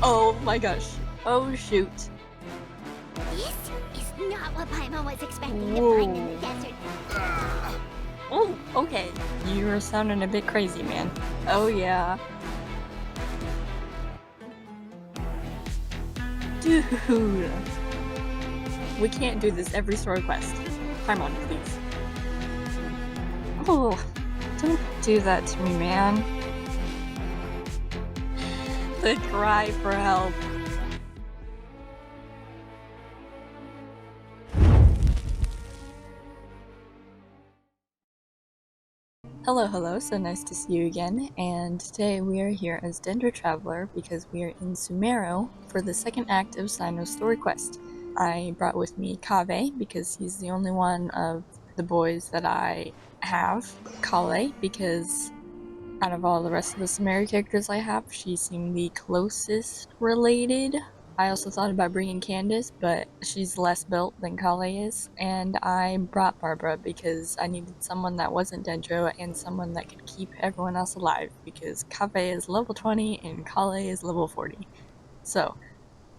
Oh my gosh. Oh shoot. This is not what Paimon was expecting Whoa. to find in the desert. Oh, okay. You are sounding a bit crazy, man. Oh yeah. Dude. We can't do this every story quest. Paimon, please. Oh, don't do that to me, man. The cry for help. Hello, so nice to see you again, and today we are here as Dendro Traveler because we are in Sumeru for the second act of Cyno's story quest. I brought with me Kaveh because he's the only one of the boys that I have. Kale because out of all the rest of the Sumeru characters I have, she seemed the closest related. I also thought about bringing Candace, but she's less built than Kale is, and I brought Barbara because I needed someone that wasn't Dendro and someone that could keep everyone else alive because Kaveh is level 20 and Kale is level 40. So,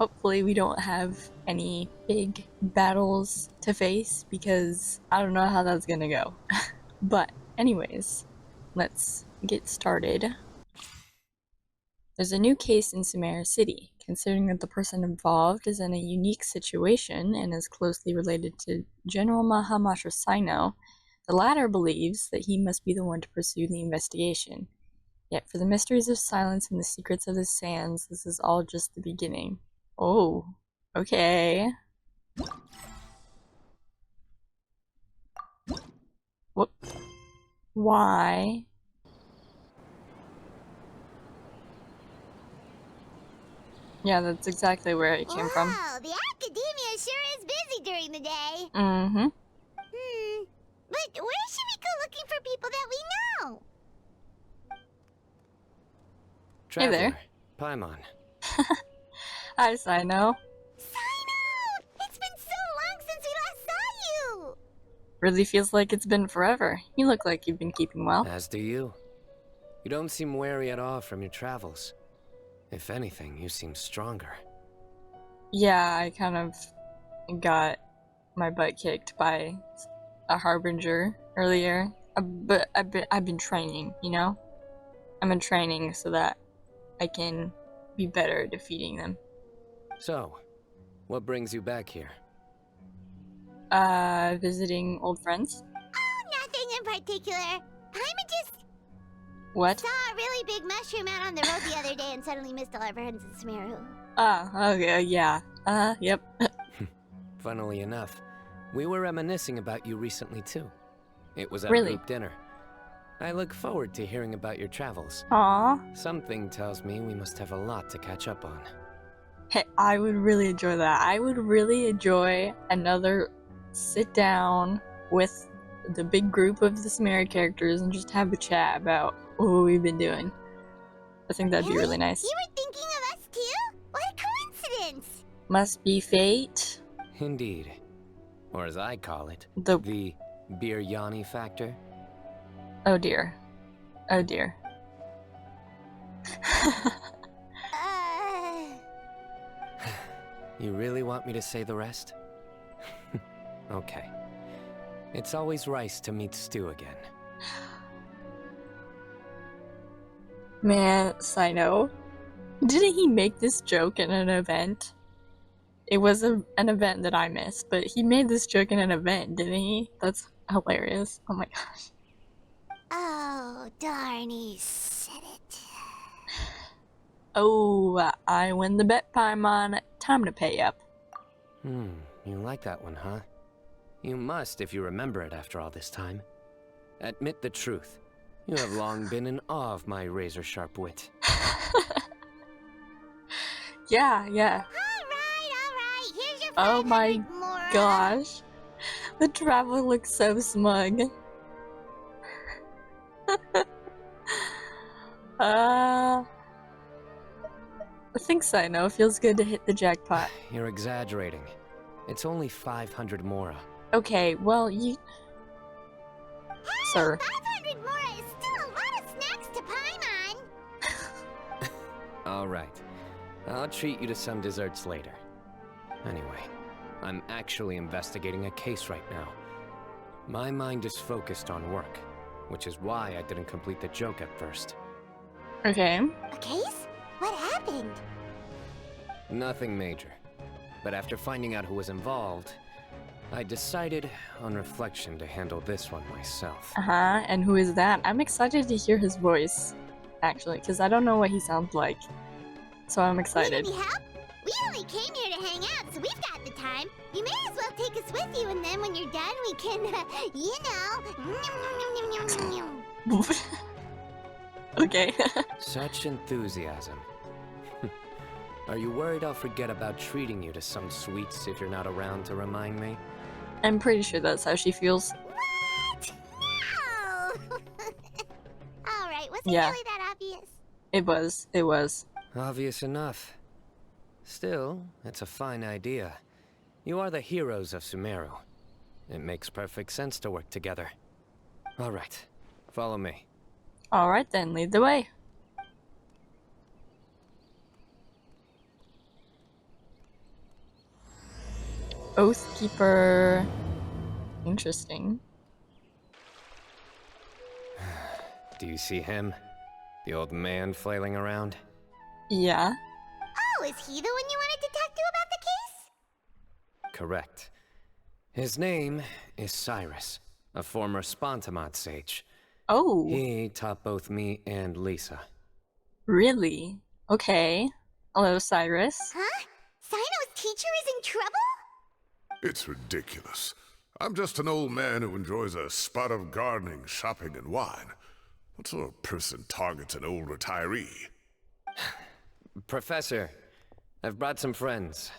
hopefully we don't have any big battles to face because I don't know how that's gonna go. But anyways, let's get started. There's a new case in Sumeru City. Considering that the person involved is in a unique situation and is closely related to General Mahamaster Cyno, the latter believes that he must be the one to pursue the investigation. Yet for the mysteries of silence and the secrets of the sands, this is all just the beginning. Oh, okay. Whoop. Why? Yeah, that's exactly where it came from. Wow, the academia sure is busy during the day. Mm-hmm. But where should we go looking for people that we know? Traveler, Hey there. Paimon. Hi, Cyno. Cyno! It's been so long since we last saw you! Really feels like it's been forever. You look like you've been keeping well. As do you. You don't seem weary at all from your travels. If anything, you seem stronger. Yeah, I kind of got my butt kicked by a harbinger earlier. But I've been training, you know? I've been training so that I can be better at defeating them. So, what brings you back here? Visiting old friends? Oh, nothing in particular. Paimon just What? saw a really big mushroom out on the road the other day and suddenly missed all our friends in Sumeru. Ah, okay, yeah. Yep. Funnily enough, we were reminiscing about you recently too. It was at Really? a group dinner. I look forward to hearing about your travels. Aw. Something tells me we must have a lot to catch up on. Hey, I would really enjoy that. I would really enjoy another sit down with the big group of the Sumeru characters and just have a chat about what we've been doing. I think that'd be really nice. You were thinking of us too? What a coincidence! Must be fate. Indeed. Or as I call it, The the Biryani factor. oh dear. Oh dear. You really want me to say the rest? Okay. It's always rice to meet stew again. Man, Cyno. Didn't he make this joke in an event? It was an event that I missed, but he made this joke in an event, didn't he? That's hilarious. Oh my gosh. Oh, darn, he said it. Oh, I win the bet, Paimon. Time to pay up. You like that one, huh? You must if you remember it after all this time. Admit the truth. You have long been in awe of my razor-sharp wit. Yeah. All right. Here's your Oh my 500 more. gosh. The traveler looks so smug. I think Cyno. Feels good to hit the jackpot. You're exaggerating. It's only 500 mora. Okay, well, you... Hey, Sir. 500 more is still a lot of snacks to Paimon. All right. I'll treat you to some desserts later. Anyway, I'm actually investigating a case right now. My mind is focused on work, which is why I didn't complete the joke at first. Okay. A case? What happened? Nothing major. But after finding out who was involved, I decided, on reflection, to handle this one myself. And who is that? I'm excited to hear his voice, actually, because I don't know what he sounds like. So I'm excited. Need any help? We only came here to hang out, so we've got the time. You may as well take us with you, and then when you're done, we can, Okay. Such enthusiasm. Are you worried I'll forget about treating you to some sweets if you're not around to remind me? I'm pretty sure that's how she feels. What? No! Alright, was it Yeah. really that obvious? It was. Obvious enough. Still, it's a fine idea. You are the heroes of Sumeru. It makes perfect sense to work together. Alright, follow me. Alright then, lead the way. Oathkeeper. Interesting. Do you see him? The old man flailing around? Yeah. Oh, is he the one you wanted to talk to about the case? Correct. His name is Cyrus, a former Spontamod sage. Oh, He taught both me and Lisa. really? Okay. Hello, Cyrus. Huh? Cyno's teacher is in trouble? It's ridiculous. I'm just an old man who enjoys a spot of gardening, shopping, and wine. What sort of person targets an old retiree? Professor, I've brought some friends.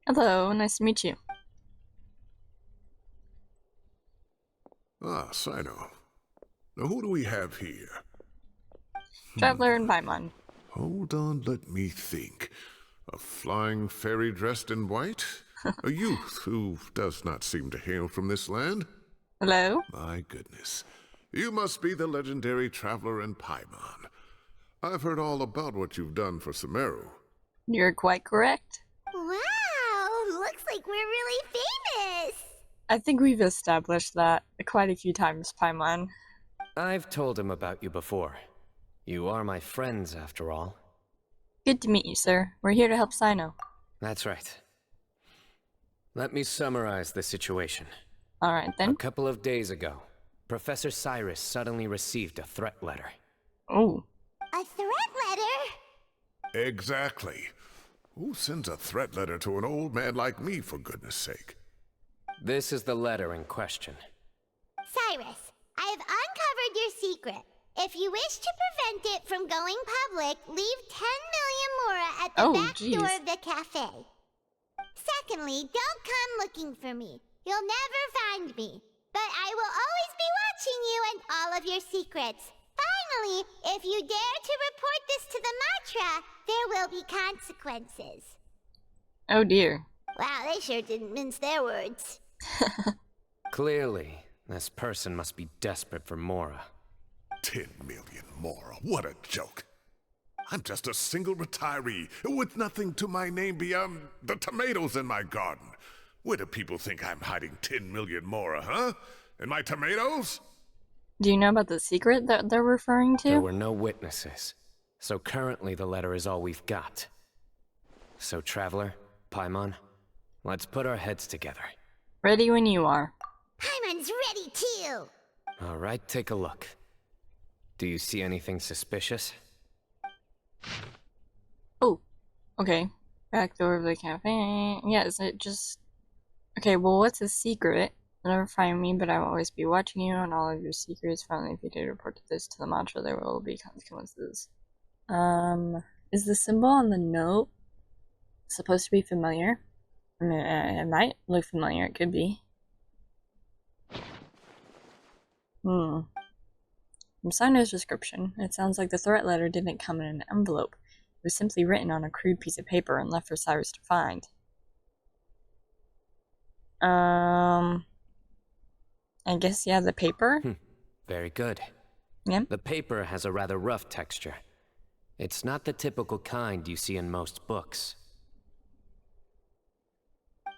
Hello, nice to meet you. Ah, Cyno. Now who do we have here? Traveler and Paimon. Hold on, let me think. A flying fairy dressed in white? A youth who does not seem to hail from this land? Hello? My goodness. You must be the legendary traveler in Paimon. I've heard all about what you've done for Sumeru. You're quite correct. Wow, looks like we're really famous. I think we've established that quite a few times, Paimon. I've told him about you before. You are my friends, after all. Good to meet you, sir. We're here to help Cyno. That's right. Let me summarize the situation. Alright A then. couple of days ago, Professor Cyrus suddenly received a threat letter. Oh. A threat letter? Exactly. Who sends a threat letter to an old man like me, for goodness sake? This is the letter in question. Cyrus, I have uncovered your secret. If you wish to prevent it from going public, leave 10 million mora at the back door of the cafe. Secondly, don't come looking for me. You'll never find me. But I will always be watching you and all of your secrets. Finally, if you dare to report this to the Matra, there will be consequences. Oh dear. Wow, they sure didn't mince their words. Clearly, this person must be desperate for Mora. 10 million more. What a joke. I'm just a single retiree with nothing to my name beyond the tomatoes in my garden. Where do people think I'm hiding 10 million more, huh? In my tomatoes? Do you know about the secret that they're referring to? There were no witnesses, so currently the letter is all we've got. So, Traveler, Paimon, let's put our heads together. Ready when you are. Paimon's ready too. Alright, take a look. Do you see anything suspicious? Oh. Okay. Back door of the cafe. Yeah, is it just... Okay, well, what's a secret? You'll never find me, but I will always be watching you and all of your secrets. Finally, if you dare report this to the mantra, there will be consequences. Is the symbol on the note supposed to be familiar? I mean, it might look familiar, it could be. From Cyno's description, it sounds like the threat letter didn't come in an envelope. It was simply written on a crude piece of paper and left for Cyrus to find. I guess, yeah, the paper? Very good. Yeah. The paper has a rather rough texture. It's not the typical kind you see in most books.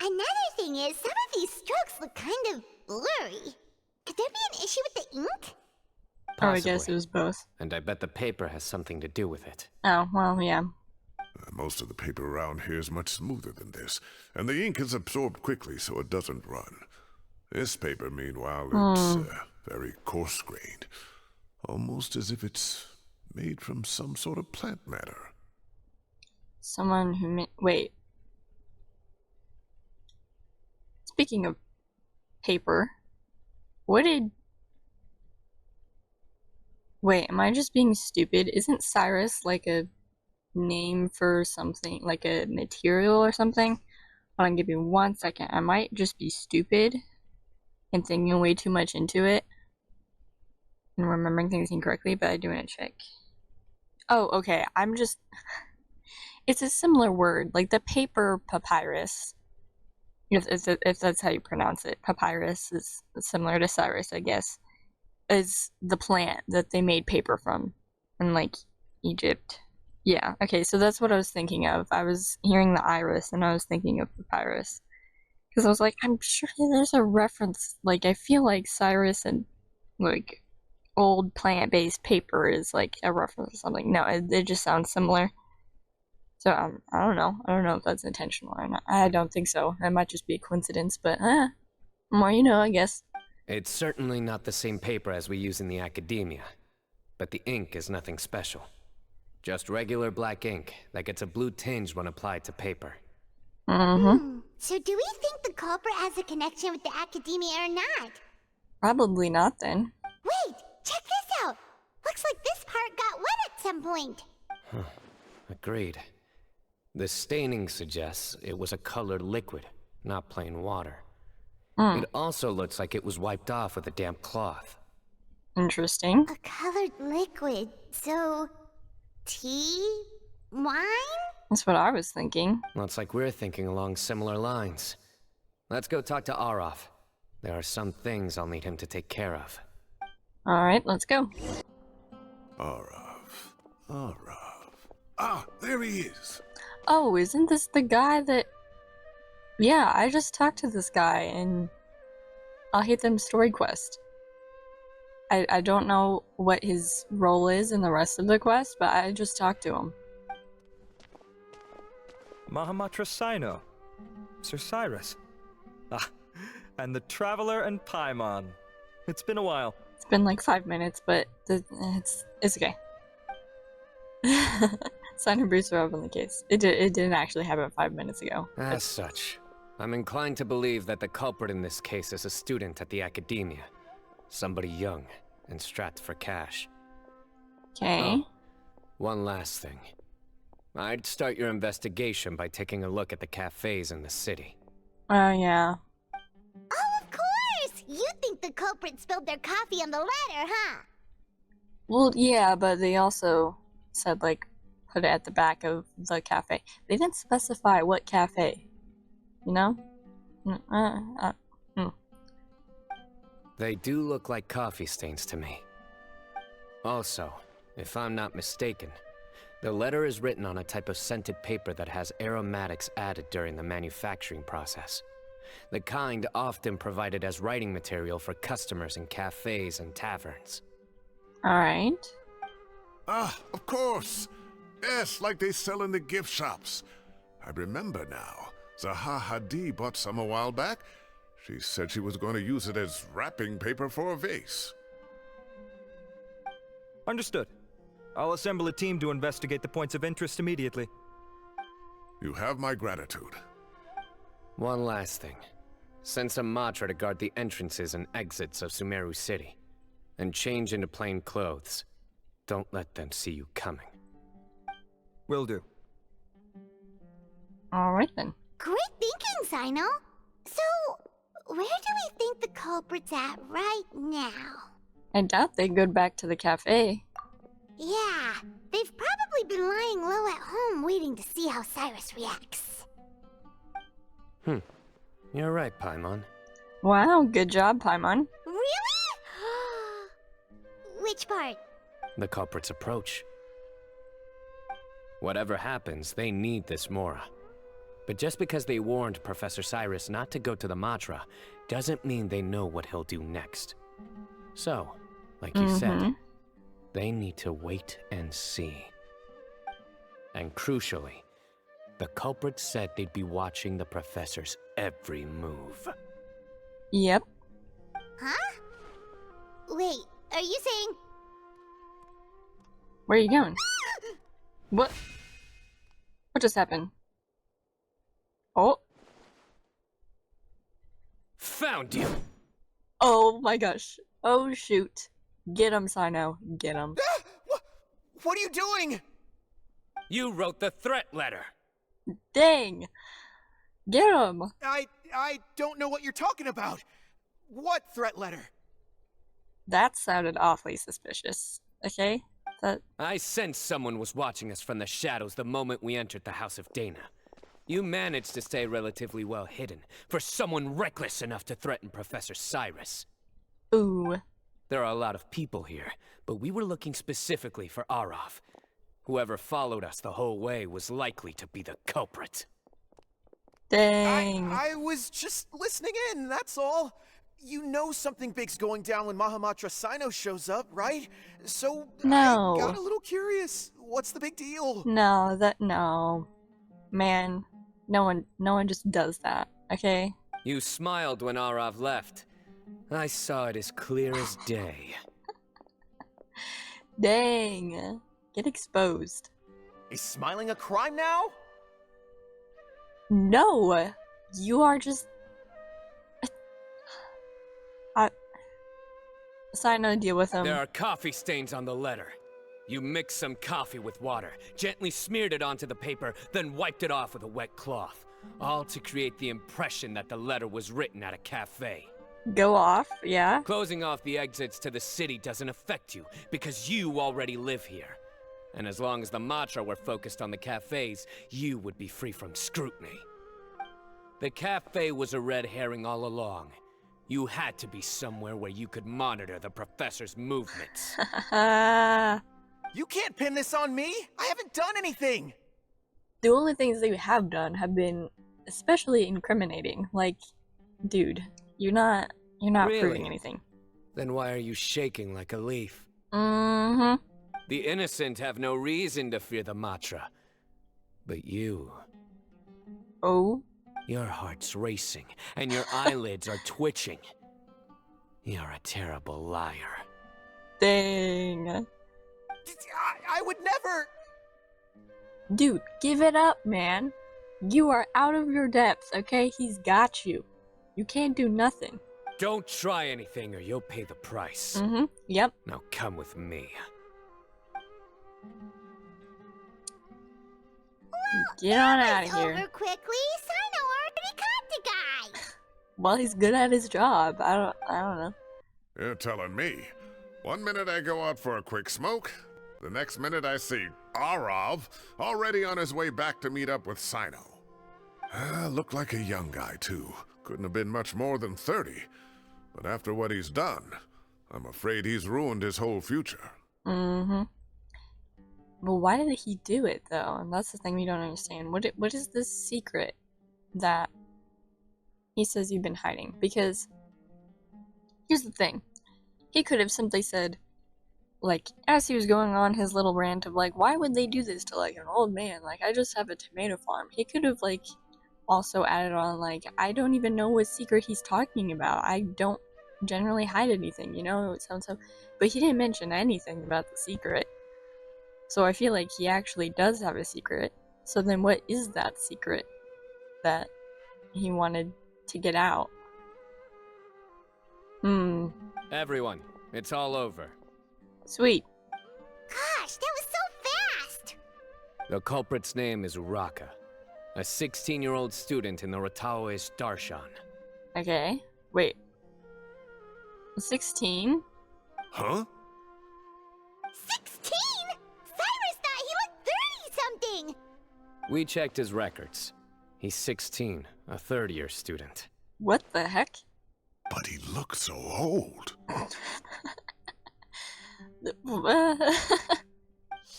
Another thing is, some of these strokes look kind of blurry. Could there be an issue with the ink? Possibly. Oh, I guess it was both. And I bet the paper has something to do with it. Oh, well, yeah. Most of the paper around here is much smoother than this, and the ink is absorbed quickly so it doesn't run. This paper, meanwhile, it's very coarse-grained, almost as if it's made from some sort of plant matter. Someone who wait. Speaking of paper, wait, am I just being stupid? Isn't Cyrus like a name for something, like a material or something? Hold on, give me 1 second. I might just be stupid and thinking way too much into it and remembering things incorrectly, but I do want to check. Oh, okay. It's a similar word, like the paper papyrus. If that's how you pronounce it. Papyrus is similar to Cyrus, I guess. Is the plant that they made paper from in, like, Egypt. Yeah, okay, so that's what I was thinking of. I was hearing the iris and I was thinking of papyrus. Because I was like, I'm sure there's a reference. Like, I feel like Cyrus and, like, old plant-based paper is, like, a reference to something. No, it just sounds similar. So, I don't know. I don't know if that's intentional or not. I don't think so. It might just be a coincidence, but, more you know, I guess. It's certainly not the same paper as we use in the academia, but the ink is nothing special. Just regular black ink that gets a blue tinge when applied to paper. So do we think the culprit has a connection with the academia or not? Probably not, then. Wait, check this out! Looks like this part got wet at some point. Agreed. The staining suggests it was a colored liquid, not plain water. It also looks like it was wiped off with a damp cloth. Interesting. A colored liquid, so... tea? Wine? That's what I was thinking. Looks like we're thinking along similar lines. Let's go talk to Arov. There are some things I'll need him to take care of. Alright, let's go. Arov. Ah, there he is. Oh, isn't this the guy that... Yeah, I just talked to this guy in I'll Hate Them story quest. I don't know what his role is in the rest of the quest, but I just talked to him. Mahamatra Cyno. Sir Cyrus. Ah, and the Traveler and Paimon. It's been a while. It's been like 5 minutes, but it's okay. Cyno and Bruce are up in the case. It didn't actually happen 5 minutes ago. As such, I'm inclined to believe that the culprit in this case is a student at the academia. Somebody young and strapped for cash. Okay. Oh, one last thing. I'd start your investigation by taking a look at the cafes in the city. Oh, yeah. Oh, of course! You think the culprit spilled their coffee on the ladder, huh? Well, yeah, but they also said, like, put it at the back of the cafe. They didn't specify what cafe. You know? They do look like coffee stains to me. Also, if I'm not mistaken, the letter is written on a type of scented paper that has aromatics added during the manufacturing process. The kind often provided as writing material for customers in cafes and taverns. Alright. Ah, of course. Yes, like they sell in the gift shops. I remember now. Zaha Hadid bought some a while back. She said she was going to use it as wrapping paper for a vase. Understood. I'll assemble a team to investigate the points of interest immediately. You have my gratitude. One last thing. Send some Matra to guard the entrances and exits of Sumeru City. And change into plain clothes. Don't let them see you coming. Will do. Alright then. Great thinking, Cyno. So, where do we think the culprit's at right now? I doubt they go back to the cafe. Yeah, they've probably been lying low at home waiting to see how Cyrus reacts. You're right, Paimon. Wow, good job, Paimon. Really? Which part? The culprit's approach. Whatever happens, they need this Mora. But just because they warned Professor Cyrus not to go to the Matra, doesn't mean they know what he'll do next. So, like you said, they need to wait and see. And crucially, the culprits said they'd be watching the Professor's every move. Yep. Huh? Wait, are you saying... Where are you going? What? What just happened? Oh. Found you! Oh my gosh. Oh shoot. Get him, Cyno. Get him. What are you doing? You wrote the threat letter! Dang. Get him. I don't know what you're talking about. What threat letter? That sounded awfully suspicious. Okay? I sensed someone was watching us from the shadows the moment we entered the House of Dana. You managed to stay relatively well hidden for someone reckless enough to threaten Professor Cyrus. Ooh. There are a lot of people here, but we were looking specifically for Arav. Whoever followed us the whole way was likely to be the culprit. Dang. I was just listening in, that's all. You know something big's going down when Mahamatra Cyno shows up, right? So No. I got a little curious. What's the big deal? No. Man, no one just does that, okay? You smiled when Arav left. I saw it as clear as day. Dang. Get exposed. Is smiling a crime now? No! You are just... Cyno, deal with him. There are coffee stains on the letter. You mixed some coffee with water, gently smeared it onto the paper, then wiped it off with a wet cloth. All to create the impression that the letter was written at a cafe. Go off, yeah? Closing off the exits to the city doesn't affect you, because you already live here. And as long as the Matra were focused on the cafes, you would be free from scrutiny. The cafe was a red herring all along. You had to be somewhere where you could monitor the Professor's movements. You can't pin this on me! I haven't done anything! The only things that you have done have been especially incriminating. Like, dude, you're not Really? proving anything. Then why are you shaking like a leaf? Mm-hmm. The innocent have no reason to fear the Matra. But you... Oh? Your heart's racing, and your eyelids are twitching. You're a terrible liar. Dang. I would never... Dude, give it up, man. You are out of your depth, okay? He's got you. You can't do nothing. Don't try anything or you'll pay the price. Mm-hmm. Yep. Now come with me. Get on out It's of here. over quickly. Cyno already caught the guy. Well, he's good at his job. I don't know. You're telling me. 1 minute I go out for a quick smoke, the next minute I see Arav already on his way back to meet up with Cyno. Looked like a young guy, too. Couldn't have been much more than 30. But after what he's done, I'm afraid he's ruined his whole future. Mm-hmm. But why did he do it, though? And that's the thing we don't understand. What is this secret that he says you've been hiding? Because here's the thing. He could have simply said, like, as he was going on his little rant of, like, why would they do this to, like, an old man? Like, I just have a tomato farm. He could have, like, also added on, like, I don't even know what secret he's talking about. I don't generally hide anything, you know? So. But he didn't mention anything about the secret. So I feel like he actually does have a secret. So then what is that secret that he wanted to get out? Everyone, it's all over. Sweet. Gosh, that was so fast. The culprit's name is Uraka, a 16-year-old student in the Rataoist Darshan. Okay. Wait. 16? Huh? 16? Cyrus thought he looked 30-something. We checked his records. He's 16, a third-year student. What the heck? But he looks so old.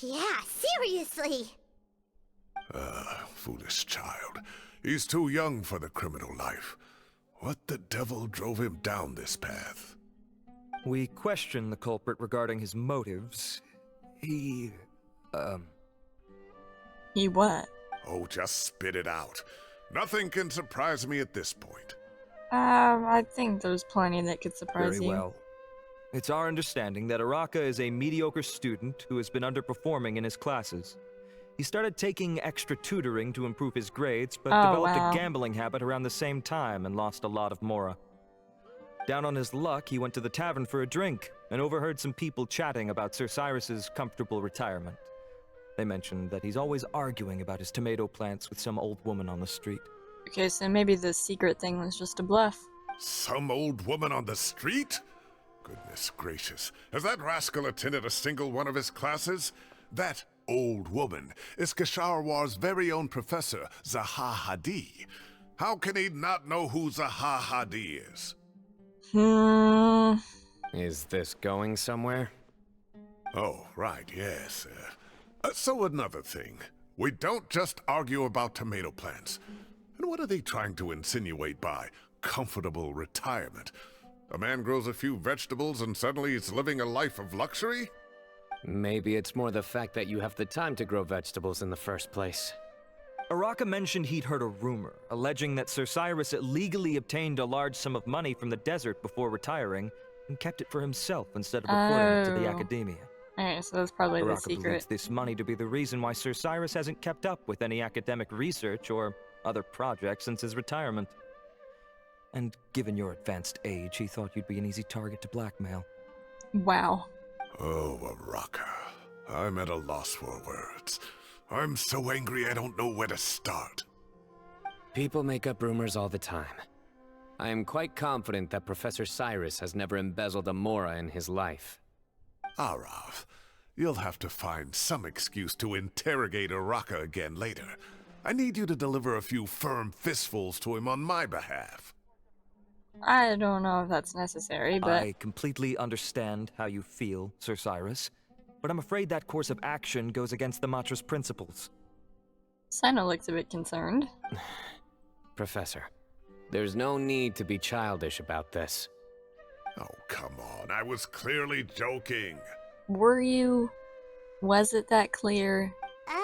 Yeah, seriously. foolish child. He's too young for the criminal life. What the devil drove him down this path? We questioned the culprit regarding his motives. He what? Oh, just spit it out. Nothing can surprise me at this point. I think there's plenty that could surprise Very you. well. It's our understanding that Araka is a mediocre student who has been underperforming in his classes. He started taking extra tutoring to improve his grades, but developed a gambling habit around the same time and lost a lot of mora. Down on his luck, he went to the tavern for a drink and overheard some people chatting about Sir Cyrus's comfortable retirement. They mentioned that he's always arguing about his tomato plants with some old woman on the street. Okay, so maybe the secret thing was just a bluff. Some old woman on the street? Goodness gracious. Has that rascal attended a single one of his classes? That old woman is Kasharwar's very own professor, Zaha Hadi. How can he not know who Zaha Hadi is? Is this going somewhere? Oh, right, yes. So another thing. We don't just argue about tomato plants. And what are they trying to insinuate by comfortable retirement? A man grows a few vegetables and suddenly he's living a life of luxury? Maybe it's more the fact that you have the time to grow vegetables in the first place. Araka mentioned he'd heard a rumor, alleging that Sir Cyrus illegally obtained a large sum of money from the desert before retiring, and kept it for himself instead of reporting it to the academia. Alright, so that's probably the Araka secret. believes this money to be the reason why Sir Cyrus hasn't kept up with any academic research or other projects since his retirement. And given your advanced age, he thought you'd be an easy target to blackmail. Wow. Oh, Araka. I'm at a loss for words. I'm so angry I don't know where to start. People make up rumors all the time. I am quite confident that Professor Cyrus has never embezzled a mora in his life. Arav, you'll have to find some excuse to interrogate Araka again later. I need you to deliver a few firm fistfuls to him on my behalf. I don't know if that's necessary, but... I completely understand how you feel, Sir Cyrus, but I'm afraid that course of action goes against the Matra's principles. Cyno looks a bit concerned. Professor, there's no need to be childish about this. Oh, come on. I was clearly joking. Were you? Was it that clear? Okay.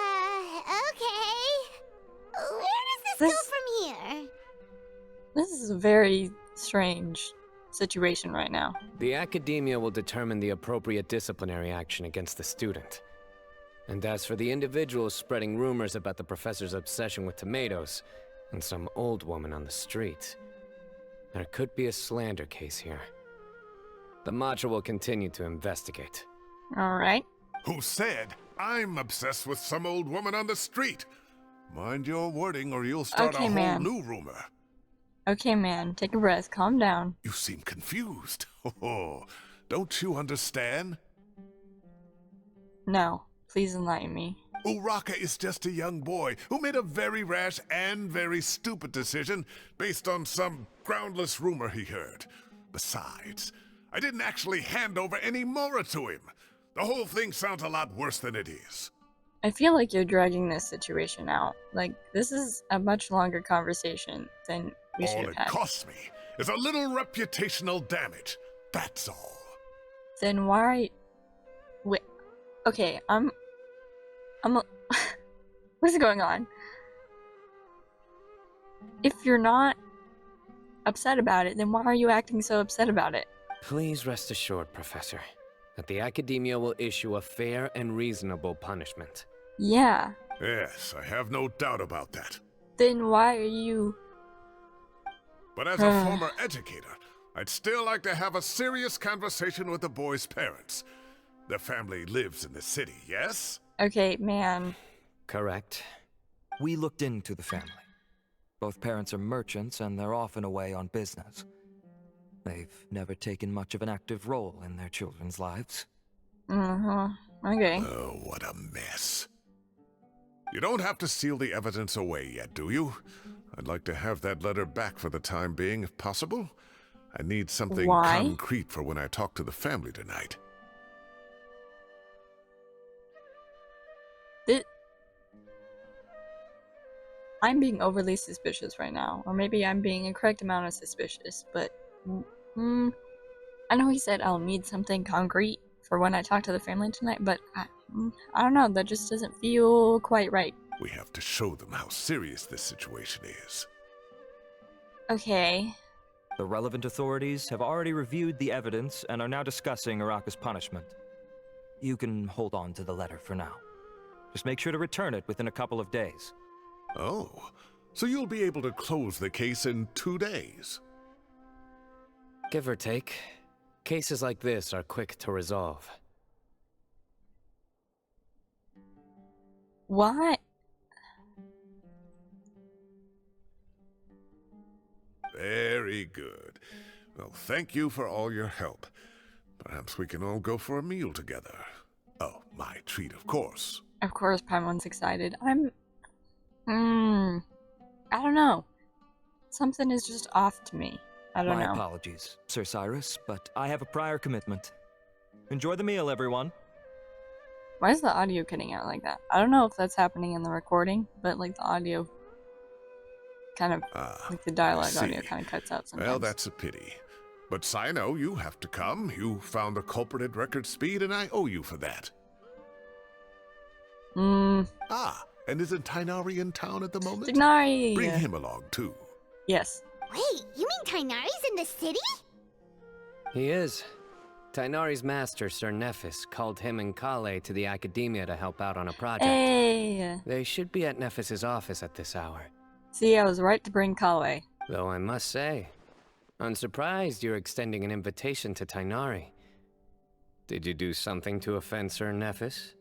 Where does this go from here? This is a very strange situation right now. The academia will determine the appropriate disciplinary action against the student. And as for the individuals spreading rumors about the professor's obsession with tomatoes and some old woman on the street, there could be a slander case here. The Matra will continue to investigate. Alright. Who said I'm obsessed with some old woman on the street? Mind your wording or you'll start a whole new rumor. Okay, man. Take a breath. Calm down. You seem confused. Oh, don't you understand? No. Please enlighten me. Uraka is just a young boy who made a very rash and very stupid decision based on some groundless rumor he heard. Besides, I didn't actually hand over any mora to him. The whole thing sounds a lot worse than it is. I feel like you're dragging this situation out. Like, this is a much longer conversation than we should have had. All it costs me is a little reputational damage. That's all. Then why... Wait. Okay, what is going on? If you're not upset about it, then why are you acting so upset about it? Please rest assured, Professor, that the Academia will issue a fair and reasonable punishment. Yeah. Yes, I have no doubt about that. Then why are you... But as a former educator, I'd still like to have a serious conversation with the boy's parents. Their family lives in the city, yes? Okay, man. Correct. We looked into the family. Both parents are merchants and they're often away on business. They've never taken much of an active role in their children's lives. Okay. Oh, what a mess. You don't have to seal the evidence away yet, do you? I'd like to have that letter back for the time being, if possible. I need something concrete for when I talk to the family tonight. I'm being overly suspicious right now, or maybe I'm being a correct amount of suspicious, but I know he said I'll need something concrete for when I talk to the family tonight, but I don't know, that just doesn't feel quite right. We have to show them how serious this situation is. Okay. The relevant authorities have already reviewed the evidence and are now discussing Araka's punishment. You can hold on to the letter for now. Just make sure to return it within a couple of days. Oh, so you'll be able to close the case in 2 days? Give or take. Cases like this are quick to resolve. What? Very good. Well, thank you for all your help. Perhaps we can all go for a meal together. Oh, my treat, of course. Of course, Paimon's excited. I don't know. Something is just off to me. I don't know. My apologies, Sir Cyrus, but I have a prior commitment. Enjoy the meal, everyone. Why is the audio cutting out like that? I don't know if that's happening in the recording, but like the audio kind of, like the dialogue audio kind of cuts out sometimes. Well, that's a pity. But Cyno, you have to come. You found the culprit at record speed, and I owe you for that. Ah, and isn't Tighnari in town at the moment? Tighnari! Bring him along, too. Yes. Wait, you mean Tighnari's in the city? He is. Tighnari's master, Sir Nephis, called him and Kale to the academia to help out on a project. Hey! They should be at Nephis's office at this hour. See, I was right to bring Kale. Though I must say, I'm surprised you're extending an invitation to Tighnari. Did you do something to offend Sir Nephis?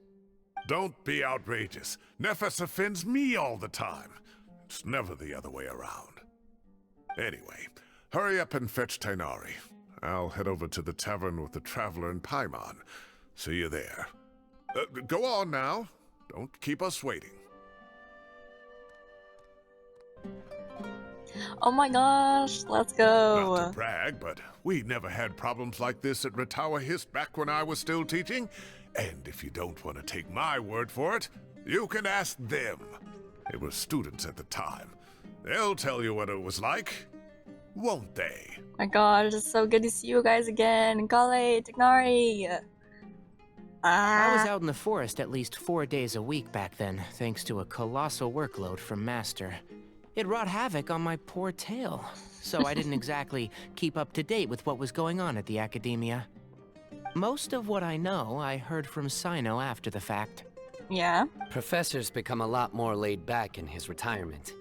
Don't be outrageous. Nephis offends me all the time. It's never the other way around. Anyway, hurry up and fetch Tighnari. I'll head over to the tavern with the Traveler and Paimon. See you there. Go on now. Don't keep us waiting. Oh my gosh, let's go. Not to brag, but we never had problems like this at Ratawa Hist back when I was still teaching. And if you don't want to take my word for it, you can ask them. They were students at the time. They'll tell you what it was like, won't they? My gosh, it's so good to see you guys again. Kale, Tighnari. I was out in the forest at least 4 days a week back then, thanks to a colossal workload from Master. It wrought havoc on my poor tail, so I didn't exactly keep up to date with what was going on at the academia. Most of what I know, I heard from Cyno after the fact. Yeah? Professor's become a lot more laid back in his retirement.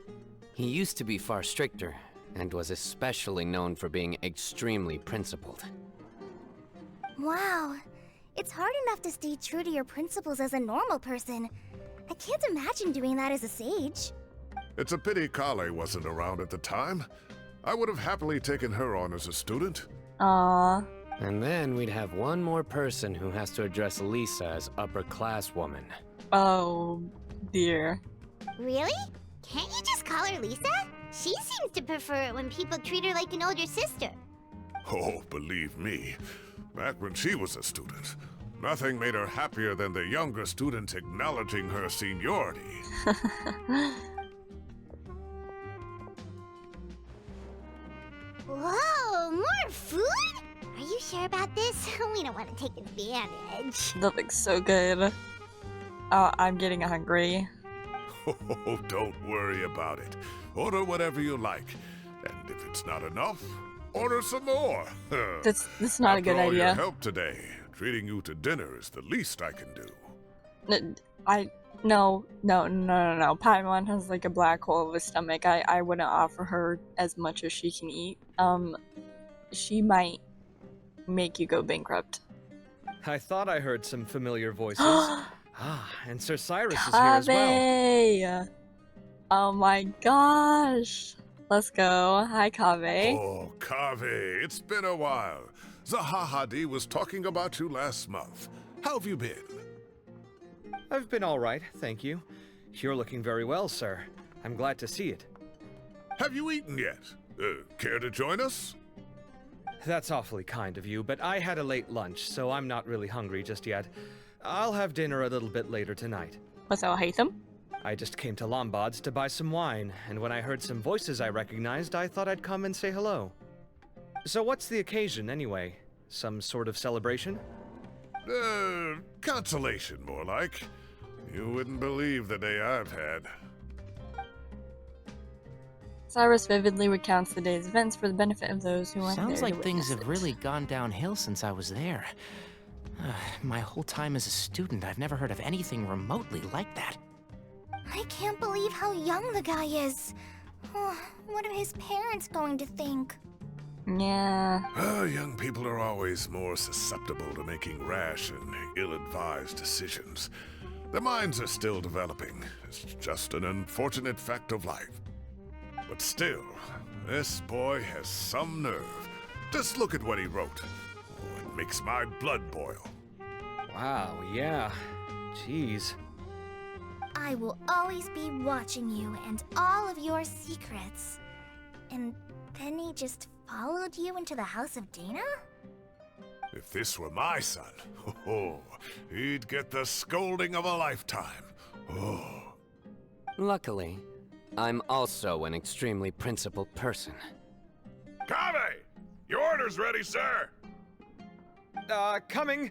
He used to be far stricter, and was especially known for being extremely principled. Wow. It's hard enough to stay true to your principles as a normal person. I can't imagine doing that as a sage. It's a pity Kale wasn't around at the time. I would have happily taken her on as a student. Aww. And then we'd have one more person who has to address Lisa as upper-class woman. Oh, dear. Really? Can't you just call her Lisa? She seems to prefer it when people treat her like an older sister. Oh, believe me. Back when she was a student, nothing made her happier than the younger students acknowledging her seniority. Whoa, more food? Are you sure about this? We don't want to take advantage. That looks so good. Oh, I'm getting hungry. Oh, don't worry about it. Order whatever you like. And if it's not enough, order some more. That's not a good After all idea. your help today, treating you to dinner is the least I can do. No. Paimon has like a black hole of a stomach. I wouldn't offer her as much as she can eat. She might make you go bankrupt. I thought I heard some familiar voices. And Sir Cyrus is here as well. Oh my gosh. Let's go. Hi, Kaveh. Oh, Kaveh, it's been a while. Zahahadi was talking about you last month. How have you been? I've been all right, thank you. You're looking very well, sir. I'm glad to see it. Have you eaten yet? Care to join us? That's awfully kind of you, but I had a late lunch, so I'm not really hungry just yet. I'll have dinner a little bit later tonight. What's up, Hatham? I just came to Lombard's to buy some wine, and when I heard some voices I recognized, I thought I'd come and say hello. So what's the occasion, anyway? Some sort of celebration? Consolation, more like. You wouldn't believe the day I've had. Cyrus vividly recounts the day's events for the benefit of those who aren't there. Sounds like things have really gone downhill since I was there. My whole time as a student, I've never heard of anything remotely like that. I can't believe how young the guy is. What are his parents going to think? Yeah. Young people are always more susceptible to making rash and ill-advised decisions. Their minds are still developing. It's just an unfortunate fact of life. But still, this boy has some nerve. Just look at what he wrote. Oh, it makes my blood boil. Wow, yeah. Jeez. I will always be watching you and all of your secrets. And then he just followed you into the house of Dana? If this were my son, he'd get the scolding of a lifetime. Oh. Luckily, I'm also an extremely principled person. Comeday! Your order's ready, sir! Coming.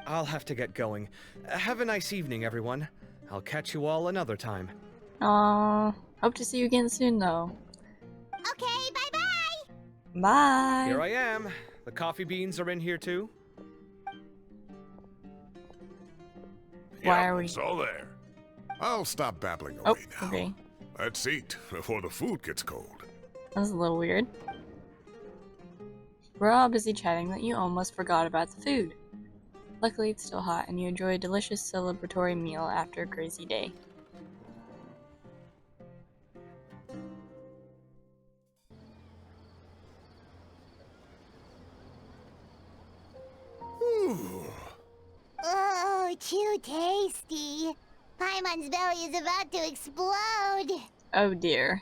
I'll have to get going. Have a nice evening, everyone. I'll catch you all another time. Hope to see you again soon, though. Okay, bye-bye! Bye! Here I am. The coffee beans are in here, too? Why are we... It's all there. I'll stop babbling away now. Okay. Let's eat before the food gets cold. That's a little weird. We're all busy chatting that you almost forgot about the food. Luckily, it's still hot, and you enjoy a delicious celebratory meal after a crazy day. Ooh. Oh, too tasty. Paimon's belly is about to explode. Oh dear.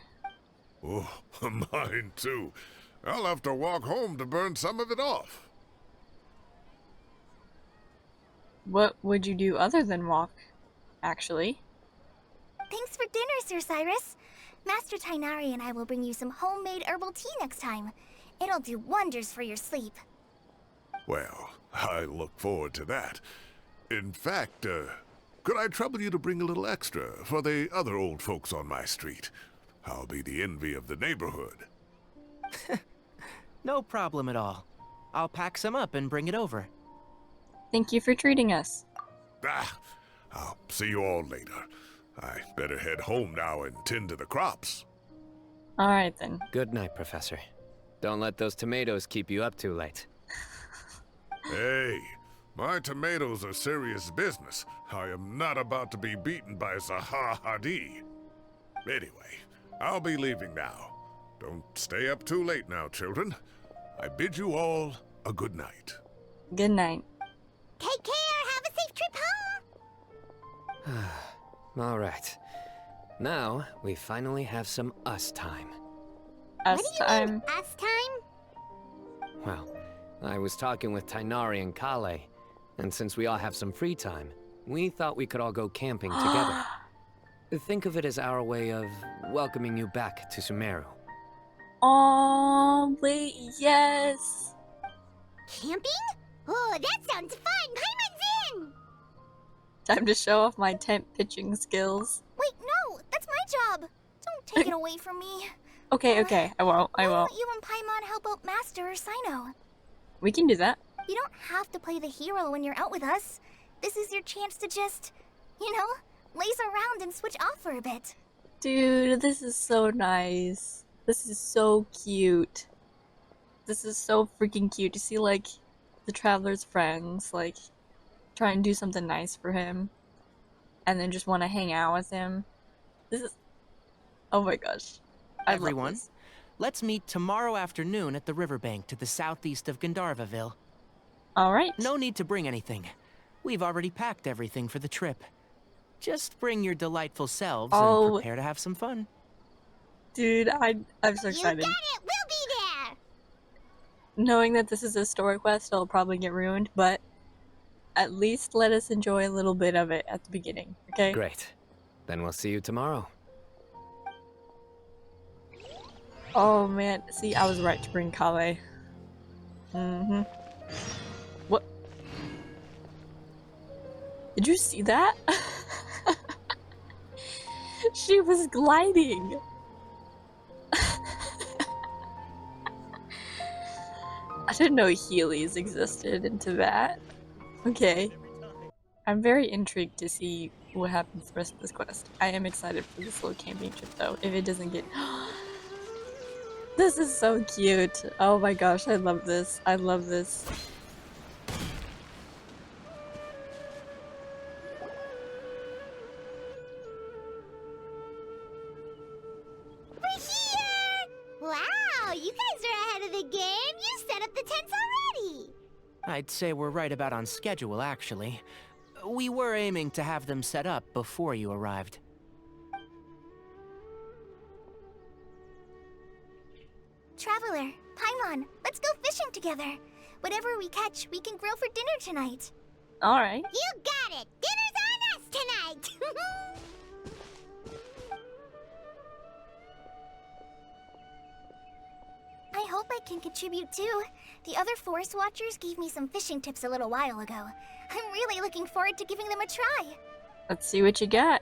Oh, mine too. I'll have to walk home to burn some of it off. What would you do other than walk, actually? Thanks for dinner, Sir Cyrus. Master Tighnari and I will bring you some homemade herbal tea next time. It'll do wonders for your sleep. Well, I look forward to that. In fact, could I trouble you to bring a little extra for the other old folks on my street? I'll be the envy of the neighborhood. No problem at all. I'll pack some up and bring it over. Thank you for treating us. I'll see you all later. I better head home now and tend to the crops. Alright then. Good night, Professor. Don't let those tomatoes keep you up too late. Hey, my tomatoes are serious business. I am not about to be beaten by Zaha Hadid. Anyway, I'll be leaving now. Don't stay up too late now, children. I bid you all a good night. Good night. Take care! Have a safe trip home! All right. Now, we finally have some us time. Us what do you time? mean, us time? Well, I was talking with Tighnari and Kale, and since we all have some free time, we thought we could all go camping together. Think of it as our way of welcoming you back to Sumeru. Oh, wait, yes! Camping? Oh, that sounds fun! Paimon's in! Time to show off my tent pitching skills. Wait, no! That's my job! Don't take it away from me. Okay, I won't. Why won't you and Paimon help out Master or Cyno? We can do that. You don't have to play the hero when you're out with us. This is your chance to just, you know, laze around and switch off for a bit. Dude, this is so nice. This is so cute. This is so freaking cute to see, like, the Traveler's friends, like, try and do something nice for him. And then just want to hang out with him. This is... Oh my gosh. Everyone, let's meet tomorrow afternoon at the riverbank to the southeast of Gandharvaville. Alright. No need to bring anything. We've already packed everything for the trip. Just bring your delightful selves and prepare to have some fun. Dude, I'm so excited. You got it! We'll be there! Knowing that this is a story quest, it'll probably get ruined, but at least let us enjoy a little bit of it at the beginning, okay? Great. Then we'll see you tomorrow. Oh man, see, I was right to bring Kale. What? Did you see that? She was gliding. I didn't know Heelys existed into that. Okay. I'm very intrigued to see what happens the rest of this quest. I am excited for this little camping trip though, if it doesn't get... This is so cute! Oh my gosh, I love this. I love this. We're here! Wow, you guys are ahead of the game! You set up the tents already! I'd say we're right about on schedule, actually. We were aiming to have them set up before you arrived. Traveler, Paimon, let's go fishing together. Whatever we catch, we can grill for dinner tonight. Alright. You got it! Dinner's on us tonight! I hope I can contribute too. The other Forest Watchers gave me some fishing tips a little while ago. I'm really looking forward to giving them a try. Let's see what you got.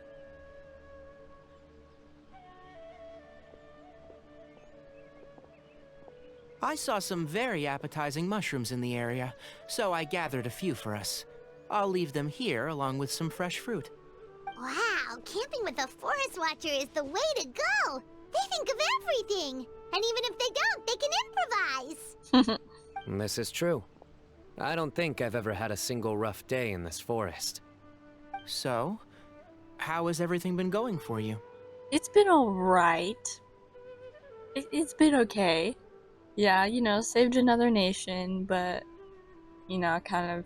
I saw some very appetizing mushrooms in the area, so I gathered a few for us. I'll leave them here along with some fresh fruit. Wow, camping with a Forest Watcher is the way to go! They think of everything! And even if they don't, they can improvise! This is true. I don't think I've ever had a single rough day in this forest. So, how has everything been going for you? It's been alright. It's been okay. Yeah, you know, saved another nation, but, you know, kind of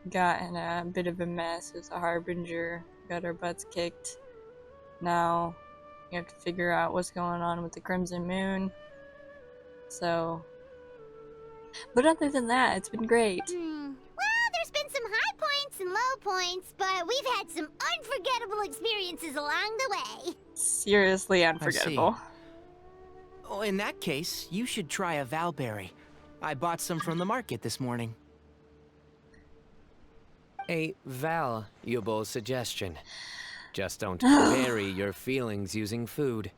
got in a bit of a mess as a harbinger, got our butts kicked. Now, you have to figure out what's going on with the Crimson Moon. So, but other than that, it's been great. Well, there's been some high points and low points, but we've had some unforgettable experiences along the way. Seriously unforgettable. Oh, in that case, you should try a Valberry. I bought some from the market this morning. A valuable suggestion. Just don't bury your feelings using food.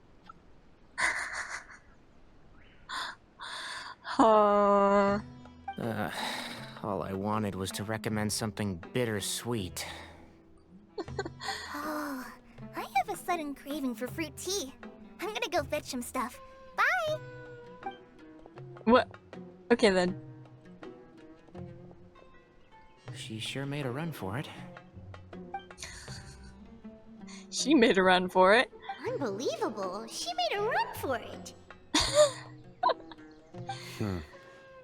All I wanted was to recommend something bittersweet. Oh, I have a sudden craving for fruit tea. I'm gonna go fetch some stuff. Bye! What? Okay then. She sure made a run for it. She made a run for it. Unbelievable. She made a run for it.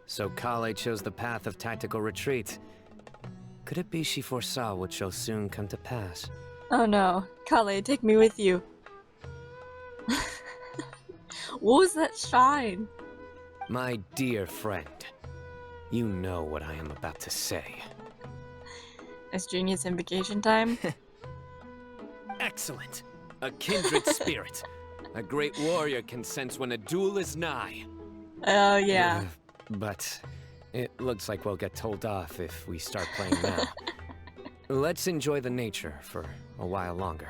So Kale chose the path of tactical retreat. Could it be she foresaw what shall soon come to pass? Oh no. Kale, take me with you. What was that shine? My dear friend, you know what I am about to say. It's Genius Invocation time. Excellent! A kindred spirit. A great warrior can sense when a duel is nigh. Oh yeah. But it looks like we'll get told off if we start playing now. Let's enjoy the nature for a while longer.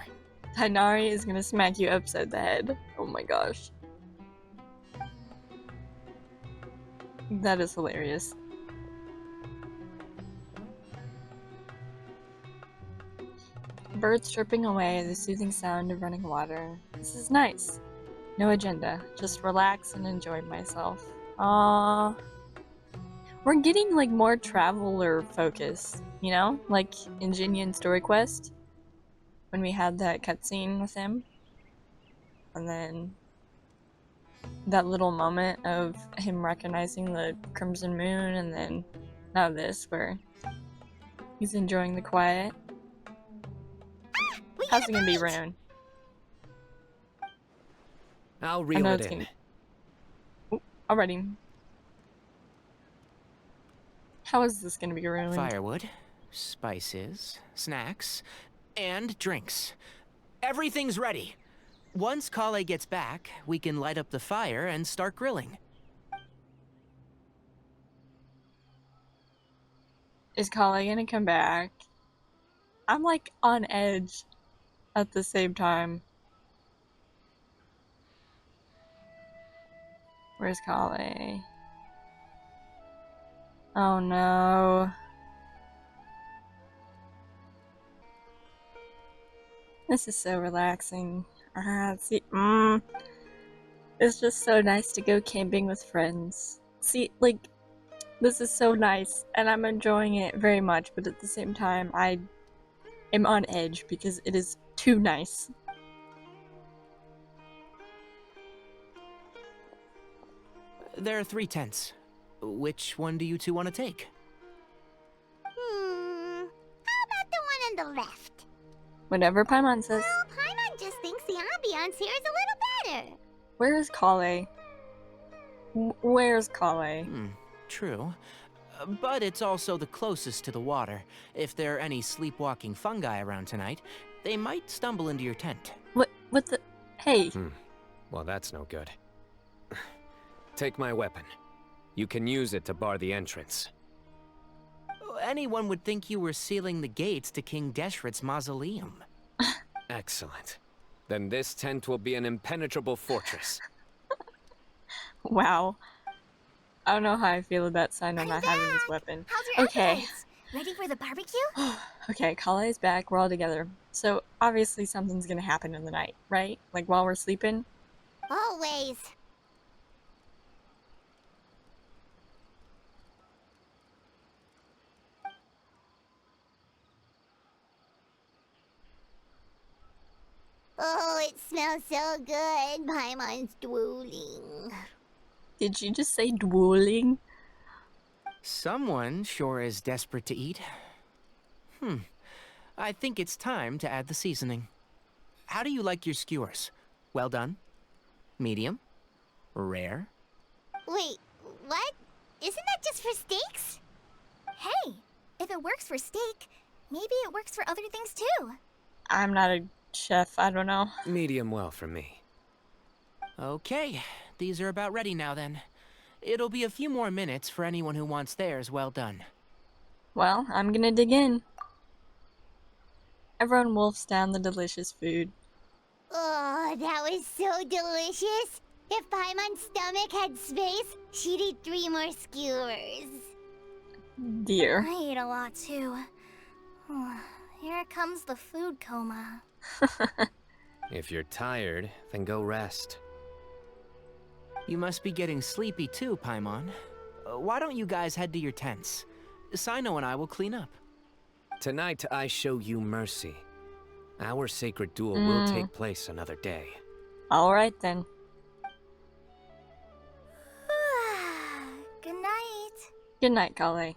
Hinari is gonna smack you upside the head. Oh my gosh. That is hilarious. Birds chirping away, the soothing sound of running water. This is nice. No agenda, just relax and enjoy myself. Aww. We're getting like more traveler focus, you know? Like in Jinyan Story Quest, when we had that cutscene with him. And then that little moment of him recognizing the Crimson Moon, and then now this, where he's enjoying the quiet. How's it gonna be Rune? I'll reel it in. Ooh, already. How is this gonna be ruined? Firewood, spices, snacks, and drinks. Everything's ready. Once Kale gets back, we can light up the fire and start grilling. Is Kale gonna come back? I'm like on edge at the same time. Where's Kale? Oh no. This is so relaxing. It's just so nice to go camping with friends. See, like, this is so nice, and I'm enjoying it very much, but at the same time, I am on edge because it is too nice. There are 3 tents. Which one do you two want to take? How about the one on the left? Whatever Paimon says. Well, Paimon just thinks the ambiance here is a little better. Where is Kale? Where's Kale? True. But it's also the closest to the water. If there are any sleepwalking fungi around tonight, they might stumble into your tent. What the? Hey. Well, that's no good. Take my weapon. You can use it to bar the entrance. Anyone would think you were sealing the gates to King Deshret's mausoleum. Excellent. Then this tent will be an impenetrable fortress. Wow. I don't know how I feel about Cyno not having this weapon. How's your Okay. appetites? Ready for the barbecue? Okay, Kale is back, we're all together. So, obviously something's gonna happen in the night, right? Like while we're sleeping? Always. Oh, it smells so good. Paimon's drooling. Did you just say drooling? Someone sure is desperate to eat. I think it's time to add the seasoning. How do you like your skewers? Well done? Medium? Rare? Wait, what? Isn't that just for steaks? Hey, if it works for steak, maybe it works for other things too. I'm not a chef, I don't know. Medium well for me. Okay, these are about ready now then. It'll be a few more minutes for anyone who wants theirs well done. Well, I'm gonna dig in. Everyone wolfs down the delicious food. Oh, that was so delicious. If Paimon's stomach had space, she'd eat 3 more skewers. Dear. I ate a lot too. Here comes the food coma. If you're tired, then go rest. You must be getting sleepy too, Paimon. Why don't you guys head to your tents? Cyno and I will clean up. Tonight I show you mercy. Our sacred duel will take place another day. Alright then. Good night. Good night, Kale.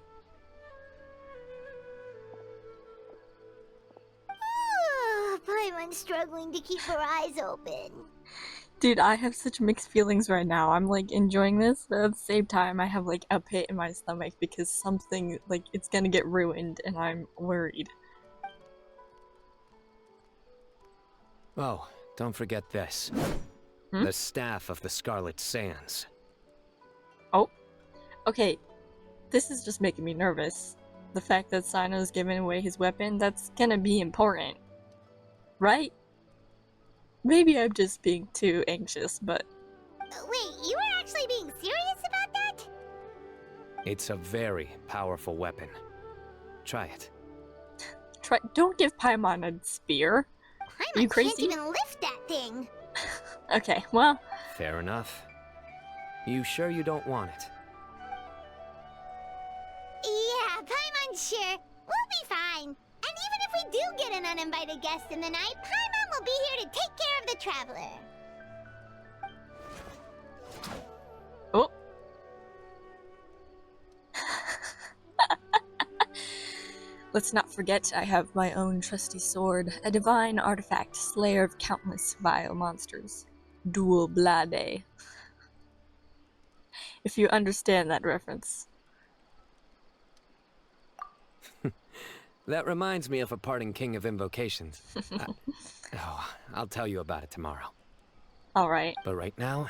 Paimon's struggling to keep her eyes open. Dude, I have such mixed feelings right now. I'm like enjoying this, but at the same time I have like a pit in my stomach because something, like, it's gonna get ruined and I'm worried. Oh, don't forget this. The staff of the Scarlet Sands. Oh. Okay. This is just making me nervous. The fact that Cyno's giving away his weapon, that's gonna be important. Right? Maybe I'm just being too anxious, but... Wait, you were actually being serious about that? It's a very powerful weapon. Try it. Don't give Paimon a spear. Paimon You crazy? can't even lift that thing. Okay, well... Fair enough. You sure you don't want it? Yeah, Paimon's sure. We'll be fine. And even if we do get an uninvited guest in the night, Paimon will be here to take care of the traveler. Oh. Let's not forget I have my own trusty sword, a divine artifact, slayer of countless vile monsters. Dual Blade. If you understand that reference. That reminds me of a parting king of invocations. I'll tell you about it tomorrow. Alright. But right now,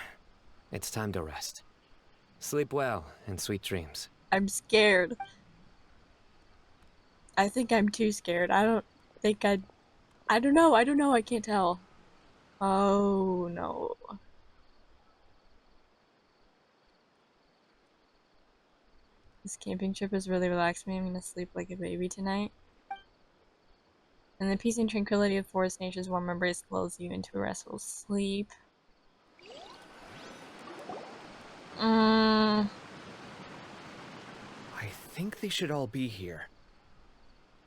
it's time to rest. Sleep well and sweet dreams. I'm scared. I think I'm too scared. I don't know, I can't tell. Oh no. This camping trip has really relaxed me. I'm gonna sleep like a baby tonight. And the peace and tranquility of forest nature's warm embrace lulls you into a restful sleep. I think they should all be here.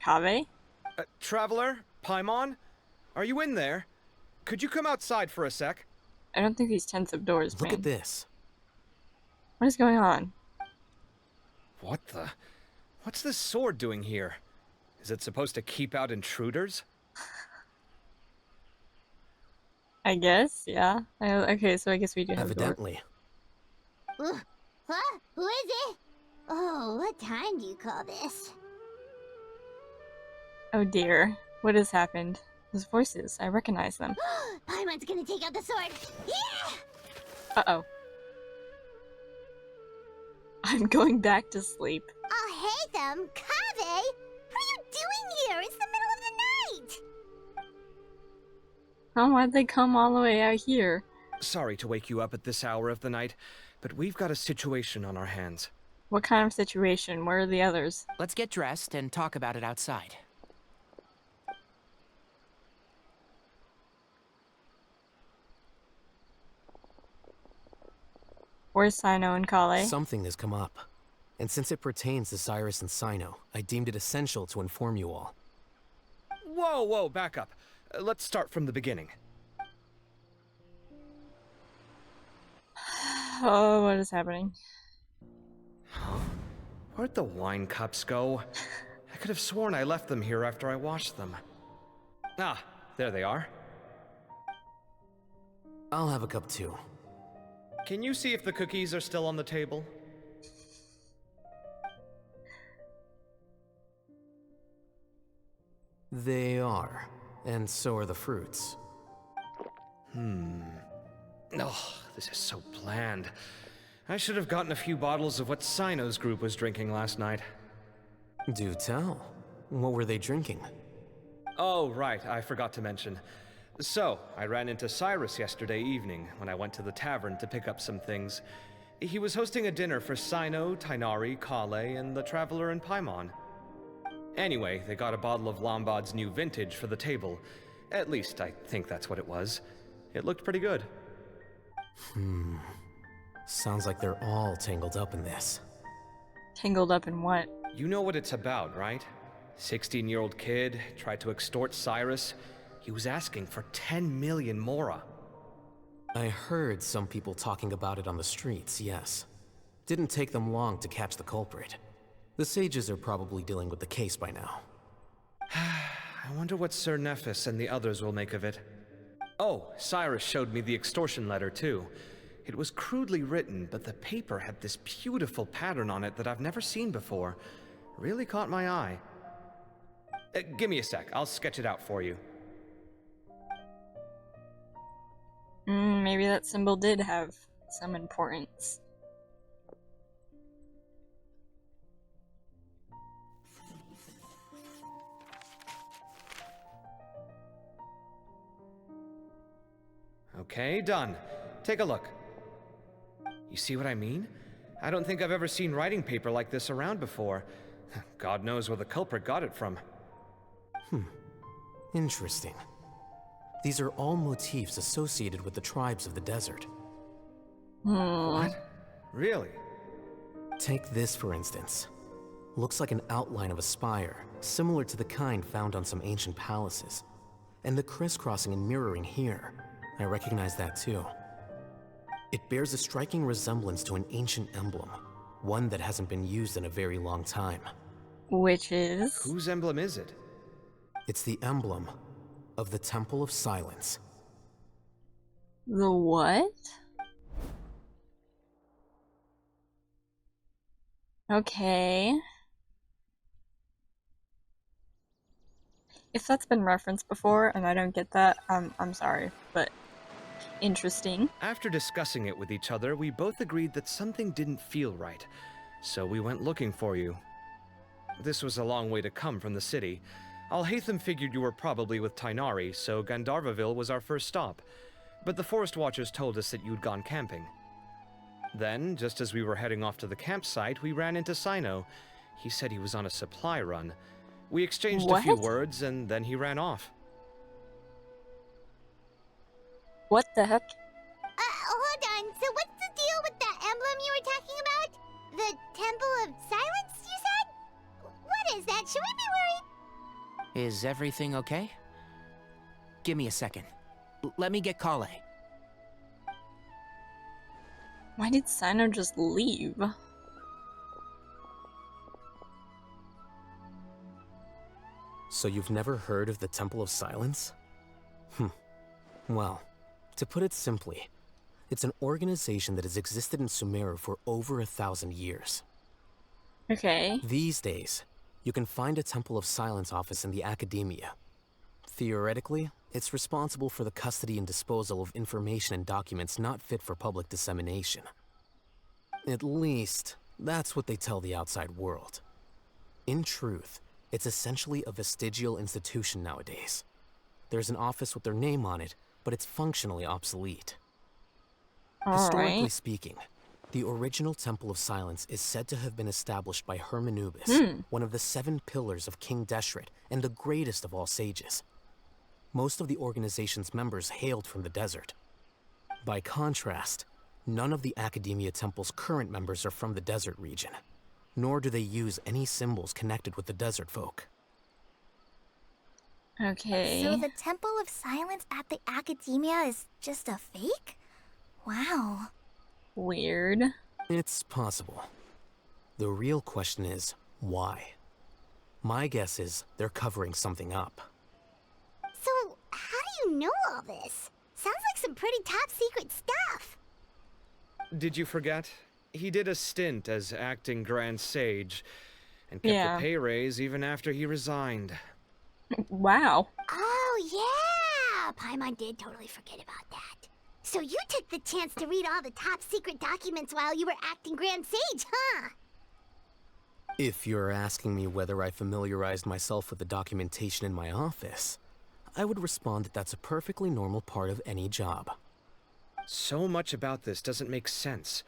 Kaveh? Traveler? Paimon? Are you in there? Could you come outside for a sec? I don't think these tents have doors, Look at this. What is going on? What the? What's this sword doing here? Is it supposed to keep out intruders? I guess, yeah. Okay, so I guess we do have Evidently. What? Who is it? Oh, what time do you call this? Oh dear. What has happened? Those voices, I recognize them. Paimon's gonna take out the sword. Yeah! Uh-oh. I'm going back to sleep. I'll hate them. Kaveh! What are you doing here? It's the middle of the night! Oh, why'd they come all the way out here? Sorry to wake you up at this hour of the night, but we've got a situation on our hands. What kind of situation? Where are the others? Let's get dressed and talk about it outside. Where's Cyno and Kale? Something has come up. And since it pertains to Cyrus and Cyno, I deemed it essential to inform you all. Whoa, back up. Let's start from the beginning. Oh, what is happening? Huh? Where'd the wine cups go? I could have sworn I left them here after I washed them. Ah, there they are. I'll have a cup too. Can you see if the cookies are still on the table? They are. And so are the fruits. Oh, this is so bland. I should have gotten a few bottles of what Cyno's group was drinking last night. Do tell. What were they drinking? Oh, right, I forgot to mention. So, I ran into Cyrus yesterday evening when I went to the tavern to pick up some things. He was hosting a dinner for Cyno, Tighnari, Kale, and the Traveler and Paimon. Anyway, they got a bottle of Lombard's new vintage for the table. At least, I think that's what it was. It looked pretty good. Sounds like they're all tangled up in this. Tangled up in what? You know what it's about, right? 16-year-old kid tried to extort Cyrus. He was asking for 10 million mora. I heard some people talking about it on the streets, yes. Didn't take them long to catch the culprit. The sages are probably dealing with the case by now. I wonder what Sir Nephis and the others will make of it. Oh, Cyrus showed me the extortion letter too. It was crudely written, but the paper had this beautiful pattern on it that I've never seen before. Really caught my eye. Give me a sec, I'll sketch it out for you. Maybe that symbol did have some importance. Okay, done. Take a look. You see what I mean? I don't think I've ever seen writing paper like this around before. God knows where the culprit got it from. Interesting. These are all motifs associated with the tribes of the desert. What? Really? Take this, for instance. Looks like an outline of a spire, similar to the kind found on some ancient palaces. And the crisscrossing and mirroring here, I recognize that too. It bears a striking resemblance to an ancient emblem, one that hasn't been used in a very long time. Which is? Whose emblem is it? It's the emblem of the Temple of Silence. The what? Okay. If that's been referenced before and I don't get that, I'm sorry, but interesting. After discussing it with each other, we both agreed that something didn't feel right, so we went looking for you. This was a long way to come from the city. Alhaitham figured you were probably with Tighnari, so Gandharvaville was our first stop. But the Forest Watchers told us that you'd gone camping. Then, just as we were heading off to the campsite, we ran into Cyno. He said he was on a supply run. We exchanged a few words, and then he ran off. What the heck? Hold on. So what's the deal with that emblem you were talking about? The Temple of Silence, you said? What is that? Should we be worried? Is everything okay? Give me a second. Let me get Kale. Why did Cyno just leave? So you've never heard of the Temple of Silence? Well, to put it simply, it's an organization that has existed in Sumeru for over 1,000 years. Okay. These days, you can find a Temple of Silence office in the academia. Theoretically, it's responsible for the custody and disposal of information and documents not fit for public dissemination. At least, that's what they tell the outside world. In truth, it's essentially a vestigial institution nowadays. There's an office with their name on it, but it's functionally obsolete. Historically speaking, the original Temple of Silence is said to have been established by Hermanubis, one of the 7 pillars of King Deshret and the greatest of all sages. Most of the organization's members hailed from the desert. By contrast, none of the Academia Temple's current members are from the desert region, nor do they use any symbols connected with the desert folk. Okay. So the Temple of Silence at the Academia is just a fake? Wow. Weird. It's possible. The real question is, why? My guess is they're covering something up. So, how do you know all this? Sounds like some pretty top secret stuff. Did you forget? He did a stint as acting Grand Sage, and kept the pay raise even after he resigned. Wow. Oh, yeah! Paimon did totally forget about that. So you took the chance to read all the top secret documents while you were acting Grand Sage, huh? If you're asking me whether I familiarized myself with the documentation in my office, I would respond that that's a perfectly normal part of any job. So much about this doesn't make sense.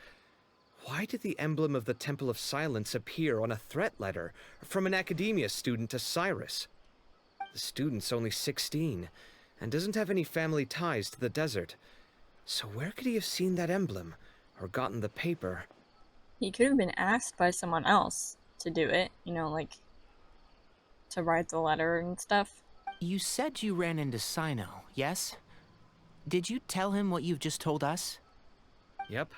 Why did the emblem of the Temple of Silence appear on a threat letter from an Academia student to Cyrus? The student's only 16, and doesn't have any family ties to the desert. So where could he have seen that emblem, or gotten the paper? He could have been asked by someone else to do it, you know, like, to write the letter and stuff. You said you ran into Cyno, yes? Did you tell him what you've just told us? Yep.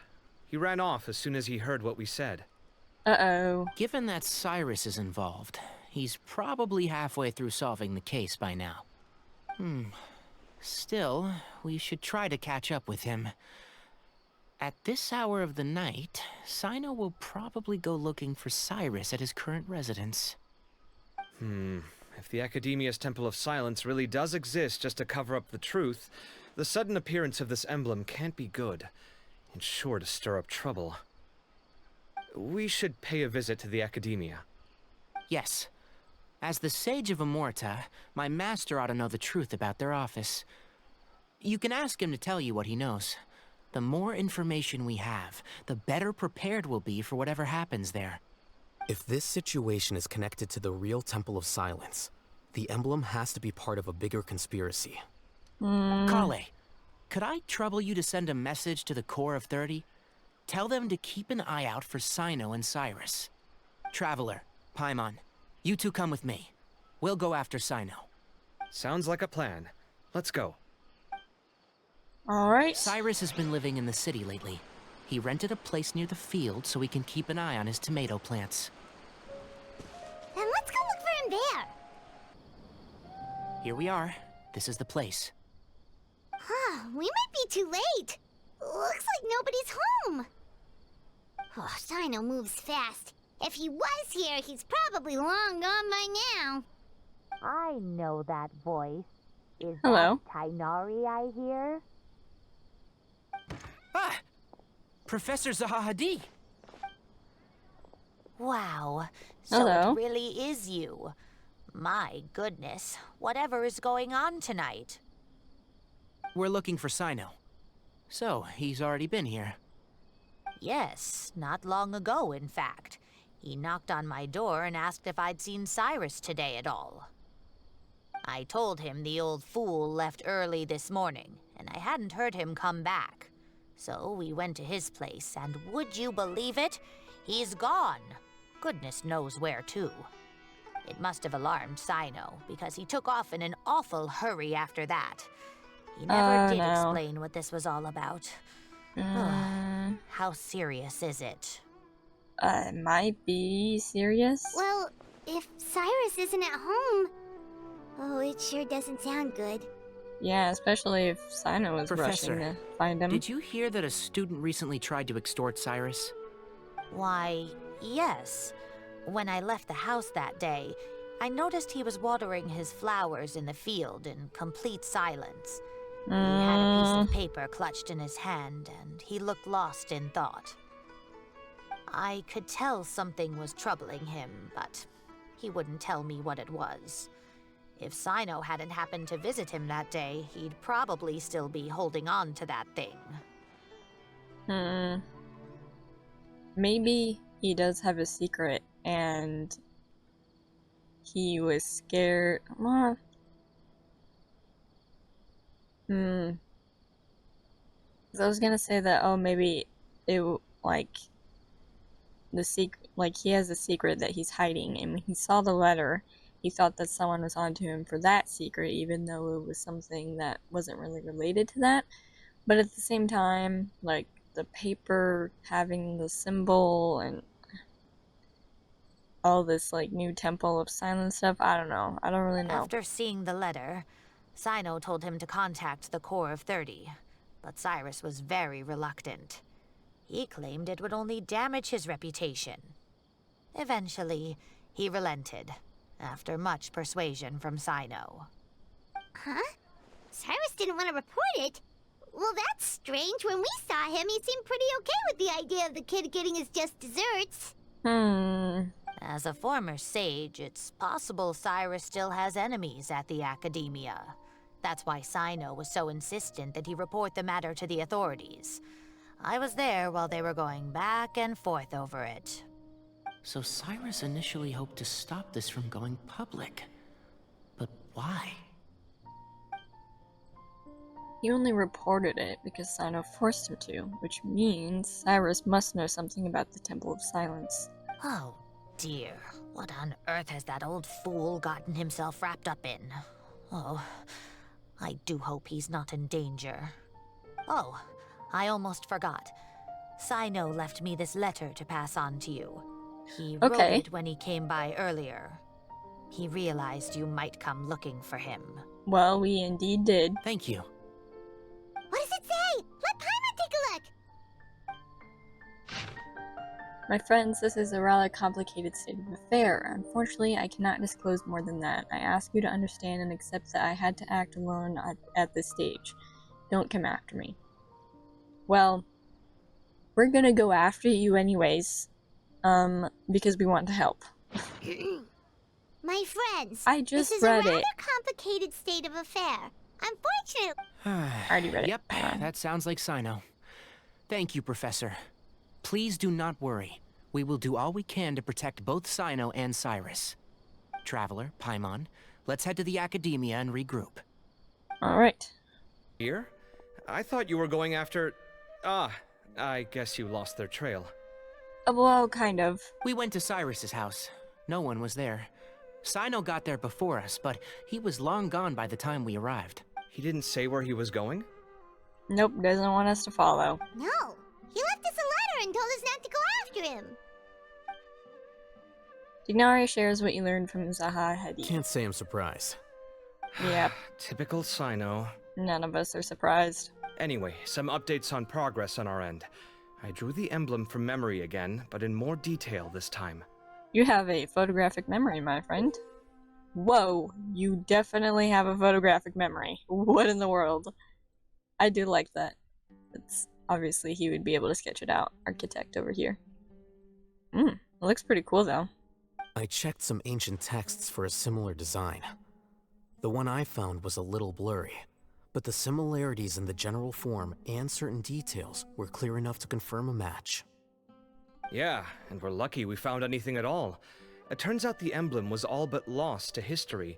He ran off as soon as he heard what we said. Uh-oh. Given that Cyrus is involved, he's probably halfway through solving the case by now. Still, we should try to catch up with him. At this hour of the night, Cyno will probably go looking for Cyrus at his current residence. If the Academia's Temple of Silence really does exist just to cover up the truth, the sudden appearance of this emblem can't be good, and sure to stir up trouble. We should pay a visit to the Academia. Yes. As the Sage of Amorta, my master ought to know the truth about their office. You can ask him to tell you what he knows. The more information we have, the better prepared we'll be for whatever happens there. If this situation is connected to the real Temple of Silence, the emblem has to be part of a bigger conspiracy. Kale, could I trouble you to send a message to the Core of 30? Tell them to keep an eye out for Cyno and Cyrus. Traveler, Paimon, you two come with me. We'll go after Cyno. Sounds like a plan. Let's go. Alright. Cyrus has been living in the city lately. He rented a place near the field so he can keep an eye on his tomato plants. Then let's go look for him there. Here we are. This is the place. Huh, we might be too late. Looks like nobody's home. Oh, Cyno moves fast. If he was here, he's probably long gone by now. I I know that voice. Is Hello. that Tighnari I hear? Ah! Professor Zahahadi! Wow, so Hello. it really is you. My goodness, whatever is going on tonight? We're looking for Cyno. So, he's already been here. Yes, not long ago, in fact. He knocked on my door and asked if I'd seen Cyrus today at all. I told him the old fool left early this morning, and I hadn't heard him come back. So we went to his place, and would you believe it? He's gone. Goodness knows where to. It must have alarmed Cyno, because he took off in an awful hurry after that. He never did explain what this was all about. How serious is it? It might be serious. Well, if Cyrus isn't at home... Oh, it sure doesn't sound good. Yeah, especially if Cyno was Professor, rushing to find him. Did you hear that a student recently tried to extort Cyrus? Why, yes. When I left the house that day, I noticed he was watering his flowers in the field in complete silence. He had a piece of paper clutched in his hand, and he looked lost in thought. I could tell something was troubling him, but he wouldn't tell me what it was. If Cyno hadn't happened to visit him that day, he'd probably still be holding on to that thing. Maybe he does have a secret, and he was scared. So I was gonna say that, oh, maybe it, like, the secret, like, he has a secret that he's hiding, and when he saw the letter, he thought that someone was onto him for that secret, even though it was something that wasn't really related to that. But at the same time, like, the paper having the symbol and all this, like, new Temple of Silence stuff, I don't know. I don't really know. After seeing the letter, Cyno told him to contact the Corps of 30, but Cyrus was very reluctant. He claimed it would only damage his reputation. Eventually, he relented, after much persuasion from Cyno. Huh? Cyrus didn't want to report it? Well, that's strange. When we saw him, he seemed pretty okay with the idea of the kid getting his just desserts. As a former sage, it's possible Cyrus still has enemies at the academia. That's why Cyno was so insistent that he report the matter to the authorities. I was there while they were going back and forth over it. So Cyrus initially hoped to stop this from going public. But why? He only reported it because Cyno forced him to, which means Cyrus must know something about the Temple of Silence. Oh dear, what on earth has that old fool gotten himself wrapped up in? Oh, I do hope he's not in danger. Oh, I almost forgot. Cyno left me this letter to pass on to you. He wrote it when he came by earlier. He realized you might come looking for him. Well, we indeed did. Thank you. What does it say? Let Paimon take a look! My friends, this is a rather complicated state of affair. Unfortunately, I cannot disclose more than that. I ask you to understand and accept that I had to act alone at this stage. Don't come after me. Well, we're gonna go after you anyways, because we want to help. My friends, I just this is read a rather it. complicated state of affair. Unfortunately... Already read it. Yep, that sounds like Cyno. Thank you, Professor. Please do not worry. We will do all we can to protect both Cyno and Cyrus. Traveler, Paimon, let's head to the academia and regroup. Alright. Here? I thought you were going after... Ah, I guess you lost their trail. Well, kind of. We went to Cyrus's house. No one was there. Cyno got there before us, but he was long gone by the time we arrived. He didn't say where he was going? Nope, doesn't want us to follow. No, he left us a letter and told us not to go after him. Tighnari shares what you learned from Zahahadi. Can't say I'm surprised. Yep. Typical Cyno. None of us are surprised. Anyway, some updates on progress on our end. I drew the emblem from memory again, but in more detail this time. You have a photographic memory, my friend. Whoa, you definitely have a photographic memory. What in the world? I do like that. It's obviously he would be able to sketch it out. Architect over here. It looks pretty cool though. I checked some ancient texts for a similar design. The one I found was a little blurry, but the similarities in the general form and certain details were clear enough to confirm a match. Yeah, and we're lucky we found anything at all. It turns out the emblem was all but lost to history.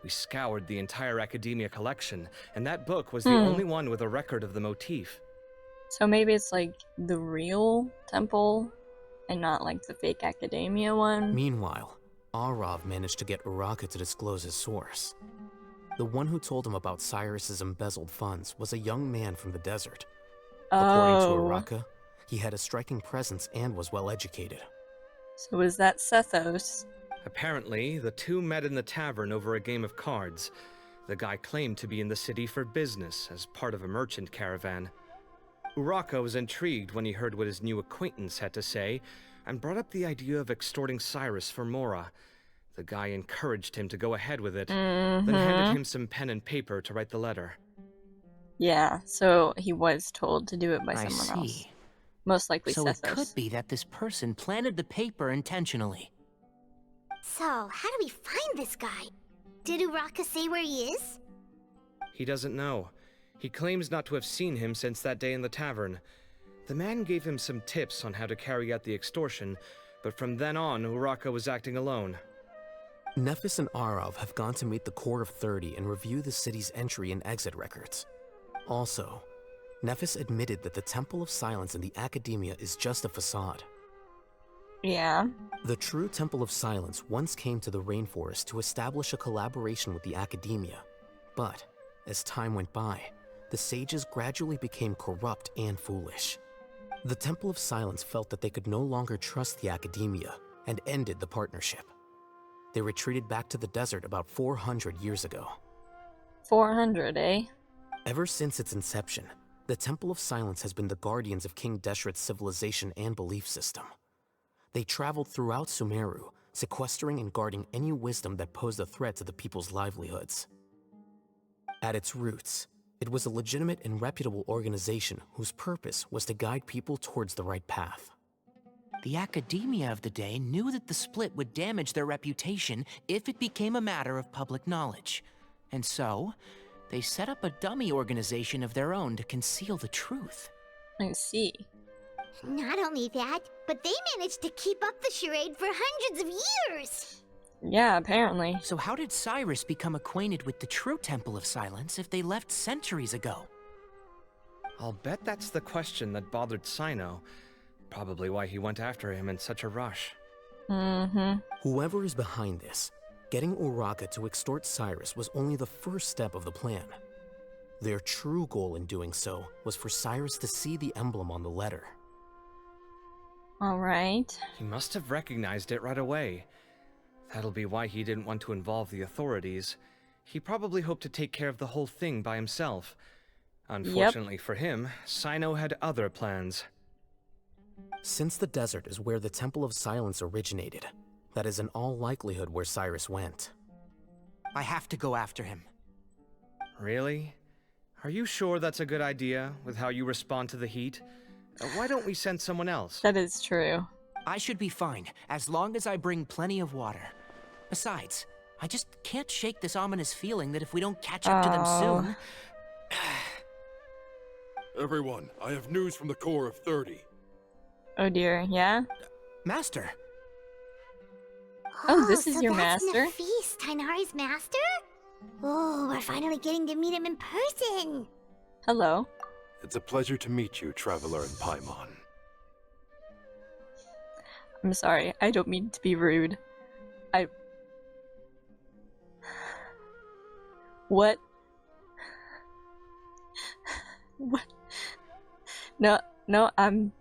We scoured the entire Academia collection, and that book was the only one with a record of the motif. So maybe it's like the real temple and not like the fake Academia one? Meanwhile, Arav managed to get Uraka to disclose his source. The one who told him about Cyrus's embezzled funds was a young man from the desert. According to Uraka, he had a striking presence and was well educated. So was that Sethos? Apparently, the two met in the tavern over a game of cards. The guy claimed to be in the city for business as part of a merchant caravan. Uraka was intrigued when he heard what his new acquaintance had to say and brought up the idea of extorting Cyrus for Mora. The guy encouraged him to go ahead with it, then handed him some pen and paper to write the letter. Yeah, so he was told to do it by someone else. Most likely So Sethos. it could be that this person planted the paper intentionally. So, how do we find this guy? Did Uraka say where he is? He doesn't know. He claims not to have seen him since that day in the tavern. The man gave him some tips on how to carry out the extortion, but from then on, Uraka was acting alone. Nephis and Arav have gone to meet the Core of 30 and review the city's entry and exit records. Also, Nephis admitted that the Temple of Silence in the Academia is just a facade. Yeah. The true Temple of Silence once came to the rainforest to establish a collaboration with the Academia, but as time went by, the sages gradually became corrupt and foolish. The Temple of Silence felt that they could no longer trust the Academia and ended the partnership. They retreated back to the desert about 400 years ago. 400, eh? Ever since its inception, the Temple of Silence has been the guardians of King Deshret's civilization and belief system. They traveled throughout Sumeru, sequestering and guarding any wisdom that posed a threat to the people's livelihoods. At its roots, it was a legitimate and reputable organization whose purpose was to guide people towards the right path. The Academia of the day knew that the split would damage their reputation if it became a matter of public knowledge. And so, they set up a dummy organization of their own to conceal the truth. I see. Not only that, but they managed to keep up the charade for hundreds of years! Yeah, apparently. So how did Cyrus become acquainted with the true Temple of Silence if they left centuries ago? I'll bet that's the question that bothered Cyno. Probably why he went after him in such a rush. Whoever is behind this, getting Uraka to extort Cyrus was only the first step of the plan. Their true goal in doing so was for Cyrus to see the emblem on the letter. Alright. He must have recognized it right away. That'll be why he didn't want to involve the authorities. He probably hoped to take care of the whole thing by himself. Unfortunately for him, Cyno had other plans. Since the desert is where the Temple of Silence originated, that is in all likelihood where Cyrus went. I have to go after him. Really? Are you sure that's a good idea, with how you respond to the heat? Why don't we send someone else? That is true. I should be fine, as long as I bring plenty of water. Besides, I just can't shake this ominous feeling that if we don't catch up to them soon... Everyone, I have news from the Core of 30. Oh dear, yeah? Master! Oh, this is so your that's master? Nefis, Tighnari's master? Oh, we're finally getting to meet him in person! Hello. It's a pleasure to meet you, Traveler in Paimon. I'm sorry, I don't mean to be rude. What? What? No, I'm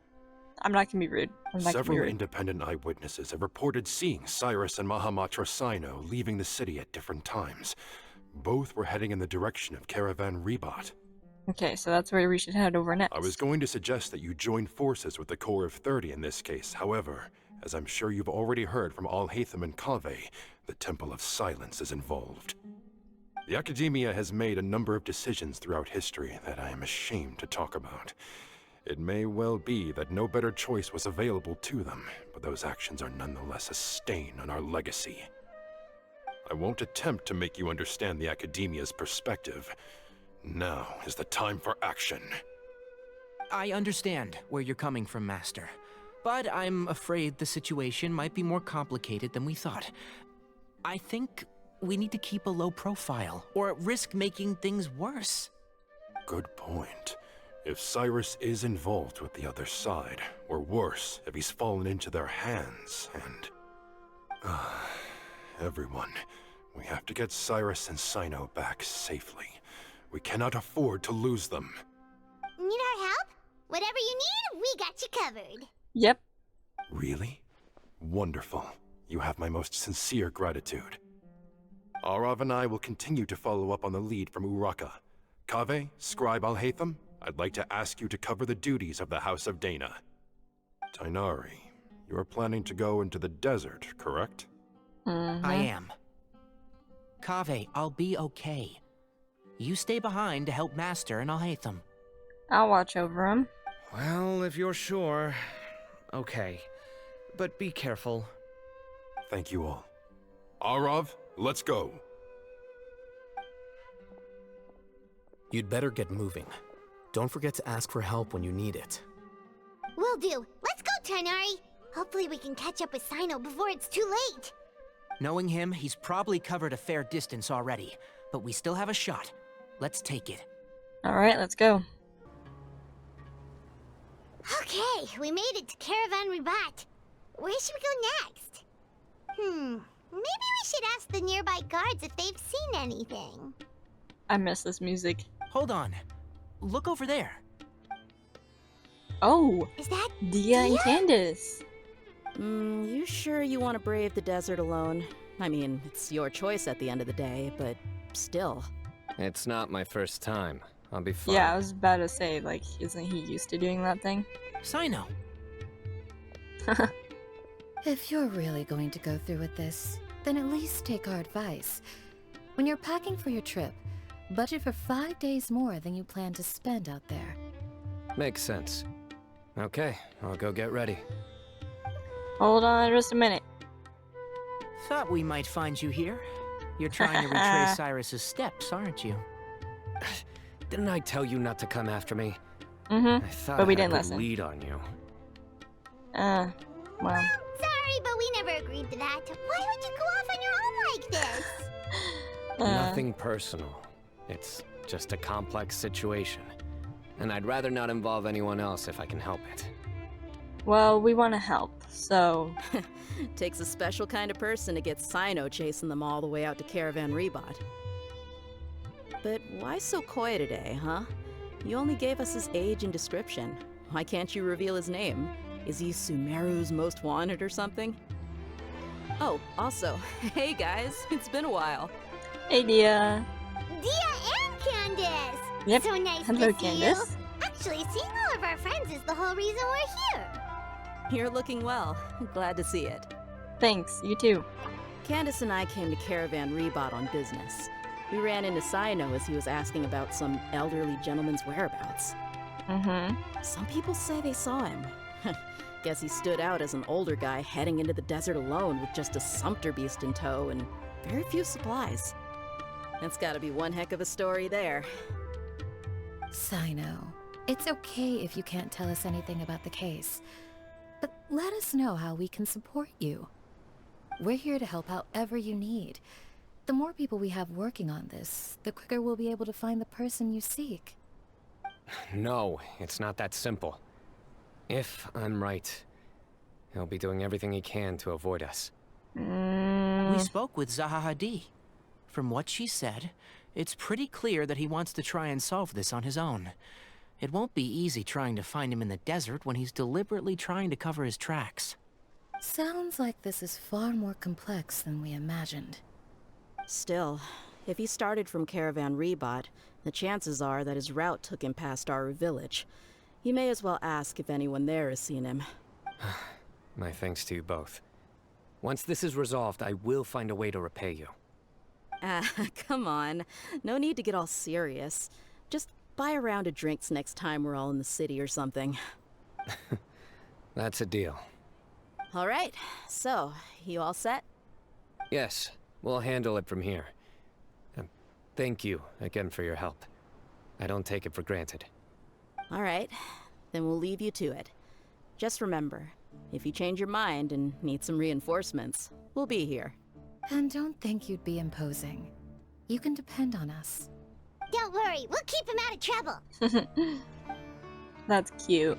not gonna be rude. Several independent eyewitnesses have reported seeing Cyrus and Mahamatra Cyno leaving the city at different times. Both were heading in the direction of Caravan Rebat. Okay, so that's where we should head over next. I was going to suggest that you join forces with the Core of 30 in this case. However, As I'm sure you've already heard from Alhaitham and Kaveh, the Temple of Silence is involved. The Academia has made a number of decisions throughout history that I am ashamed to talk about. It may well be that no better choice was available to them, but those actions are nonetheless a stain on our legacy. I won't attempt to make you understand the Academia's perspective. Now is the time for action. I understand where you're coming from, Master. But I'm afraid the situation might be more complicated than we thought. I think we need to keep a low profile, or risk making things worse. Good point. If Cyrus is involved with the other side, or worse, if he's fallen into their hands, and... everyone, we have to get Cyrus and Cyno back safely. We cannot afford to lose them. Need our help? Whatever you need, we got you covered. Yep. Really? Wonderful. You have my most sincere gratitude. Arav and I will continue to follow up on the lead from Uraka. Kaveh, Scribe Alhaitham, I'd like to ask you to cover the duties of the House of Dana. Tighnari, you are planning to go into the desert, correct? I am. Kaveh, I'll be okay. You stay behind to help Master and Alhaitham. I'll watch over him. Well, if you're sure... Okay. But be careful. Thank you all. Arav, let's go. You'd better get moving. Don't forget to ask for help when you need it. Will do. Let's go, Tighnari. Hopefully we can catch up with Cyno before it's too late. Knowing him, he's probably covered a fair distance already. But we still have a shot. Let's take it. Alright, let's go. Okay, we made it to Caravan Ribat. Where should we go next? Maybe we should ask the nearby guards if they've seen anything. I miss this music. Hold on. Look over there. Oh! Is that Dia and Candace? You sure you want to brave the desert alone? I mean, it's your choice at the end of the day, but still. It's not my first time. I'll be fine. Yeah, I was about to say, like, isn't he used to doing that thing? Cyno. If you're really going to go through with this, then at least take our advice. When you're packing for your trip, budget for 5 days more than you plan to spend out there. Makes sense. Okay, I'll go get ready. Hold on just a minute. Thought we might find you here. You're trying to retrace Cyrus's steps, aren't you? Didn't I tell you not to come after me? Mm-hmm, I thought but we I had didn't a good listen. lead on you. Well. Sorry, but we never agreed to that. Why would you go off on your own like this? Nothing personal. It's just a complex situation. And I'd rather not involve anyone else if I can help it. Well, we want to help, so... Takes a special kind of person to get Cyno chasing them all the way out to Caravan Ribat. But why so coy today, huh? You only gave us his age and description. Why can't you reveal his name? Is he Sumeru's most wanted or something? Oh, also, hey guys, it's been a while. Hey, Dia. Dia and Candace! Yep. So nice Hello, to Candace. see you. Actually, seeing all of our friends is the whole reason we're here. You're looking well. Glad to see it. Thanks, you too. Candace and I came to Caravan Ribat on business. We ran into Cyno as he was asking about some elderly gentleman's whereabouts. Some people say they saw him. Guess he stood out as an older guy heading into the desert alone with just a sumpter beast in tow and very few supplies. That's gotta be one heck of a story there. Cyno, it's okay if you can't tell us anything about the case. But let us know how we can support you. We're here to help however you need. The more people we have working on this, the quicker we'll be able to find the person you seek. No, it's not that simple. If I'm right, he'll be doing everything he can to avoid us. We spoke with Zaha Hadid. From what she said, it's pretty clear that he wants to try and solve this on his own. It won't be easy trying to find him in the desert when he's deliberately trying to cover his tracks. Sounds like this is far more complex than we imagined. Still, if he started from Caravan Ribat, the chances are that his route took him past our village. You may as well ask if anyone there has seen him. My thanks to you both. Once this is resolved, I will find a way to repay you. Come on. No need to get all serious. Just buy a round of drinks next time we're all in the city or something. That's a deal. All right. So, you all set? Yes, we'll handle it from here. Thank you again for your help. I don't take it for granted. All right. Then we'll leave you to it. Just remember, if you change your mind and need some reinforcements, we'll be here. And don't think you'd be imposing. You can depend on us. Don't worry, we'll keep him out of trouble. That's cute.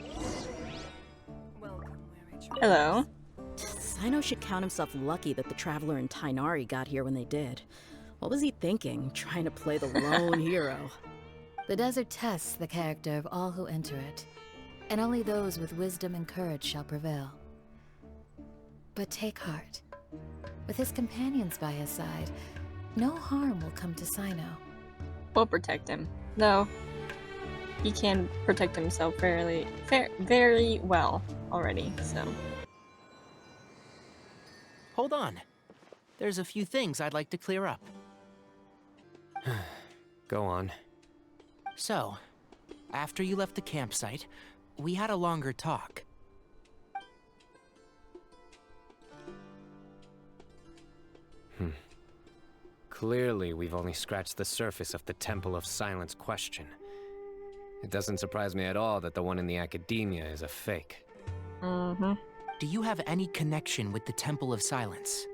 Hello. Cyno should count himself lucky that the Traveler and Tighnari got here when they did. What was he thinking, trying to play the lone hero? The desert tests the character of all who enter it, and only those with wisdom and courage shall prevail. But take heart. With his companions by his side, no harm will come to Cyno. We'll protect him, though he can protect himself very well already, so. Hold on. There's a few things I'd like to clear up. Go on. So, after you left the campsite, we had a longer talk. Clearly, we've only scratched the surface of the Temple of Silence question. It doesn't surprise me at all that the one in the academia is a fake. Mm-hmm. Do you have any connection with the Temple of Silence?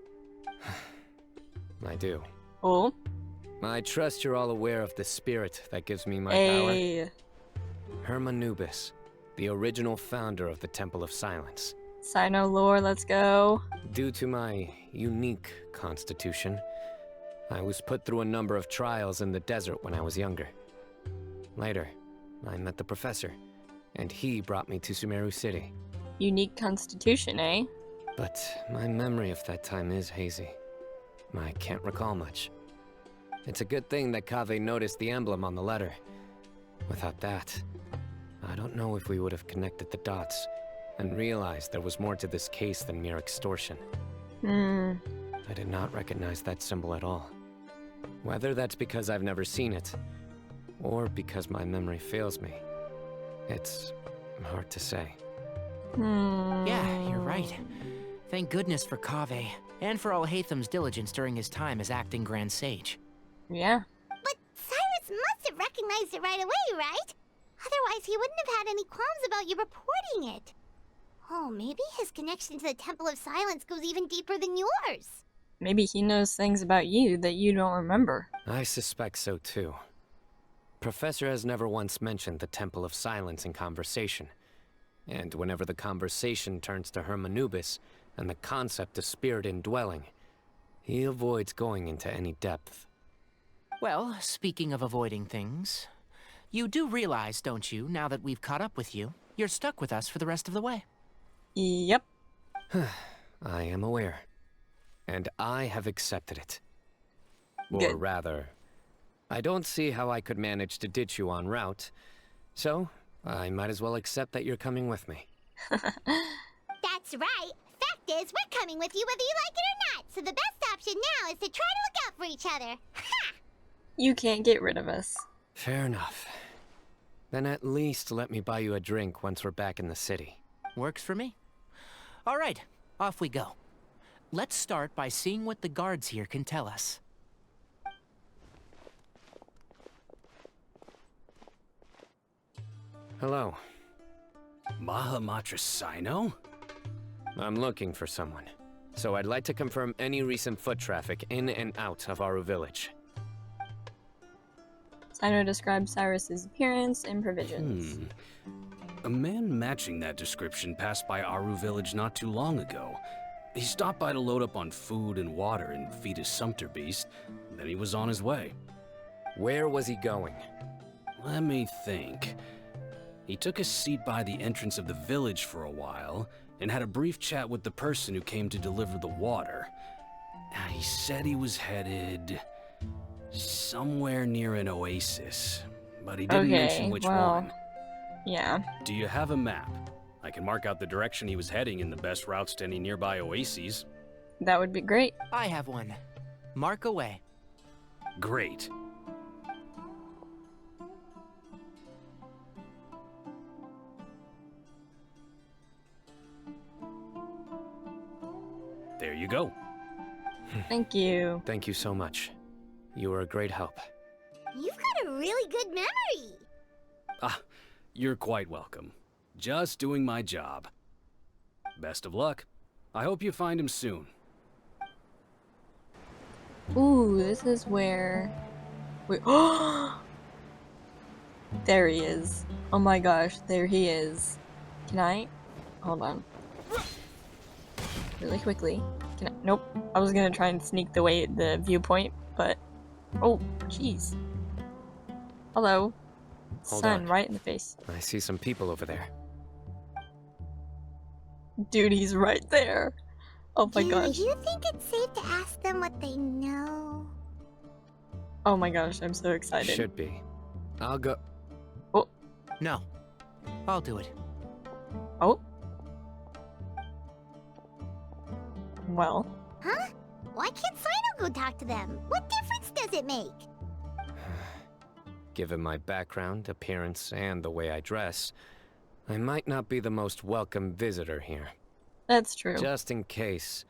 I do. Oh? I trust you're all aware of the spirit that gives me my power. Hermanubis, the original founder of the Temple of Silence. Cyno lore, let's go. Due to my unique constitution, I was put through a number of trials in the desert when I was younger. Later, I met the professor, and he brought me to Sumeru City. Unique constitution, eh? But my memory of that time is hazy. I can't recall much. It's a good thing that Kaveh noticed the emblem on the letter. Without that, I don't know if we would have connected the dots and realized there was more to this case than mere extortion. I did not recognize that symbol at all. Whether that's because I've never seen it, or because my memory fails me, it's hard to say. Yeah, you're right. Thank goodness for Kaveh, and for Alhaitham's diligence during his time as acting Grand Sage. Yeah. But Cyrus must have recognized it right away, right? Otherwise, he wouldn't have had any qualms about you reporting it. Oh, maybe his connection to the Temple of Silence goes even deeper than yours. Maybe he knows things about you that you don't remember. I suspect so too. Professor has never once mentioned the Temple of Silence in conversation. And whenever the conversation turns to Hermanubis and the concept of spirit indwelling, he avoids going into any depth. Well, speaking of avoiding things, you do realize, don't you, now that we've caught up with you, you're stuck with us for the rest of the way? Yep. I am aware. And I have accepted it. Good. Or rather, I don't see how I could manage to ditch you en route, so I might as well accept that you're coming with me. That's right. Fact is, we're coming with you whether you like it or not, so the best option now is to try to look out for each other. Ha! You can't get rid of us. Fair enough. Then at least let me buy you a drink once we're back in the city. Works for me. All right, off we go. Let's start by seeing what the guards here can tell us. Hello. Mahamatra Cyno? I'm looking for someone, so I'd like to confirm any recent foot traffic in and out of Aru village. Cyno describes Cyrus's appearance and provisions. A man matching that description passed by Aru village not too long ago. He stopped by to load up on food and water and feed his sumpter beast, then he was on his way. Where was he going? Let me think. He took a seat by the entrance of the village for a while, and had a brief chat with the person who came to deliver the water. He said he was headed somewhere near an oasis, but he didn't mention which one. Yeah. Do you have a map? I can mark out the direction he was heading and the best routes to any nearby oases. That would be great. I have one. Mark away. Great. There you go. Thank you. Thank you so much. You were a great help. You've got a really good memory. Ah, you're quite welcome. Just doing my job. Best of luck. I hope you find him soon. Ooh, this is where... Wait, oh! There he is. Oh my gosh, there he is. Can I? Hold on. Really quickly. Can I? Nope. I was gonna try and sneak the viewpoint, but... Oh, jeez. Hello. Hold Sun on. right in the face. I see some people over there. Dude, he's right there. Oh my gosh. Do you think it's safe to ask them what they know? Oh my gosh, I'm so excited. Should be. I'll go. Oh. No. I'll do it. Oh. Well. Huh? Why can't Cyno go talk to them? What difference does it make? Given my background, appearance, and the way I dress, I might not be the most welcome visitor here. That's true. Just in case,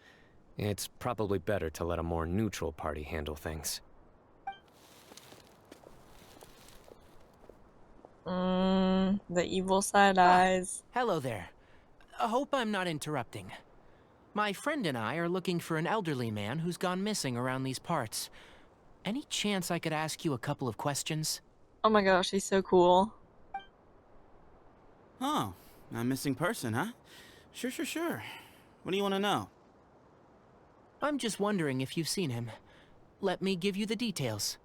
it's probably better to let a more neutral party handle things. The evil side eyes. Hello there. I hope I'm not interrupting. My friend and I are looking for an elderly man who's gone missing around these parts. Any chance I could ask you a couple of questions? Oh my gosh, he's so cool. Oh, a missing person, huh? Sure. What do you want to know? I'm just wondering if you've seen him. Let me give you the details.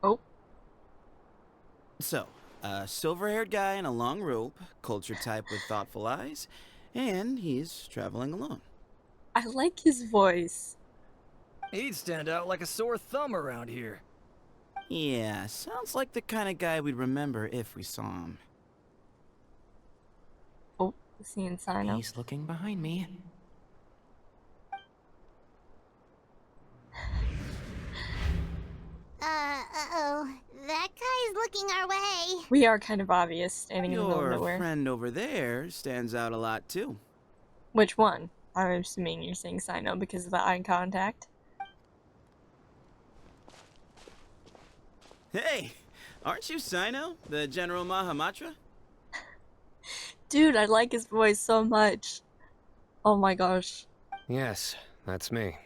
Oh. So, a silver-haired guy in a long robe, culture type with thoughtful eyes, and he's traveling alone. I like his voice. He'd stand out like a sore thumb around here. Yeah, sounds like the kind of guy we'd remember if we saw him. Oh, seeing Cyno. He's looking behind me. Uh-oh. That guy's looking our way. We are kind of obvious, standing in the middle of Your nowhere. friend over there stands out a lot, too. Which one? I'm assuming you're saying Cyno because of the eye contact. Hey, aren't you Cyno, the General Mahamatra? Dude, I like his voice so much. Oh my gosh. Yes, that's me.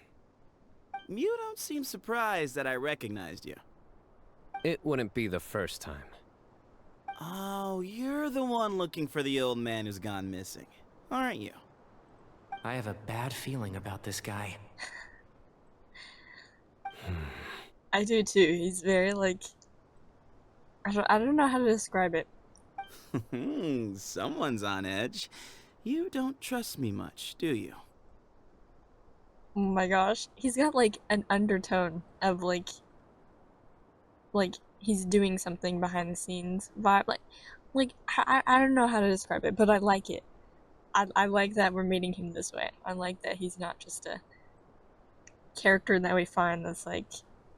You don't seem surprised that I recognized you. It wouldn't be the first time. Oh, you're the one looking for the old man who's gone missing, aren't you? I have a bad feeling about this guy. I do too. He's very like... I don't know how to describe it. Someone's on edge. You don't trust me much, do you? Oh my gosh. He's got like an undertone of like he's doing something behind the scenes vibe. Like I don't know how to describe it, but I like it. I like that we're meeting him this way. I like that he's not just a character that we find that's like,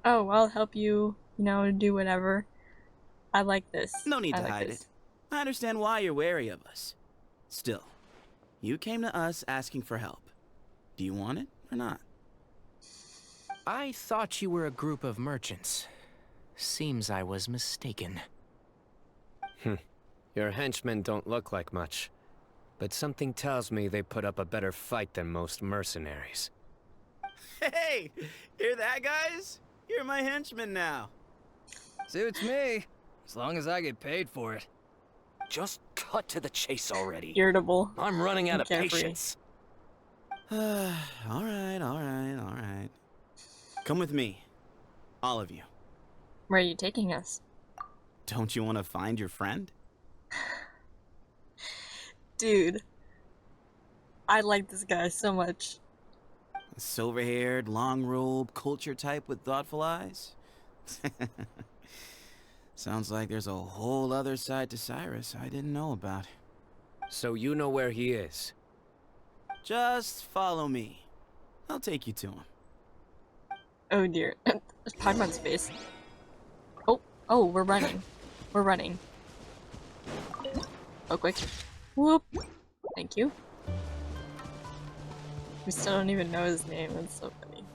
oh, I'll help you, you know, do whatever. I like this. No need I to like hide this. it. I understand why you're wary of us. Still, you came to us asking for help. Do you want it or not? I thought you were a group of merchants. Seems I was mistaken. Your henchmen don't look like much, but something tells me they put up a better fight than most mercenaries. Hey, hear that, guys? You're my henchmen now. Suits me, as long as I get paid for it. Just cut to the chase already. Irritable. I'm running out of Carefree. patience. all right. Come with me. All of you. Where are you taking us? Don't you want to find your friend? Dude. I like this guy so much. Silver-haired, long robe, culture type with thoughtful eyes? Sounds like there's a whole other side to Cyrus I didn't know about. So you know where he is? Just follow me. I'll take you to him. Oh dear. Paimon's face. Oh, we're running. We're running. Oh, quick. Whoop. Thank you. We still don't even know his name. That's so funny.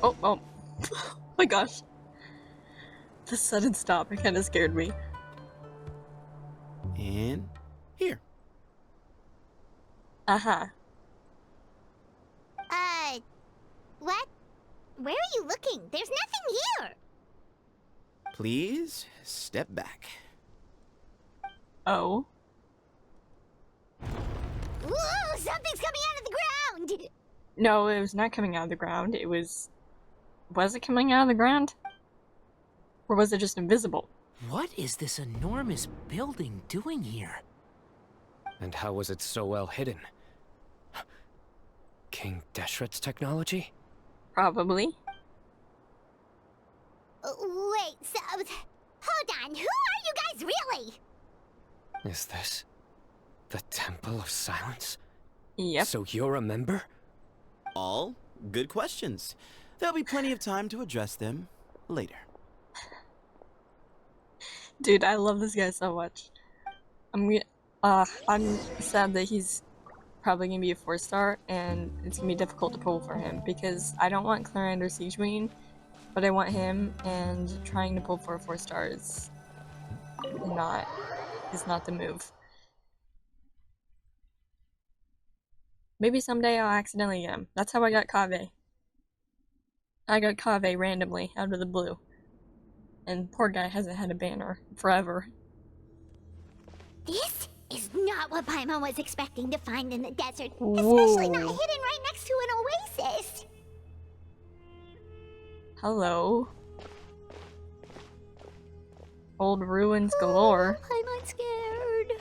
Oh. Oh my gosh. The sudden stop, it kind of scared me. And here. Uh-huh. What? Where are you looking? There's nothing here! Please, step back. Oh. Whoa! Something's coming out of the ground! No, it was not coming out of the ground. It was... Was it coming out of the ground? Or was it just invisible? What is this enormous building doing here? And how was it so well hidden? King Deshret's technology? Probably. Wait, so... Hold on, who are you guys really? Is this the Temple of Silence? Yep. So you're a member? All good questions. There'll be plenty of time to address them later. Dude, I love this guy so much. I'm sad that he's probably gonna be a 4-star, and it's gonna be difficult to pull for him because I don't want Clarander Siege Queen, but I want him, and trying to pull for a 4-star is not the move. Maybe someday I'll accidentally get him. That's how I got Kaveh. I got Kaveh randomly out of the blue. And poor guy hasn't had a banner forever. This is not what Paimon was expecting to find in the desert, Whoa. especially not hidden right next to an oasis. Hello. Old ruins galore. Paimon's scared.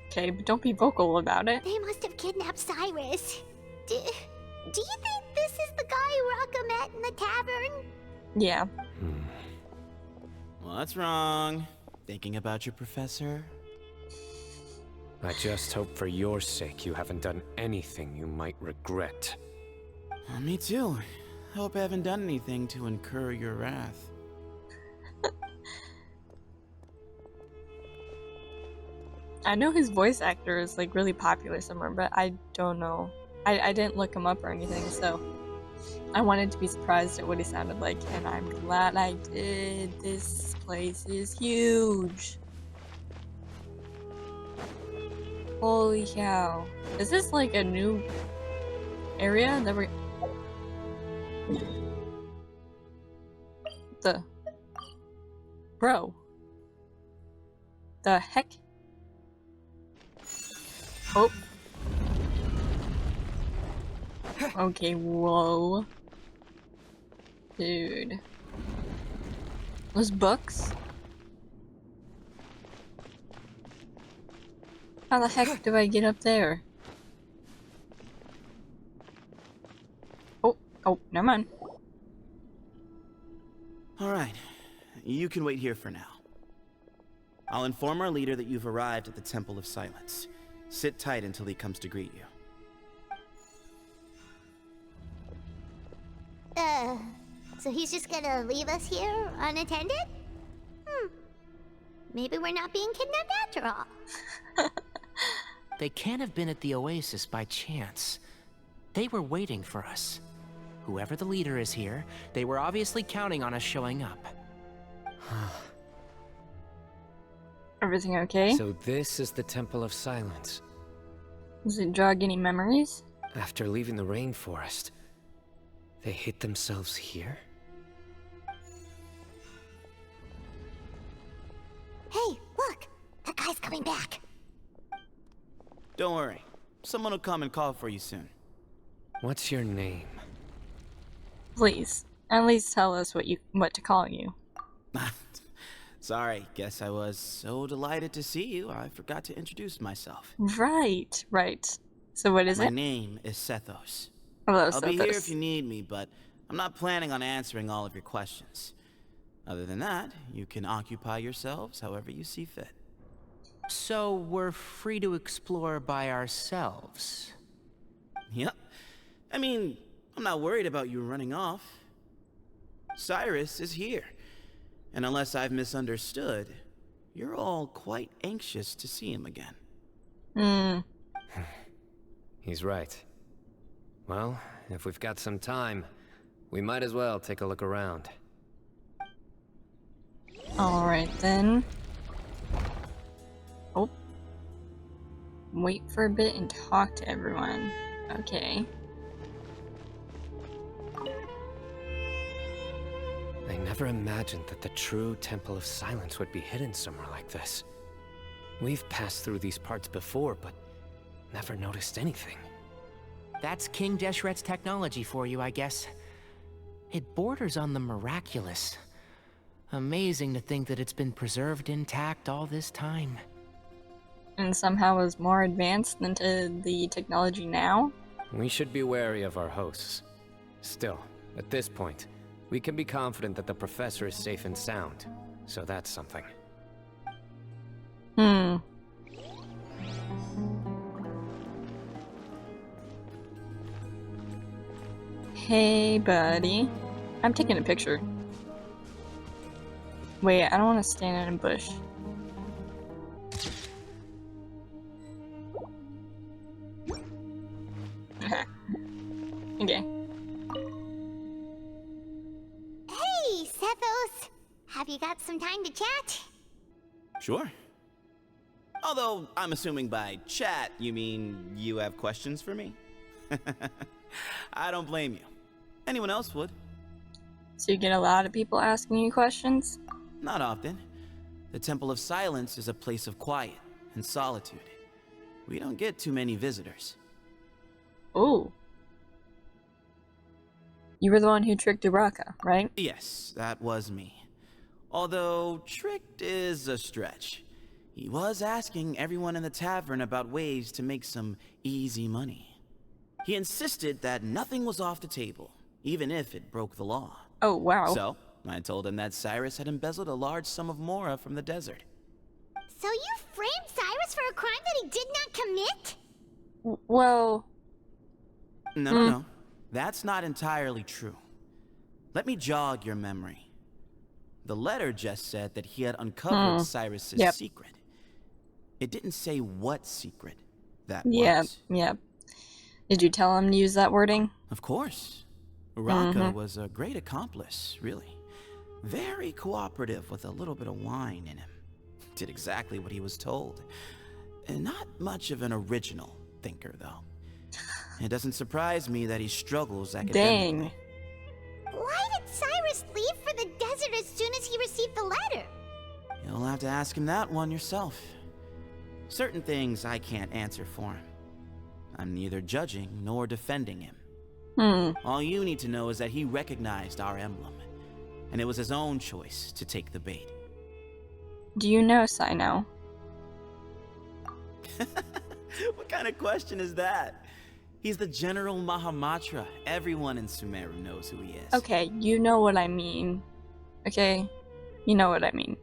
Okay, but don't be vocal about it. They must have kidnapped Cyrus. Do you think this is the guy Raka met in the tavern? Yeah. What's wrong? Thinking about your professor? I just hope for your sake you haven't done anything you might regret. Me too. I hope I haven't done anything to incur your wrath. I know his voice actor is like really popular somewhere, but I don't know. I didn't look him up or anything, so I wanted to be surprised at what he sounded like, and I'm glad I did. This place is huge. Holy cow. Is this like a new area that we're... Bro. The heck? Oh. Okay, whoa. Dude. Those books? How the heck do I get up there? Oh, never mind. Alright, you can wait here for now. I'll inform our leader that you've arrived at the Temple of Silence. Sit tight until he comes to greet you. So he's just gonna leave us here unattended? Maybe we're not being kidnapped after all. They can't have been at the oasis by chance. They were waiting for us. Whoever the leader is here, they were obviously counting on us showing up. Everything okay? So this is the Temple of Silence. Does it jog any memories? After leaving the rainforest, they hid themselves here? Hey, look! That guy's coming back. Don't worry. Someone will come and call for you soon. What's your name? Please, at least tell us what to call you. Sorry, guess I was so delighted to see you, I forgot to introduce myself. Right. So what is it? My name is Sethos. Hello, I'll be here if you need me, but I'm not planning on answering all of your questions. Other than that, you can occupy yourselves however you see fit. So we're free to explore by ourselves? Yep. I mean, I'm not worried about you running off. Cyrus is here. And unless I've misunderstood, you're all quite anxious to see him again. He's right. Well, if we've got some time, we might as well take a look around. Alright then. Oh. Wait for a bit and talk to everyone. Okay. I never imagined that the true Temple of Silence would be hidden somewhere like this. We've passed through these parts before, but never noticed anything. That's King Deshret's technology for you, I guess. It borders on the miraculous. Amazing to think that it's been preserved intact all this time. And somehow is more advanced than the technology now? We should be wary of our hosts. Still, at this point, we can be confident that the professor is safe and sound, so that's something. Hey, buddy. I'm taking a picture. Wait, I don't want to stand in a bush. Okay. Hey, Sethos! Have you got some time to chat? Sure. Although, I'm assuming by chat, you mean you have questions for me? I don't blame you. Anyone else would. So you get a lot of people asking you questions? Not often. The Temple of Silence is a place of quiet and solitude. We don't get too many visitors. Oh. You were the one who tricked Uraka, right? Yes, that was me. Although, tricked is a stretch. He was asking everyone in the tavern about ways to make some easy money. He insisted that nothing was off the table, even if it broke the law. Oh, wow. So, I told him that Cyrus had embezzled a large sum of mora from the desert. So you framed Cyrus for a crime that he did not commit? Well... No. That's not entirely true. Let me jog your memory. The letter just said that he had uncovered Cyrus's secret. It didn't say what secret that was. Yep. Did you tell him to use that wording? Of course. Uraka was a great accomplice, really. Very cooperative with a little bit of wine in him. Did exactly what he was told. And not much of an original thinker, though. It doesn't surprise me that he struggles academically. Dang. Why did Cyrus leave for the desert as soon as he received the letter? You'll have to ask him that one yourself. Certain things I can't answer for him. I'm neither judging nor defending him. All you need to know is that he recognized our emblem, and it was his own choice to take the bait. Do you know Cyno? What kind of question is that? He's the General Mahamatra. Everyone in Sumeru knows who he is. Okay, you know what I mean. Okay? You know what I mean.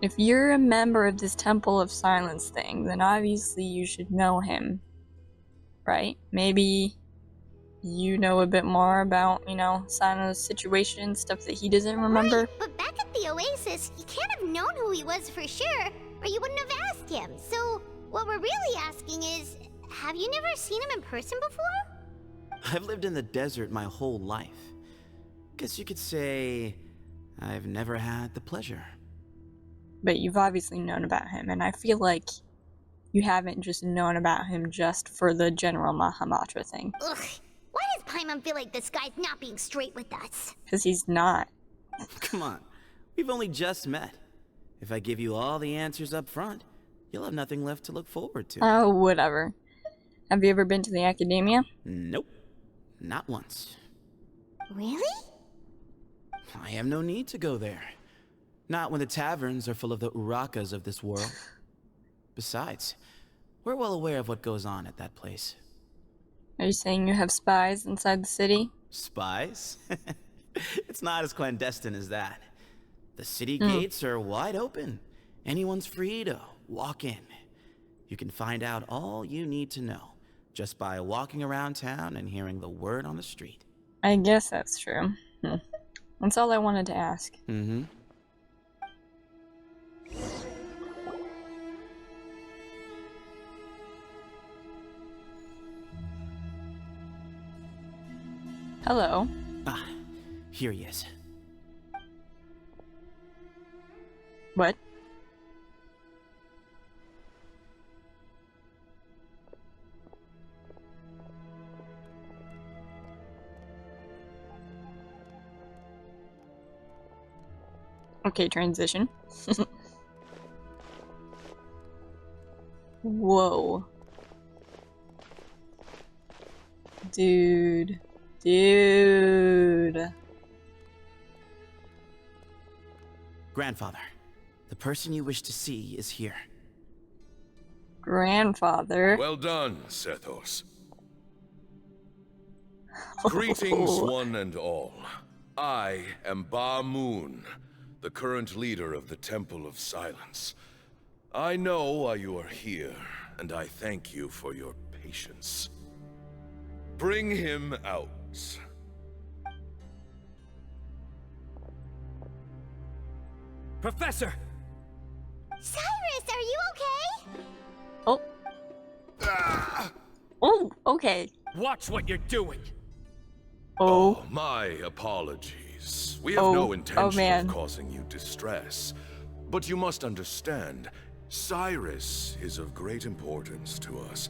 If you're a member of this Temple of Silence thing, then obviously you should know him. Right? Maybe you know a bit more about, Cyno's situation, stuff that he doesn't remember. Right, but back at the Oasis, you can't have known who he was for sure, or you wouldn't have asked him. So, what we're really asking is, have you never seen him in person before? I've lived in the desert my whole life. Guess you could say I've never had the pleasure. But you've obviously known about him, and I feel like you haven't just known about him just for the General Mahamatra thing. Ugh, why does Paimon feel like this guy's not being straight with us? Because he's not. Come on, we've only just met. If I give you all the answers up front, you'll have nothing left to look forward to. Oh, whatever. Have you ever been to the academia? Nope, not once. Really? I have no need to go there. Not when the taverns are full of the Urakas of this world. Besides, we're well aware of what goes on at that place. Are you saying you have spies inside the city? Spies? It's not as clandestine as that. The city Hmm. gates are wide open. Anyone's free to walk in. You can find out all you need to know just by walking around town and hearing the word on the street. I guess that's true. That's all I wanted to ask. Mm-hmm. Hello. Ah, here he is. What? Okay, transition. Whoa. Dude. Dude. Grandfather, the person you wish to see is here. Grandfather. Well done, Sethos. Greetings, one and all. I am Ba Moon, the current leader of the Temple of Silence. I know why you are here, and I thank you for your patience. Bring him out. Professor! Cyrus, are you okay? Oh. Oh, okay. Watch what you're doing! Oh, my apologies. We have no intention of causing you distress. But you must understand, Cyrus is of great importance to us.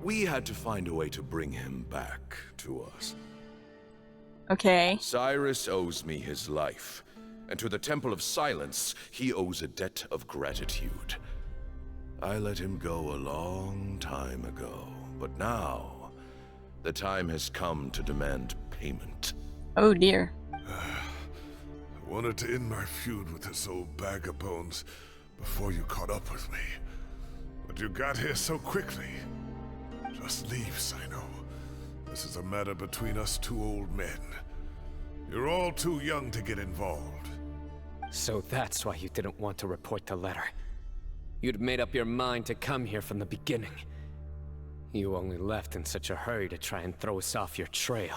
We had to find a way to bring him back to us. Okay. Cyrus owes me his life, and to the Temple of Silence, he owes a debt of gratitude. I let him go a long time ago, but now, the time has come to demand payment. Oh dear. I wanted to end my feud with this old bag of bones before you caught up with me. But you got here so quickly. Just leave, Cyno. This is a matter between us two old men. You're all too young to get involved. So that's why you didn't want to report the letter. You'd made up your mind to come here from the beginning. You only left in such a hurry to try and throw us off your trail.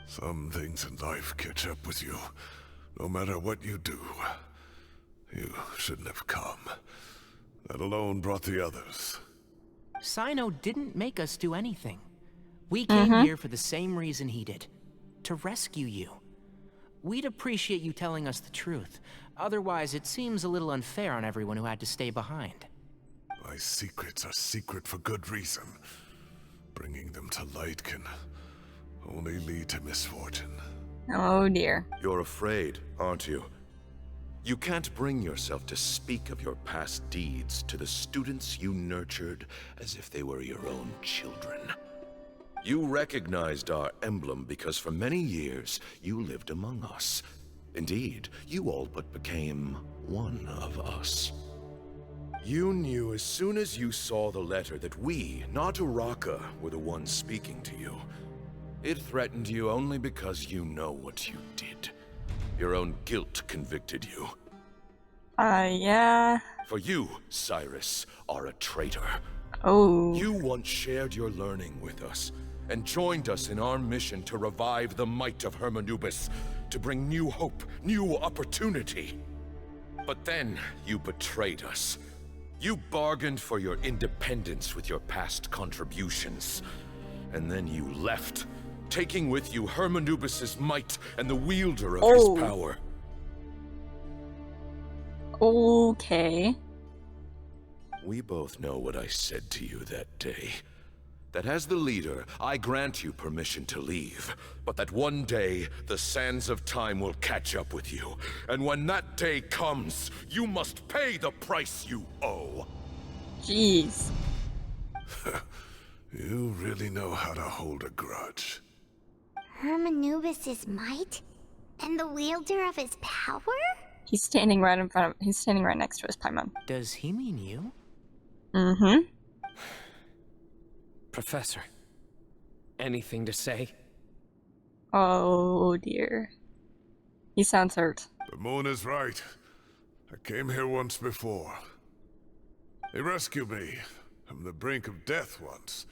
Some things in life catch up with you, no matter what you do. You shouldn't have come. That alone brought the others. Cyno didn't make us do anything. We came here for the same reason he did. To rescue you. We'd appreciate you telling us the truth. Otherwise, it seems a little unfair on everyone who had to stay behind. My secrets are secret for good reason. Bringing them to light can only lead to misfortune. Oh dear. You're afraid, aren't you? You can't bring yourself to speak of your past deeds to the students you nurtured as if they were your own children. You recognized our emblem because for many years you lived among us. Indeed, you all but became one of us. You knew as soon as you saw the letter that we, not Uraka, were the ones speaking to you. It threatened you only because you know what you did. Your own guilt convicted you. Yeah. For you, Cyrus, are a traitor. Oh. You once shared your learning with us, and joined us in our mission to revive the might of Hermanubis, to bring new hope, new opportunity. But then, you betrayed us. You bargained for your independence with your past contributions. And then you left, taking with you Hermanubis' might and the wielder of his power. Okay. We both know what I said to you that day. That as the leader, I grant you permission to leave, but that one day, the sands of time will catch up with you. And when that day comes, you must pay the price you owe. Jeez. You really know how to hold a grudge. Hermanubis' might? And the wielder of his power? He's standing right in front of he's standing right next to us, Paimon. Does he mean you? Mm-hmm. Professor, anything to say? Oh dear. He sounds hurt. The moon is right. I came here once before. He rescued me from the brink of death once,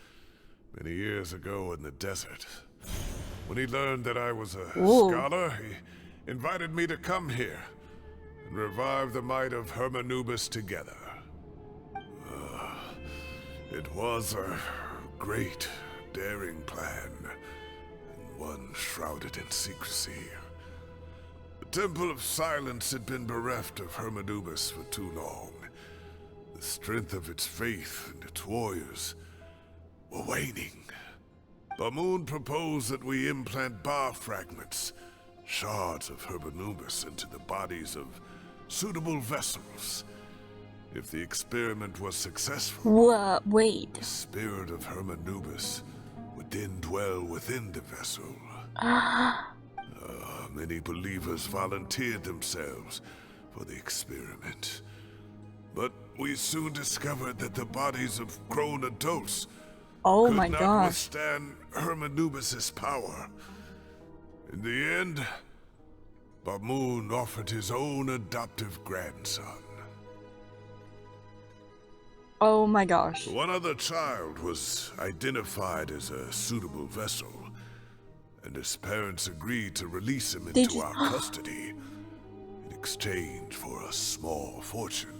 many years ago in the desert. When he learned that I was a scholar, he invited me to come here and revive the might of Hermanubis together. It was a great, daring plan, and one shrouded in secrecy. The Temple of Silence had been bereft of Hermanubis for too long. The strength of its faith and its warriors were waning. Bamoon proposed that we implant bar fragments, shards of Hermanubis, into the bodies of suitable vessels. If the experiment was successful, wait. The spirit of Hermanubis would then dwell within the vessel. Many believers volunteered themselves for the experiment. But we soon discovered that the bodies of grown adults could not withstand Hermanubis' power. In the end, Bamoon offered his own adoptive grandson. Oh my gosh. One other child was identified as a suitable vessel, and his parents agreed to release him into our custody in exchange for a small fortune.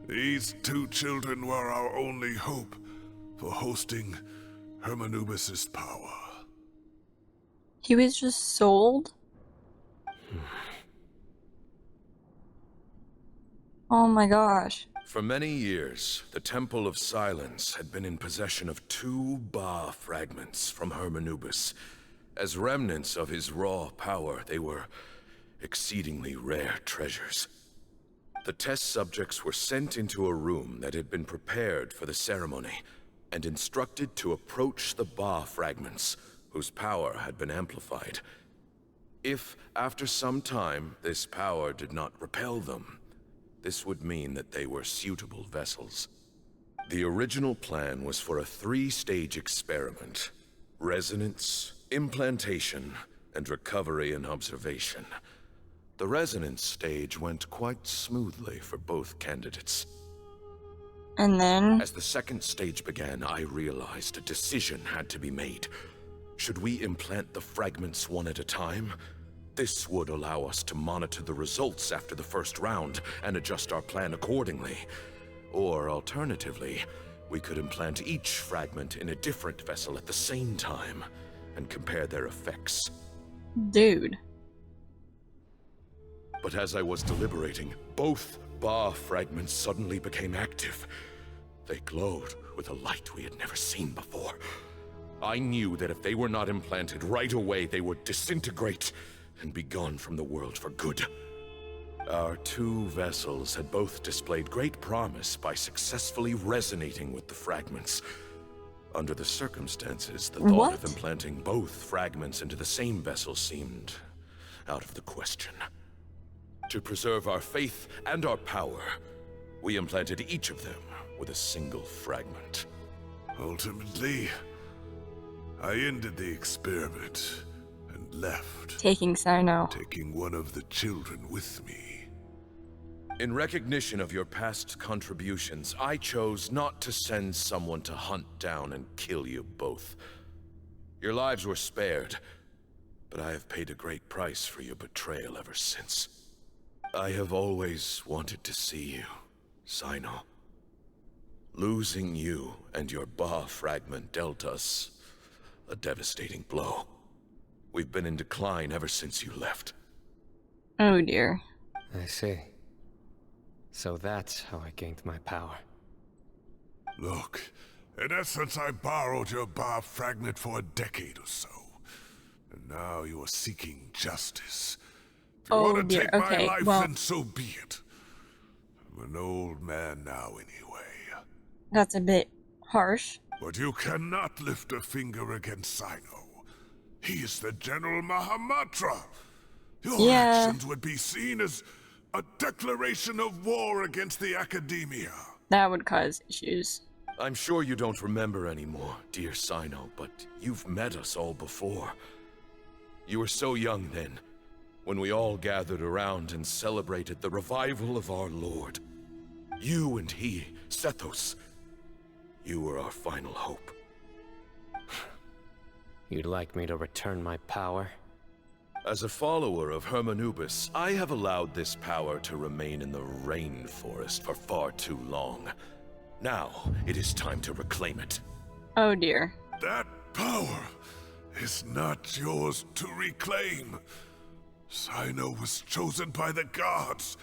These two children were our only hope for hosting Hermanubis' power. He was just sold? Oh my gosh. For many years, the Temple of Silence had been in possession of 2 Ba fragments from Hermanubis. As remnants of his raw power, they were exceedingly rare treasures. The test subjects were sent into a room that had been prepared for the ceremony, and instructed to approach the Ba fragments, whose power had been amplified. If, after some time, this power did not repel them, this would mean that they were suitable vessels. The original plan was for a 3-stage experiment: resonance, implantation, and recovery and observation. The resonance stage went quite smoothly for both candidates. And then? As the 2nd stage began, I realized a decision had to be made. Should we implant the fragments one at a time? This would allow us to monitor the results after the 1st round and adjust our plan accordingly. Or alternatively, we could implant each fragment in a different vessel at the same time and compare their effects. Dude. But as I was deliberating, both Ba fragments suddenly became active. They glowed with a light we had never seen before. I knew that if they were not implanted right away, they would disintegrate and be gone from the world for good. Our 2 vessels had both displayed great promise by successfully resonating with the fragments. Under the circumstances, the thought of implanting both fragments into the same vessel seemed out of the question. To preserve our faith and our power, we implanted each of them with a single fragment. Ultimately, I ended the experiment and left. Taking Cyno. Taking one of the children with me. In recognition of your past contributions, I chose not to send someone to hunt down and kill you both. Your lives were spared, but I have paid a great price for your betrayal ever since. I have always wanted to see you, Cyno. Losing you and your Ba fragment dealt us a devastating blow. We've been in decline ever since you left. Oh dear. I see. So that's how I gained my power. Look, in essence, I borrowed your Ba fragment for a decade or so. And now you are seeking justice. If you want to take my life, then so be it. I'm an old man now anyway. That's a bit harsh. But you cannot lift a finger against Cyno. He is the General Mahamatra. Your actions would be seen as a declaration of war against the Academia. That would cause issues. I'm sure you don't remember anymore, dear Cyno, but you've met us all before. You were so young then, when we all gathered around and celebrated the revival of our Lord. You and he, Sethos, you were our final hope. You'd like me to return my power? As a follower of Hermanubis, I have allowed this power to remain in the rainforest for far too long. Now, it is time to reclaim it. Oh dear. That power is not yours to reclaim. Cyno was chosen by the gods.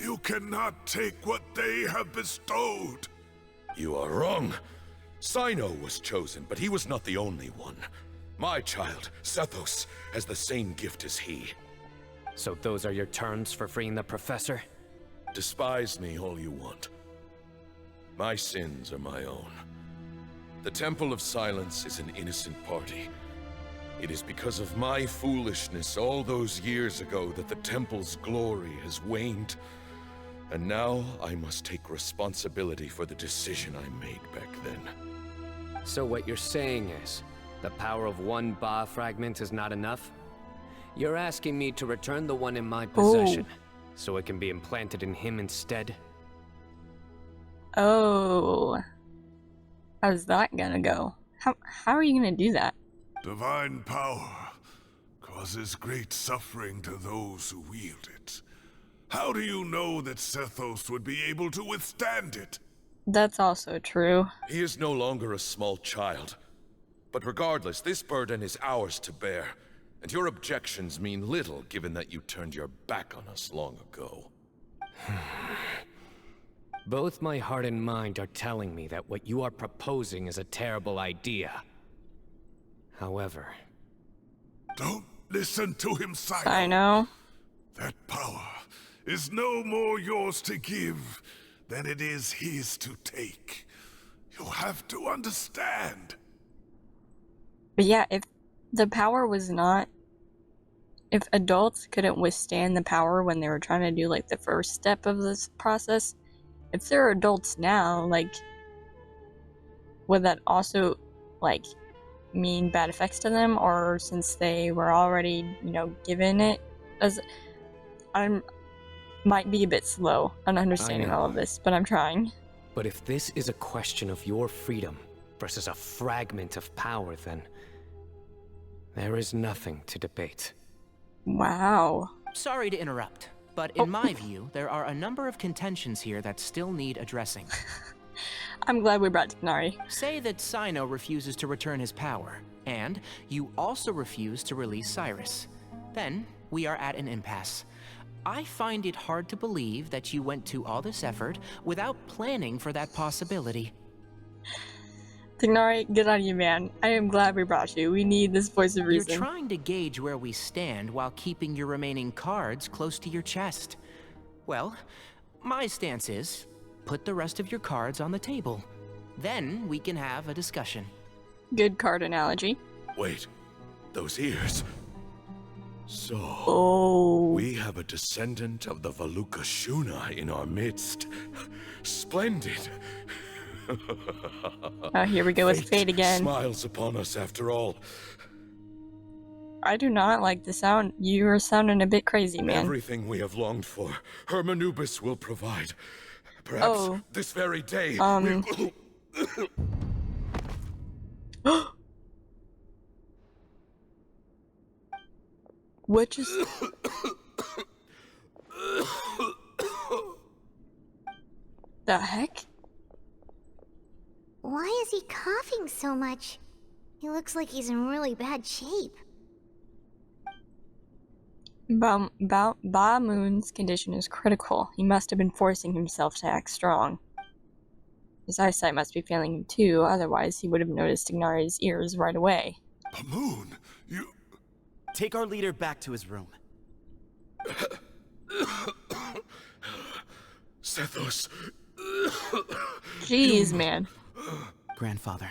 You cannot take what they have bestowed. You are wrong. Cyno was chosen, but he was not the only one. My child, Sethos, has the same gift as he. So those are your terms for freeing the professor? Despise me all you want. My sins are my own. The Temple of Silence is an innocent party. It is because of my foolishness all those years ago that the Temple's glory has waned. And now I must take responsibility for the decision I made back then. So what you're saying is, the power of one Ba fragment is not enough? You're asking me to return the one in my possession, so it can be implanted in him instead? Oh. How's that gonna go? How are you gonna do that? Divine power causes great suffering to those who wield it. How do you know that Sethos would be able to withstand it? That's also true. He is no longer a small child. But regardless, this burden is ours to bear, and your objections mean little given that you turned your back on us long ago. Both my heart and mind are telling me that what you are proposing is a terrible idea. However... Don't listen to him, Cyno. I know. That power is no more yours to give than it is his to take. You have to understand. But yeah, if the power was not... If adults couldn't withstand the power when they were trying to do, like, the first step of this process, if they're adults now, like, would that also, like, mean bad effects to them? Or since they were already, you know, given it as... might be a bit slow on understanding all of this, but I'm trying. But if this is a question of your freedom versus a fragment of power, then... there is nothing to debate. Wow. Sorry to interrupt, but in my view, there are a number of contentions here that still need addressing. I'm glad we brought Tignari. Say that Cyno refuses to return his power, and you also refuse to release Cyrus. Then, we are at an impasse. I find it hard to believe that you went to all this effort without planning for that possibility. Tignari, get on you, man. I am glad we brought you. We need this voice of reason. You're trying to gauge where we stand while keeping your remaining cards close to your chest. Well, my stance is, put the rest of your cards on the table. Then we can have a discussion. Good card analogy. Wait, those ears... So, we have a descendant of the Valukashuna in our midst. Splendid. Oh, here we go with fate again. Smiles upon us after all. I do not like the sound. You are sounding a bit crazy, man. Everything we have longed for, Hermanubis will provide. Perhaps this very day. What just... The heck? Why is he coughing so much? He looks like he's in really bad shape. Ba Moon's condition is critical. He must have been forcing himself to act strong. His eyesight must be failing him too, otherwise he would have noticed Tignari's ears right away. Ba Moon, you... Take our leader back to his room. Sethos. Jeez, man. Grandfather,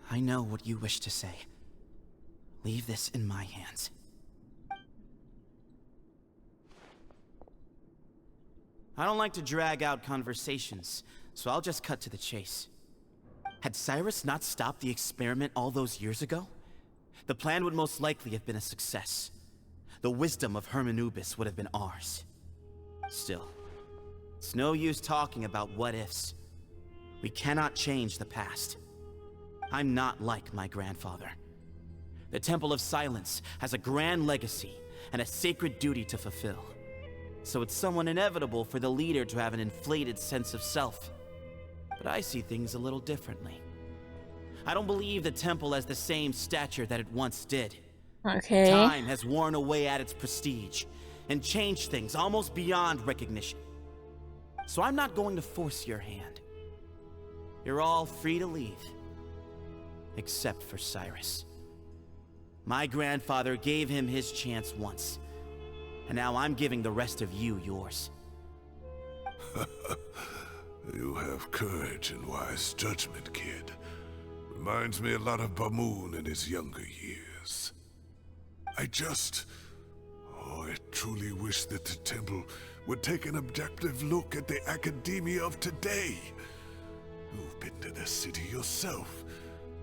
I know what you wish to say. Leave this in my hands. I don't like to drag out conversations, so I'll just cut to the chase. Had Cyrus not stopped the experiment all those years ago? the plan would most likely have been a success. The wisdom of Hermanubis would have been ours. Still, it's no use talking about what-ifs. We cannot change the past. I'm not like my grandfather. The Temple of Silence has a grand legacy and a sacred duty to fulfill. So it's somewhat inevitable for the leader to have an inflated sense of self. But I see things a little differently. I don't believe the temple has the same stature that it once did. Okay. Time has worn away at its prestige and changed things almost beyond recognition. So I'm not going to force your hand. You're all free to leave. Except for Cyrus. My grandfather gave him his chance once. And now I'm giving the rest of you yours. You have courage and wise judgment, kid. Reminds me a lot of Bamoon in his younger years. I truly wish that the temple would take an objective look at the academia of today. You've been to the city yourself.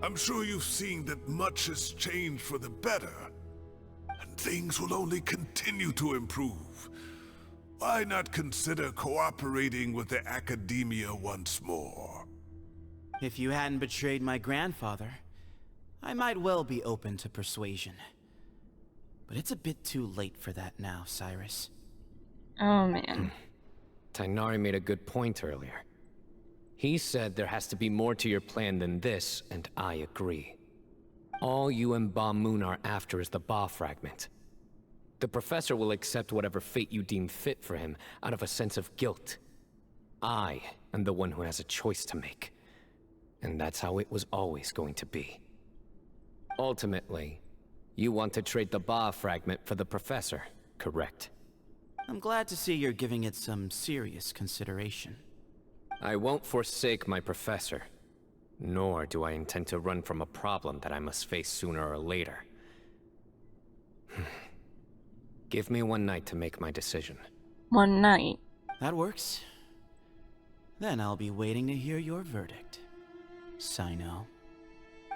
I'm sure you've seen that much has changed for the better. And things will only continue to improve. Why not consider cooperating with the academia once more? If you hadn't betrayed my grandfather, I might well be open to persuasion. But it's a bit too late for that now, Cyrus. Oh, man. Tighnari made a good point earlier. He said there has to be more to your plan than this, and I agree. All you and Ba Moon are after is the Ba fragment. The professor will accept whatever fate you deem fit for him out of a sense of guilt. I am the one who has a choice to make. And that's how it was always going to be. Ultimately, you want to trade the Ba fragment for the professor, correct? I'm glad to see you're giving it some serious consideration. I won't forsake my professor, nor do I intend to run from a problem that I must face sooner or later. Give me one night to make my decision. One night? That works. Then I'll be waiting to hear your verdict, Cyno.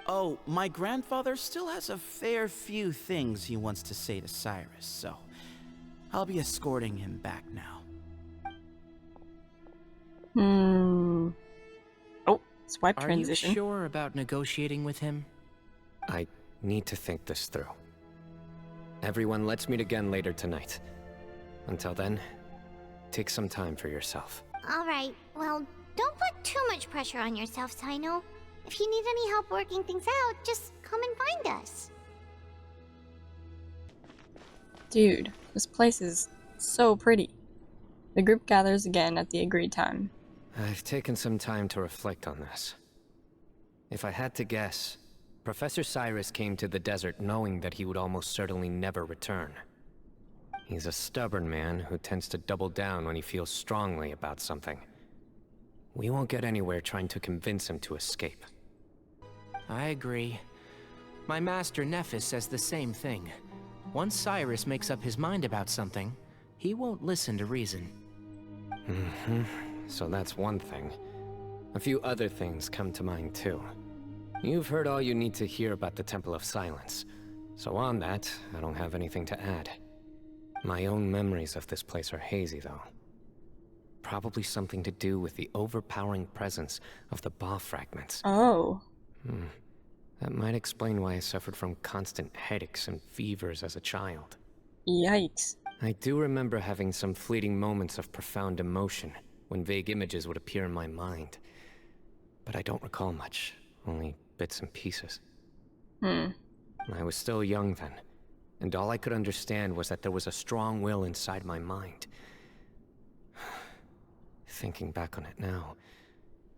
Oh, my grandfather still has a fair few things he wants to say to Cyrus, so I'll be escorting him back now. Oh, swipe transition. Are you sure about negotiating with him? I need to think this through. Everyone, let's meet again later tonight. Until then, take some time for yourself. Alright, well, don't put too much pressure on yourself, Cyno. If you need any help working things out, just come and find us. Dude, this place is so pretty. The group gathers again at the agreed time. I've taken some time to reflect on this. If I had to guess, Professor Cyrus came to the desert knowing that he would almost certainly never return. He's a stubborn man who tends to double down when he feels strongly about something. We won't get anywhere trying to convince him to escape. I agree. My master Nephis says the same thing. Once Cyrus makes up his mind about something, he won't listen to reason. So that's one thing. A few other things come to mind too. You've heard all you need to hear about the Temple of Silence. So on that, I don't have anything to add. My own memories of this place are hazy though. Probably something to do with the overpowering presence of the Ba fragments. Oh. That might explain why I suffered from constant headaches and fevers as a child. Yikes. I do remember having some fleeting moments of profound emotion when vague images would appear in my mind. But I don't recall much, only bits and pieces. I was still young then, and all I could understand was that there was a strong will inside my mind. Thinking back on it now,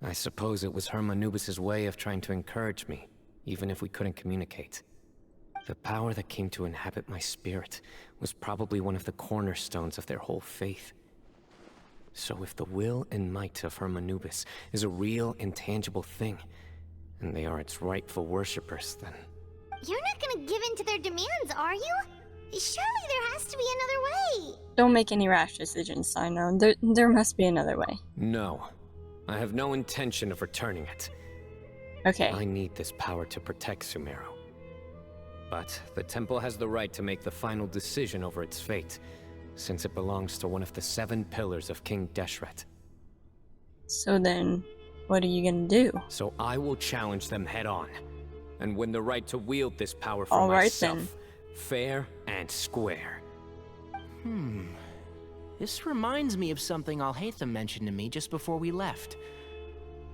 I suppose it was Hermanubis' way of trying to encourage me, even if we couldn't communicate. The power that came to inhabit my spirit was probably one of the cornerstones of their whole faith. So if the will and might of Hermanubis is a real, intangible thing, and they are its rightful worshippers, then... You're not gonna give in to their demands, are you? Surely there has to be another way! Don't make any rash decisions, Cyno. There must be another way. No. I have no intention of returning it. Okay. I need this power to protect Sumeru. But the temple has the right to make the final decision over its fate, since it belongs to one of the 7 pillars of King Deshret. So then, what are you gonna do? So I will challenge them head on, and win the right to wield this power for All right, myself. then. Fair and square. This reminds me of something Alhaitham mentioned to me just before we left.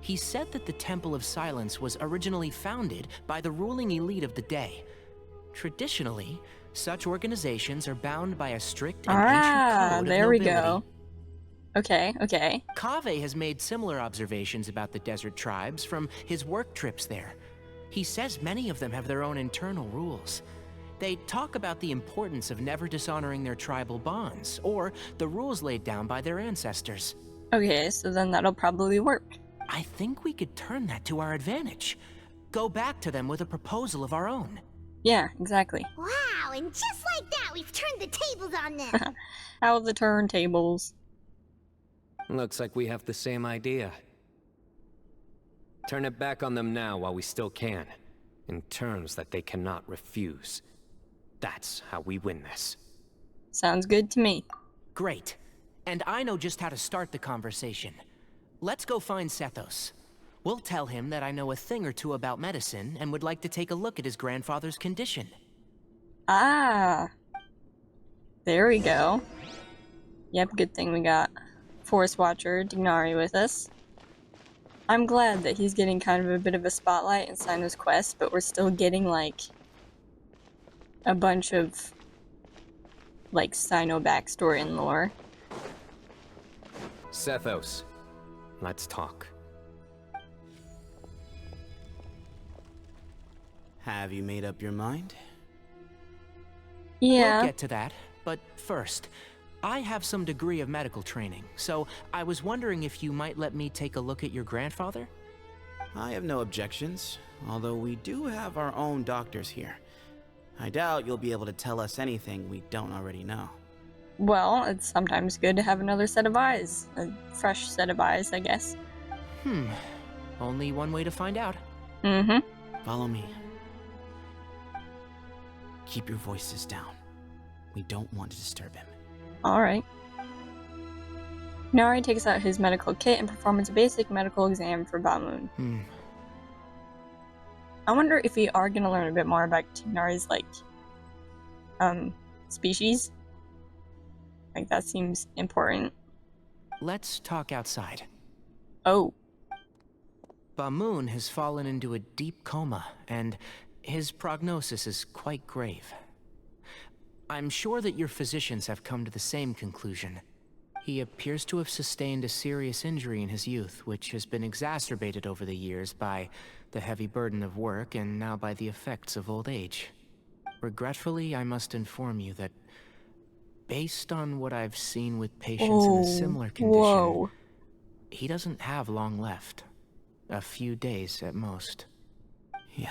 He said that the Temple of Silence was originally founded by the ruling elite of the day. Traditionally, such organizations are bound by a strict and ancient code there of we nobility. go. Okay. Kaveh has made similar observations about the desert tribes from his work trips there. He says many of them have their own internal rules. They talk about the importance of never dishonoring their tribal bonds, or the rules laid down by their ancestors. Okay, so then that'll probably work. I think we could turn that to our advantage. Go back to them with a proposal of our own. Yeah, exactly. Wow, and just like that, we've turned the tables on them. How are the turntables? Looks like we have the same idea. Turn it back on them now while we still can, in terms that they cannot refuse. That's how we win this. Sounds good to me. Great. And I know just how to start the conversation. Let's go find Sethos. We'll tell him that I know a thing or two about medicine and would like to take a look at his grandfather's condition. Ah. There we go. Yep, good thing we got Forest Watcher Dignari with us. I'm glad that he's getting kind of a bit of a spotlight in Cyno's quest, but we're still getting, like, a bunch of, like, Cyno backstory and lore. Sethos, let's talk. Have you made up your mind? Yeah. We'll get to that, but first, I have some degree of medical training, so I was wondering if you might let me take a look at your grandfather? I have no objections, although we do have our own doctors here. I doubt you'll be able to tell us anything we don't already know. Well, it's sometimes good to have another set of eyes. A fresh set of eyes, I guess. Only one way to find out. Follow me. Keep your voices down. We don't want to disturb him. Alright. Nari takes out his medical kit and performs a basic medical exam for Bamoon. I wonder if we are going to learn a bit more about Tignari's, like, species. Like, that seems important. Let's talk outside. Oh. Bamoon has fallen into a deep coma, and his prognosis is quite grave. I'm sure that your physicians have come to the same conclusion. He appears to have sustained a serious injury in his youth, which has been exacerbated over the years by the heavy burden of work and now by the effects of old age. Regretfully, I must inform you that based on what I've seen with patients in a similar condition, he doesn't have long left. A few days at most. Yeah.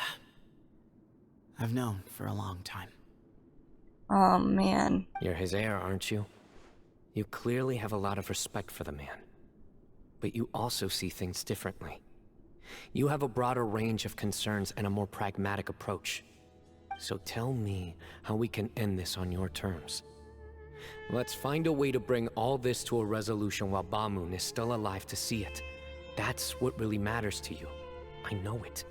I've known for a long time. Oh, man. You're his heir, aren't you? You clearly have a lot of respect for the man. But you also see things differently. You have a broader range of concerns and a more pragmatic approach. So tell me how we can end this on your terms. Let's find a way to bring all this to a resolution while Bamoon is still alive to see it. That's what really matters to you. I know it.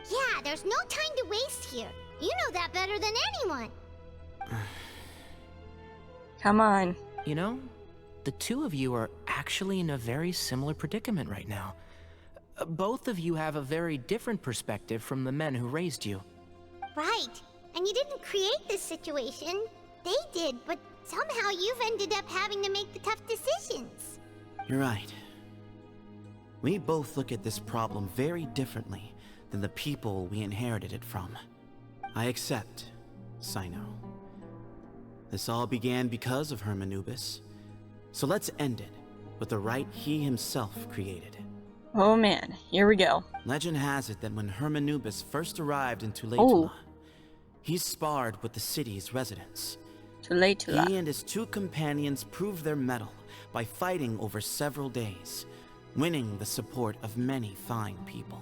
Yeah, there's no time to waste here. You know that better than anyone. Come on. You know, the two of you are actually in a very similar predicament right now. Both of you have a very different perspective from the men who raised you. Right. And you didn't create this situation. They did, but somehow you've ended up having to make the tough decisions. You're right. We both look at this problem very differently than the people we inherited it from. I accept, Cyno. This all began because of Hermanubis. So let's end it with the rite he himself created. Oh man, here we go. Legend has it that when Hermanubis first arrived in Tuletula, he sparred with the city's residents. Tuletula. He and his two companions proved their mettle by fighting over several days, winning the support of many fine people.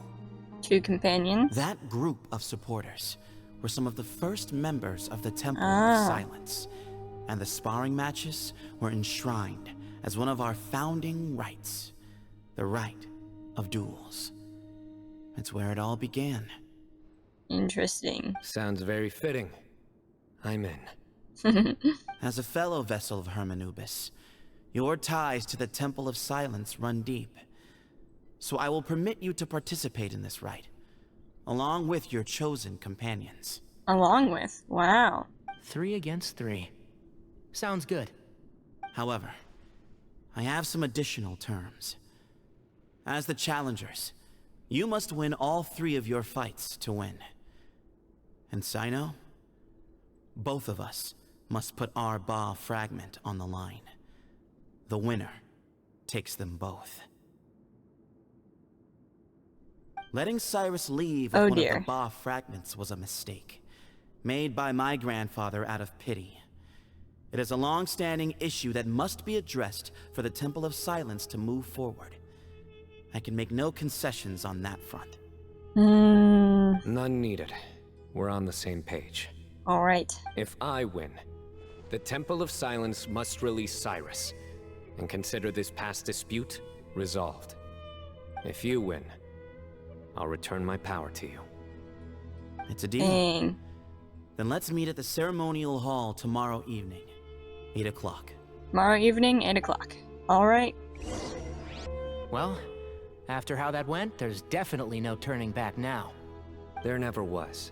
Two companions? That group of supporters were some of the first members of the Temple of Silence, and the sparring matches were enshrined as one of our founding rights, the right of duels. It's where it all began. Interesting. Sounds very fitting. I'm in. As a fellow vessel of Hermanubis, your ties to the Temple of Silence run deep. So I will permit you to participate in this rite, along with your chosen companions. Along with? Wow. 3 against 3. Sounds good. However, I have some additional terms. As the challengers, you must win all 3 of your fights to win. And Cyno, both of us must put our Ba fragment on the line. The winner takes them both. Letting Cyrus leave with one of the Ba fragments was a mistake, made by my grandfather out of pity. It is a long-standing issue that must be addressed for the Temple of Silence to move forward. I can make no concessions on that front. None needed. We're on the same page. All right. If I win, the Temple of Silence must release Cyrus, and consider this past dispute resolved. If you win, I'll return my power to you. It's a deal. Then let's meet at the ceremonial hall tomorrow evening, 8 o'clock. Tomorrow evening, 8 o'clock. All right. Well, after how that went, there's definitely no turning back now. There never was.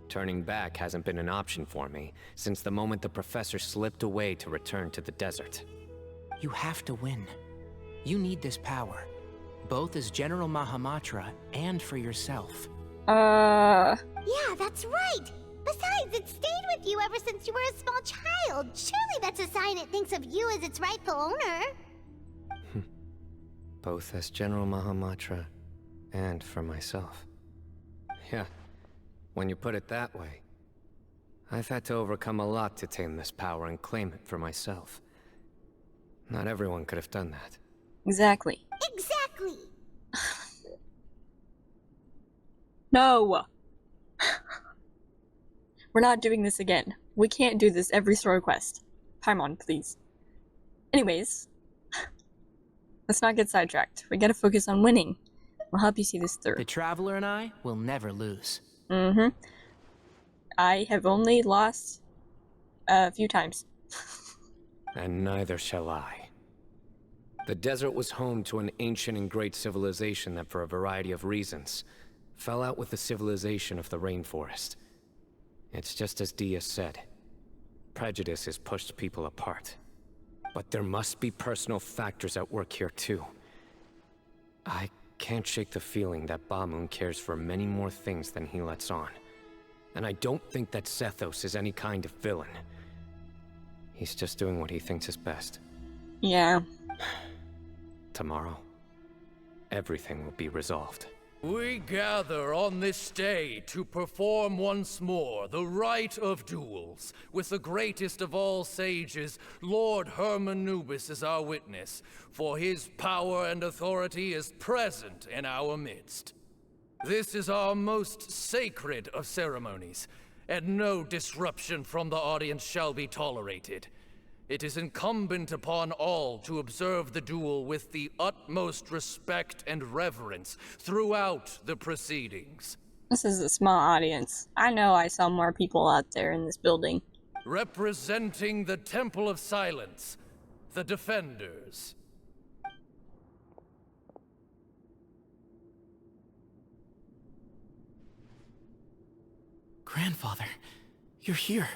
Turning back hasn't been an option for me since the moment the professor slipped away to return to the desert. You have to win. You need this power, both as General Mahamatra and for yourself. Yeah, that's right! Besides, it stayed with you ever since you were a small child. Surely that's a sign it thinks of you as its rightful owner. Both as General Mahamatra and for myself. Yeah, when you put it that way, I've had to overcome a lot to tame this power and claim it for myself. Not everyone could have done that. Exactly. Exactly! No! We're not doing this again. We can't do this every story quest. Paimon, please. Anyways, let's not get sidetracked. We gotta focus on winning. We'll help you see this through. The Traveler and I will never lose. I have only lost a few times. And neither shall I. The desert was home to an ancient and great civilization that, for a variety of reasons, fell out with the civilization of the rainforest. It's just as Dia said. Prejudice has pushed people apart. But there must be personal factors at work here too. I can't shake the feeling that Bamoon cares for many more things than he lets on. And I don't think that Sethos is any kind of villain. He's just doing what he thinks is best. Yeah. Tomorrow, everything will be resolved. We gather on this day to perform once more the rite of duels, with the greatest of all sages, Lord Hermanubis, as our witness, for his power and authority is present in our midst. This is our most sacred of ceremonies, and no disruption from the audience shall be tolerated. It is incumbent upon all to observe the duel with the utmost respect and reverence throughout the proceedings. This is a small audience. I know I saw more people out there in this building. Representing the Temple of Silence, the Defenders. Grandfather, you're here.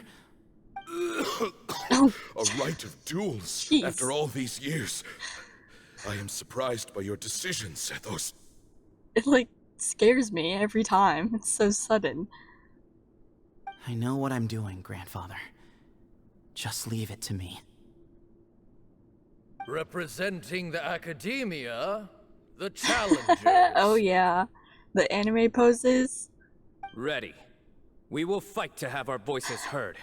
A rite of duels after all these years. I am surprised by your decision, Sethos. It, like, scares me every time. It's so sudden. I know what I'm doing, Grandfather. Just leave it to me. Representing the Academia, the Challengers. Oh yeah, the anime poses. Ready. We will fight to have our voices heard.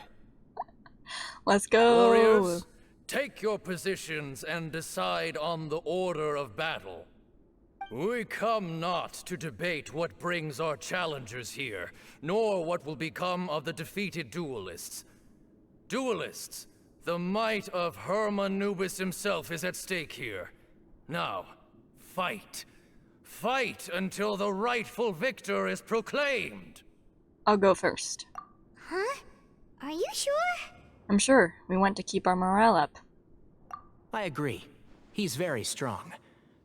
Let's go! Warriors, take your positions and decide on the order of battle. We come not to debate what brings our challengers here, nor what will become of the defeated duelists. Duelists, the might of Hermanubis himself is at stake here. Now, fight. Fight until the rightful victor is proclaimed. I'll go first. Huh? Are you sure? I'm sure. We want to keep our morale up. I agree. He's very strong.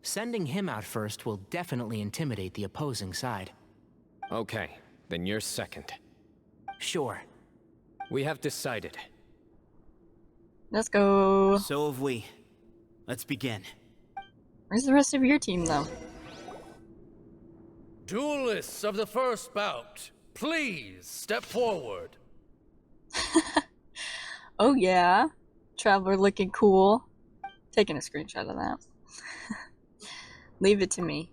Sending him out first will definitely intimidate the opposing side. Okay, then you're second. Sure. We have decided. Let's go. So have we. Let's begin. Where's the rest of your team, though? Duelists of the first bout, please step forward. Oh yeah. Traveler looking cool. Taking a screenshot of that. Leave it to me.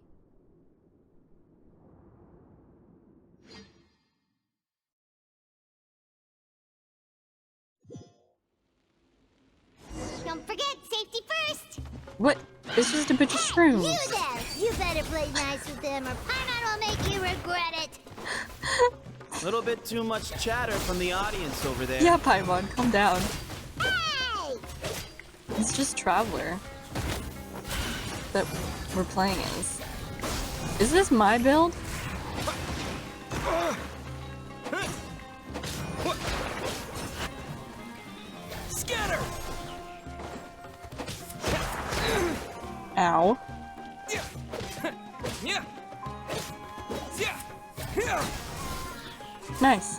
Don't forget, safety first! What? It's just a bunch of shrooms. You there! You better play nice with them or Paimon will make you regret it! A little bit too much chatter from the audience over there. Yeah, Paimon, calm down. Hey! It's just Traveler that we're playing as. Is this my build? Scatter! Ow. Nice.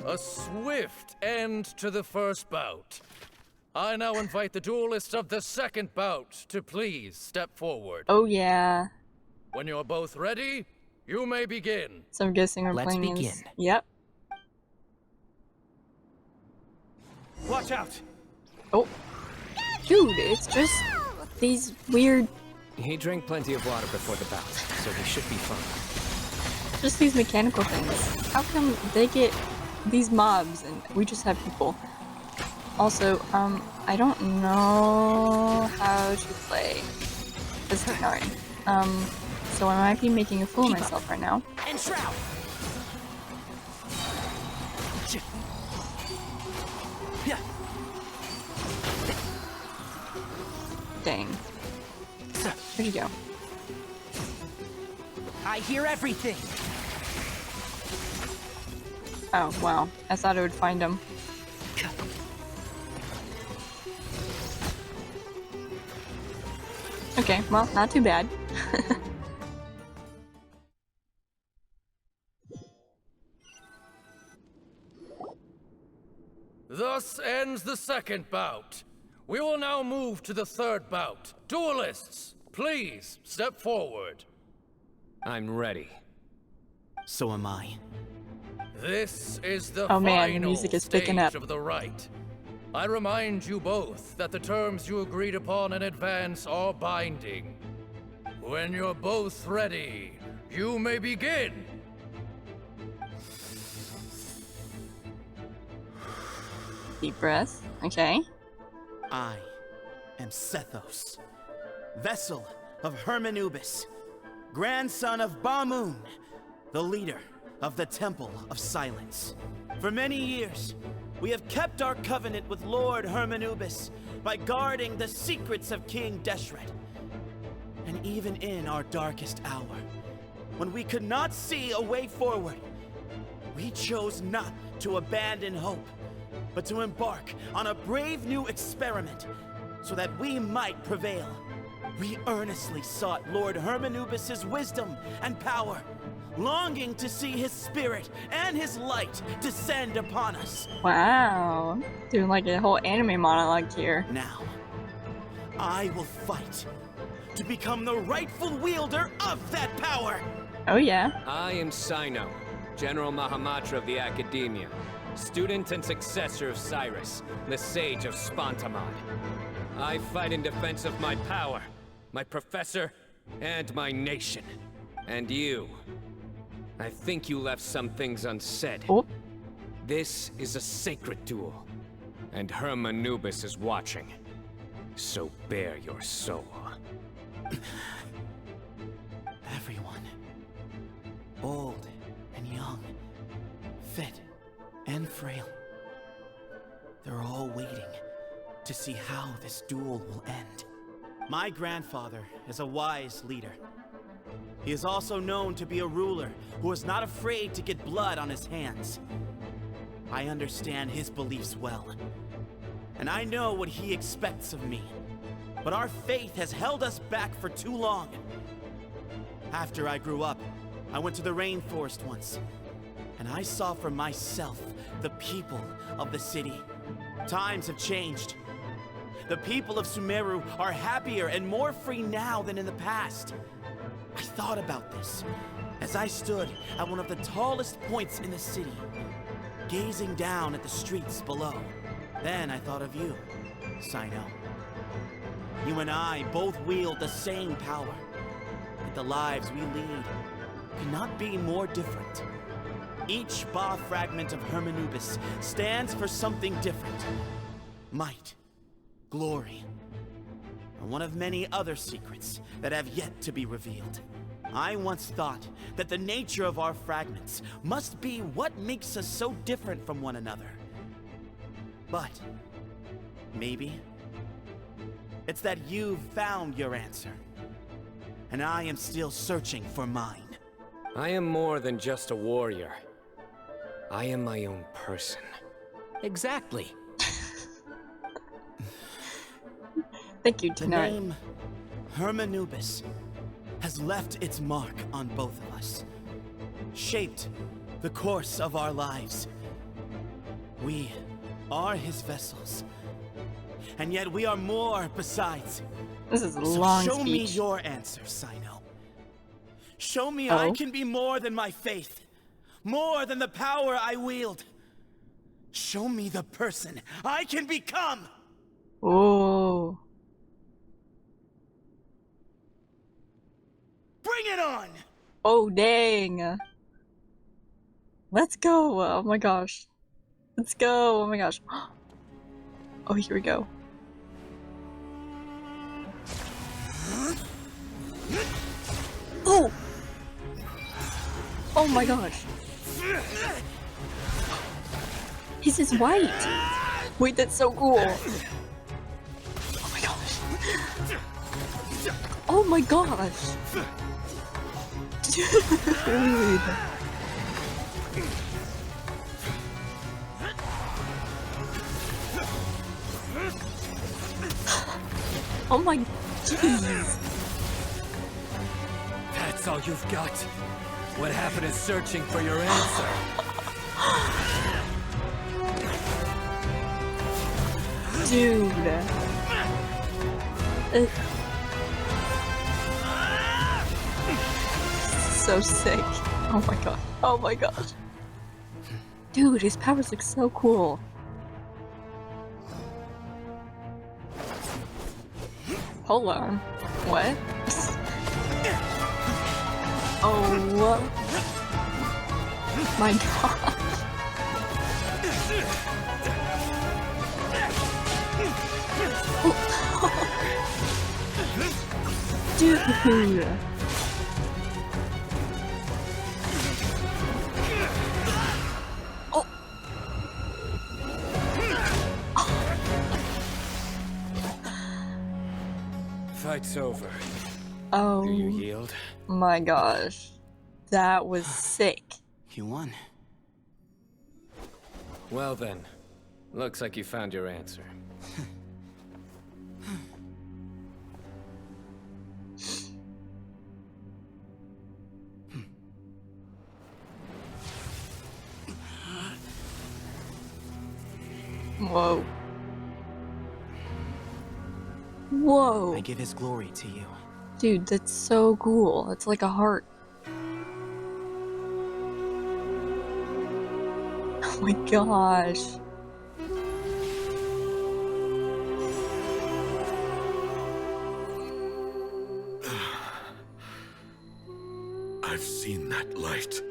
A swift end to the first bout. I now invite the duelists of the second bout to please step forward. Oh yeah. When you're both ready, you may begin. So I'm guessing we're Let's playing begin. as... Yep. Watch out! Oh. Dude, it's just these weird... He drank plenty of water before the bout, so he should be fine. Just these mechanical things. How come they get these mobs and we just have people? Also, I don't know how to play as Tenari. So I might be making a fool of myself right now. And shroud! Yeah. Dang. Where'd you go? I hear everything. Oh, wow. I thought I would find him. Okay, well, not too bad. Thus ends the second bout. We will now move to the third bout. Duelists, please step forward. I'm ready. So am I. This is the Oh man, the final music is picking stage up. of the rite. I remind you both that the terms you agreed upon in advance are binding. When you're both ready, you may begin. Deep breath. Okay. I am Sethos, vessel of Hermanubis, grandson of Bamoon, the leader of the Temple of Silence. For many years, we have kept our covenant with Lord Hermanubis by guarding the secrets of King Deshret. And even in our darkest hour, when we could not see a way forward, we chose not to abandon hope, but to embark on a brave new experiment so that we might prevail. We earnestly sought Lord Hermanubis' wisdom and power, longing to see his spirit and his light descend upon us. Wow. Doing like a whole anime monologue here. Now, I will fight to become the rightful wielder of that power. Oh yeah. I am Cyno, General Mahamatra of the Academia, student and successor of Cyrus, the Sage of Spontamod. I fight in defense of my power, my professor, and my nation. And you. I think you left some things unsaid. Oh. This is a sacred duel, and Hermanubis is watching. So bare your soul. Everyone, old and young, fit and frail, they're all waiting to see how this duel will end. My grandfather is a wise leader. He is also known to be a ruler who is not afraid to get blood on his hands. I understand his beliefs well, and I know what he expects of me. But our faith has held us back for too long. After I grew up, I went to the rainforest once, and I saw for myself the people of the city. Times have changed. The people of Sumeru are happier and more free now than in the past. I thought about this as I stood at one of the tallest points in the city, gazing down at the streets below. Then I thought of you, Cyno. You and I both wield the same power, but the lives we lead could not be more different. Each Ba fragment of Hermanubis stands for something different. Might, glory, and one of many other secrets that have yet to be revealed. I once thought that the nature of our fragments must be what makes us so different from one another. But maybe it's that you've found your answer, and I am still searching for mine. I am more than just a warrior. I am my own person. Exactly. Thank you, The name Hermanubis has left its mark on both of us, shaped the course of our lives. We are his vessels, and yet we are more besides. This is a So long show me speech. your answer, Cyno. Show me I can be more than my faith, more than the power I wield. Show me the person I can become. Oh. Bring it on! Oh, dang. Let's go. Oh my gosh. Let's go. Oh my gosh. Oh, here we go. Oh! Oh my gosh. He's just white. Wait, that's so cool. Oh my gosh. Oh my gosh. Dude. Oh my jeez. That's all you've got? What happened is searching for your answer. Dude. So sick. Oh my god. Oh my gosh. Dude, his powers look so cool. Hold on. What? Oh my god. Dude. Fight's over. Oh. Do you yield? My gosh. That was sick. You won. Well then, looks like you found your answer. Whoa. Whoa. I give his glory to you. Dude, that's so cool. It's like a heart. Oh my gosh. I've seen that light.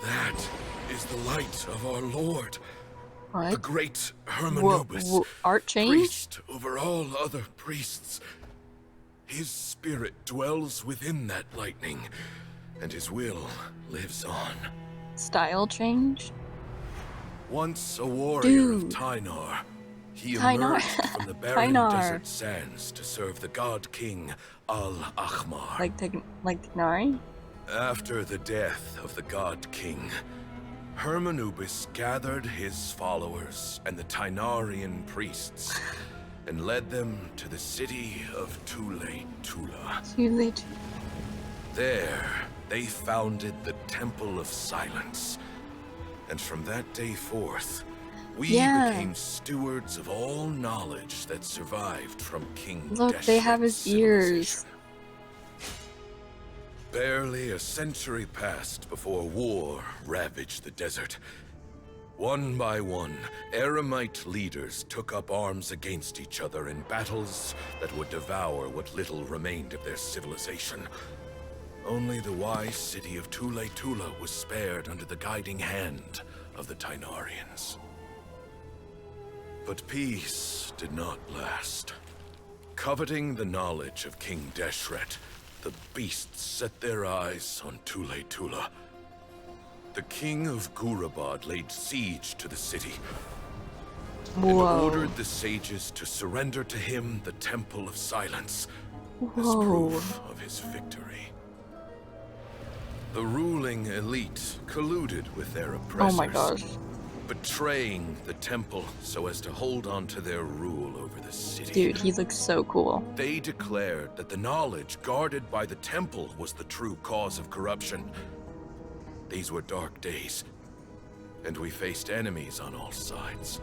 That is the light of our Lord. What? The great Hermanubis, art change? priest over all other priests. His spirit dwells within that lightning, and his will lives on. Style change? Once a warrior of Tynar, he emerged from the barren desert sands to serve the god king Al-Ahmar. Like Tignari? After the death of the god king, Hermanubis gathered his followers and the Tynarian priests and led them to the city of Tula. There, they founded the Temple of Silence. And from that day forth, we became stewards of all knowledge that survived from King Look, they have his ears. Barely a century passed before war ravaged the desert. One by one, Eremite leaders took up arms against each other in battles that would devour what little remained of their civilization. Only the wise city of Tula was spared under the guiding hand of the Tynarians. But peace did not last. Coveting the knowledge of King Deshret, the beasts set their eyes on Tula. The king of Gurabad laid siege to the city and ordered the sages to surrender to him the Temple of Silence as proof of his victory. The ruling elite colluded with their oppressors, betraying the temple so as to hold on to their rule over the city. Dude, he looks so cool. They declared that the knowledge guarded by the temple was the true cause of corruption. These were dark days, and we faced enemies on all sides.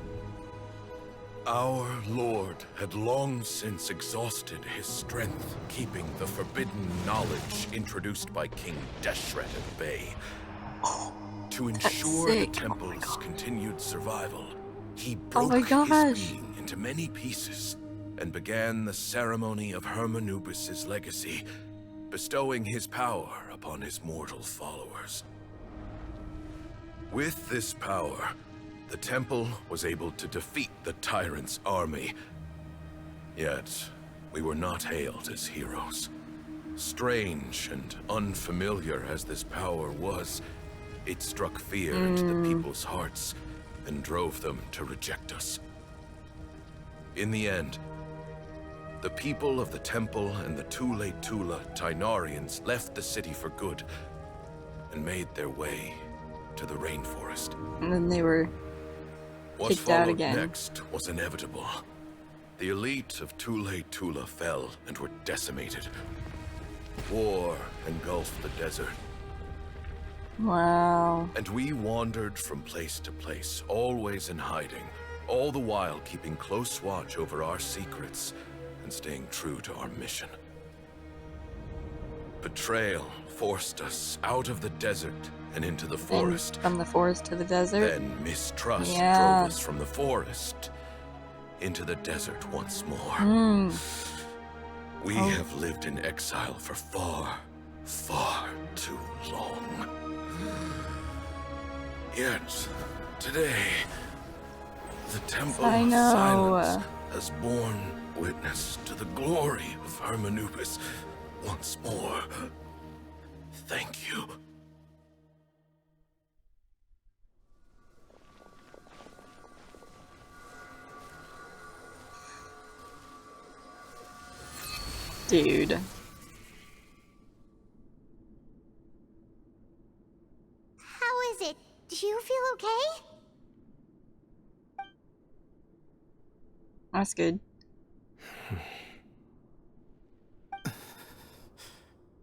Our lord had long since exhausted his strength, keeping the forbidden knowledge introduced by King Deshret at bay. To ensure the temple's continued survival, he broke his being into many pieces and began the ceremony of Hermanubis' legacy, bestowing his power upon his mortal followers. With this power, the temple was able to defeat the tyrant's army. Yet, we were not hailed as heroes. Strange and unfamiliar as this power was, it struck fear into the people's hearts and drove them to reject us. In the end, the people of the temple and the Tula Tynarians left the city for good and made their way to the rainforest. And then they were kicked out again. What followed next was inevitable. The elite of Tula fell and were decimated. War engulfed the desert. Wow. And we wandered from place to place, always in hiding, all the while keeping close watch over our secrets and staying true to our mission. Betrayal forced us out of the desert and into the forest. From the forest to the desert? Then mistrust drove us from the forest into the desert once more. We have lived in exile for far, far too long. Yet, today, the Temple of Silence has borne witness to the glory of Hermanubis once more. Thank you. Dude. How is it? Do you feel okay? That's good.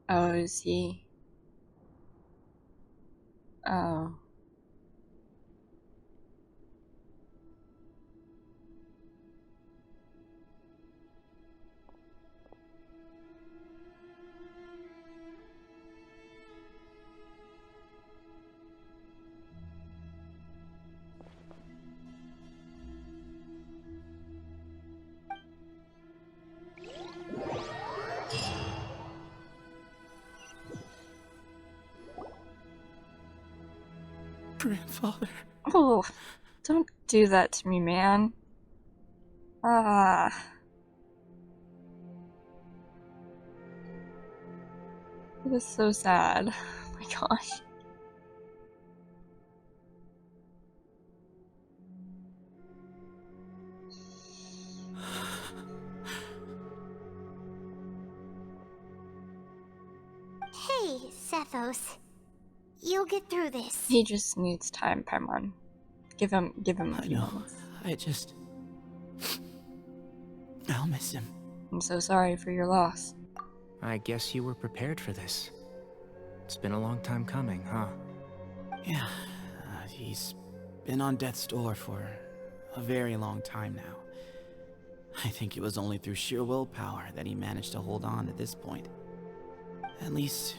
Oh, is he? Oh. Grandfather. Oh. Don't do that to me, man. Ah. It is so sad. Oh my gosh. Hey, Sethos. You'll get through this. He just needs time, Paimon. Give him a few moments. I'll miss him. I'm so sorry for your loss. I guess you were prepared for this. It's been a long time coming, huh? Yeah, he's been on death's door for a very long time now. I think it was only through sheer willpower that he managed to hold on to this point. At least,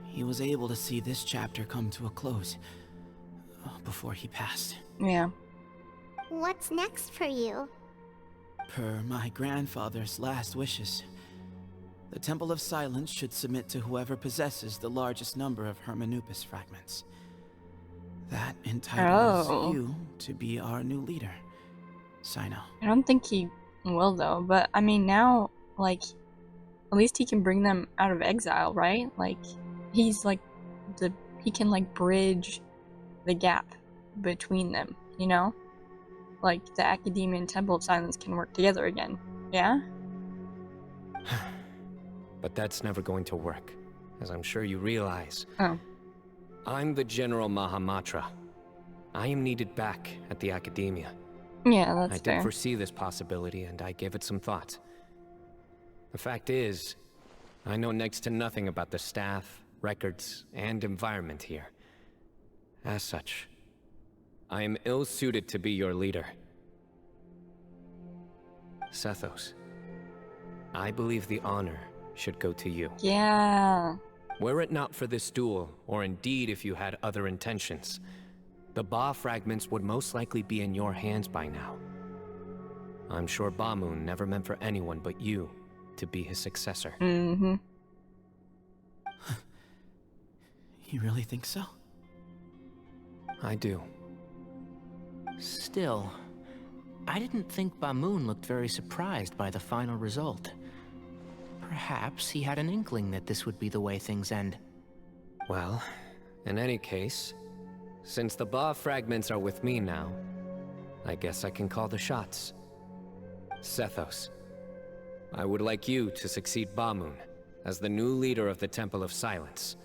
he was able to see this chapter come to a close before he passed. Yeah. What's next for you? Per my grandfather's last wishes, the Temple of Silence should submit to whoever possesses the largest number of Hermanubis fragments. That entitles you to be our new leader, Cyno. I don't think he will though, but I mean now, like, at least he can bring them out of exile, right? Like, he's like, he can like bridge the gap between them, you know? Like, the Academia and Temple of Silence can work together again, yeah? But that's never going to work, as I'm sure you realize. Oh. I'm the General Mahamatra. I am needed back at the Academia. Yeah, that's I fair. did foresee this possibility, and I gave it some thought. The fact is, I know next to nothing about the staff, records, and environment here. As such, I am ill-suited to be your leader. Sethos, I believe the honor should go to you. Yeah. Were it not for this duel, or indeed if you had other intentions, the Ba fragments would most likely be in your hands by now. I'm sure Bamoon never meant for anyone but you to be his successor. Mm-hmm. You really think so? I do. Still, I didn't think Bamoon looked very surprised by the final result. Perhaps he had an inkling that this would be the way things end. Well, in any case, since the Ba fragments are with me now, I guess I can call the shots. Sethos, I would like you to succeed Bamoon as the new leader of the Temple of Silence.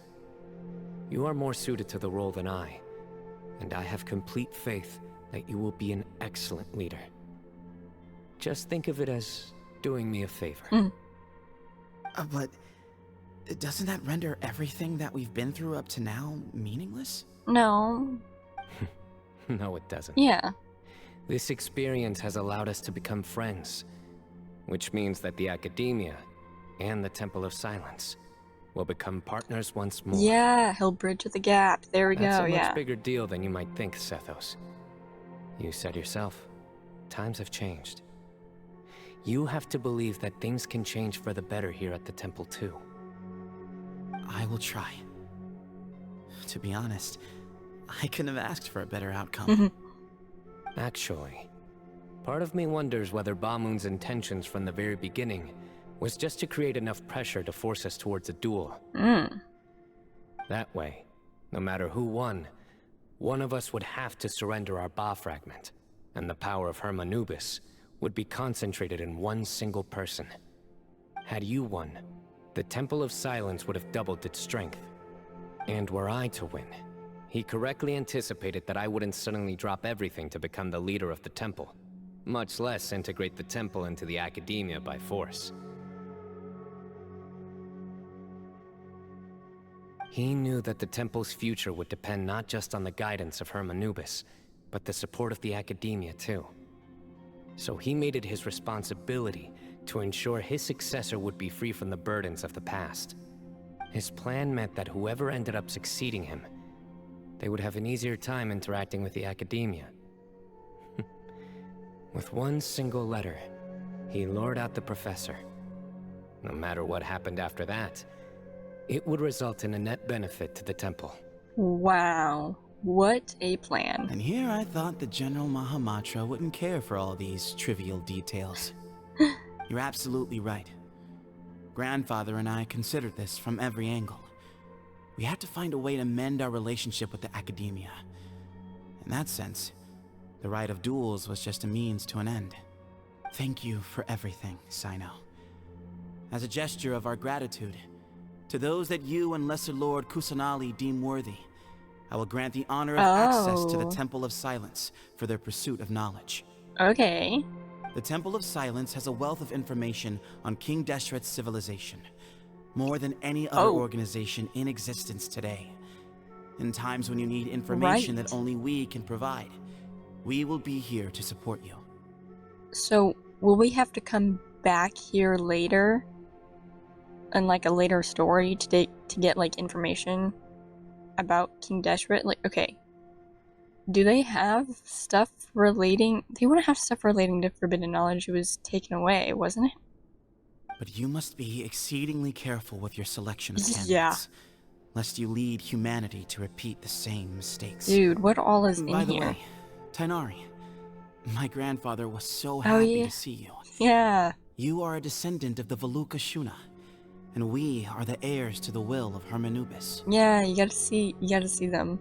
You are more suited to the role than I, and I have complete faith that you will be an excellent leader. Just think of it as doing me a favor. But doesn't that render everything that we've been through up to now meaningless? No. No, it doesn't. Yeah. This experience has allowed us to become friends, which means that the Academia and the Temple of Silence will become partners once more. Yeah, he'll bridge the gap. There we That's go, a yeah. much bigger deal than you might think, Sethos. You said yourself, times have changed. You have to believe that things can change for the better here at the temple too. I will try. To be honest, I couldn't have asked for a better outcome. Actually, part of me wonders whether Bamoon's intentions from the very beginning was just to create enough pressure to force us towards a duel. That way, no matter who won, one of us would have to surrender our Ba fragment, and the power of Hermanubis would be concentrated in one single person. Had you won, the Temple of Silence would have doubled its strength. And were I to win, he correctly anticipated that I wouldn't suddenly drop everything to become the leader of the temple, much less integrate the temple into the Academia by force. He knew that the temple's future would depend not just on the guidance of Hermanubis, but the support of the Academia too. So he made it his responsibility to ensure his successor would be free from the burdens of the past. His plan meant that whoever ended up succeeding him, they would have an easier time interacting with the Academia. With one single letter, he lured out the professor. No matter what happened after that, it would result in a net benefit to the temple. Wow. What a plan. And here I thought the General Mahamatra wouldn't care for all these trivial details. You're absolutely right. Grandfather and I considered this from every angle. We had to find a way to mend our relationship with the academia. In that sense, the right of duels was just a means to an end. Thank you for everything, Cyno. As a gesture of our gratitude, to those that you and Lesser Lord Kusanali deem worthy, I will grant the honor of access to the Temple of Silence for their pursuit of knowledge. Okay. The Temple of Silence has a wealth of information on King Deshret's civilization, more than any other organization in existence today. In times when you need information that only we can provide, we will be here to support you. So, will we have to come back here later, in like a later story, to get like information about King Deshret? Like, okay, do they have stuff relating? They wouldn't have stuff relating to forbidden knowledge. It was taken away, wasn't it? But you must be exceedingly careful with your selection of candidates, lest you lead humanity to repeat the same mistakes. Dude, what all is in here? By the way, Tighnari, my grandfather was so happy to see you. Yeah. You are a descendant of the Veluca Shuna, and we are the heirs to the will of Hermanubis. Yeah, you gotta see them.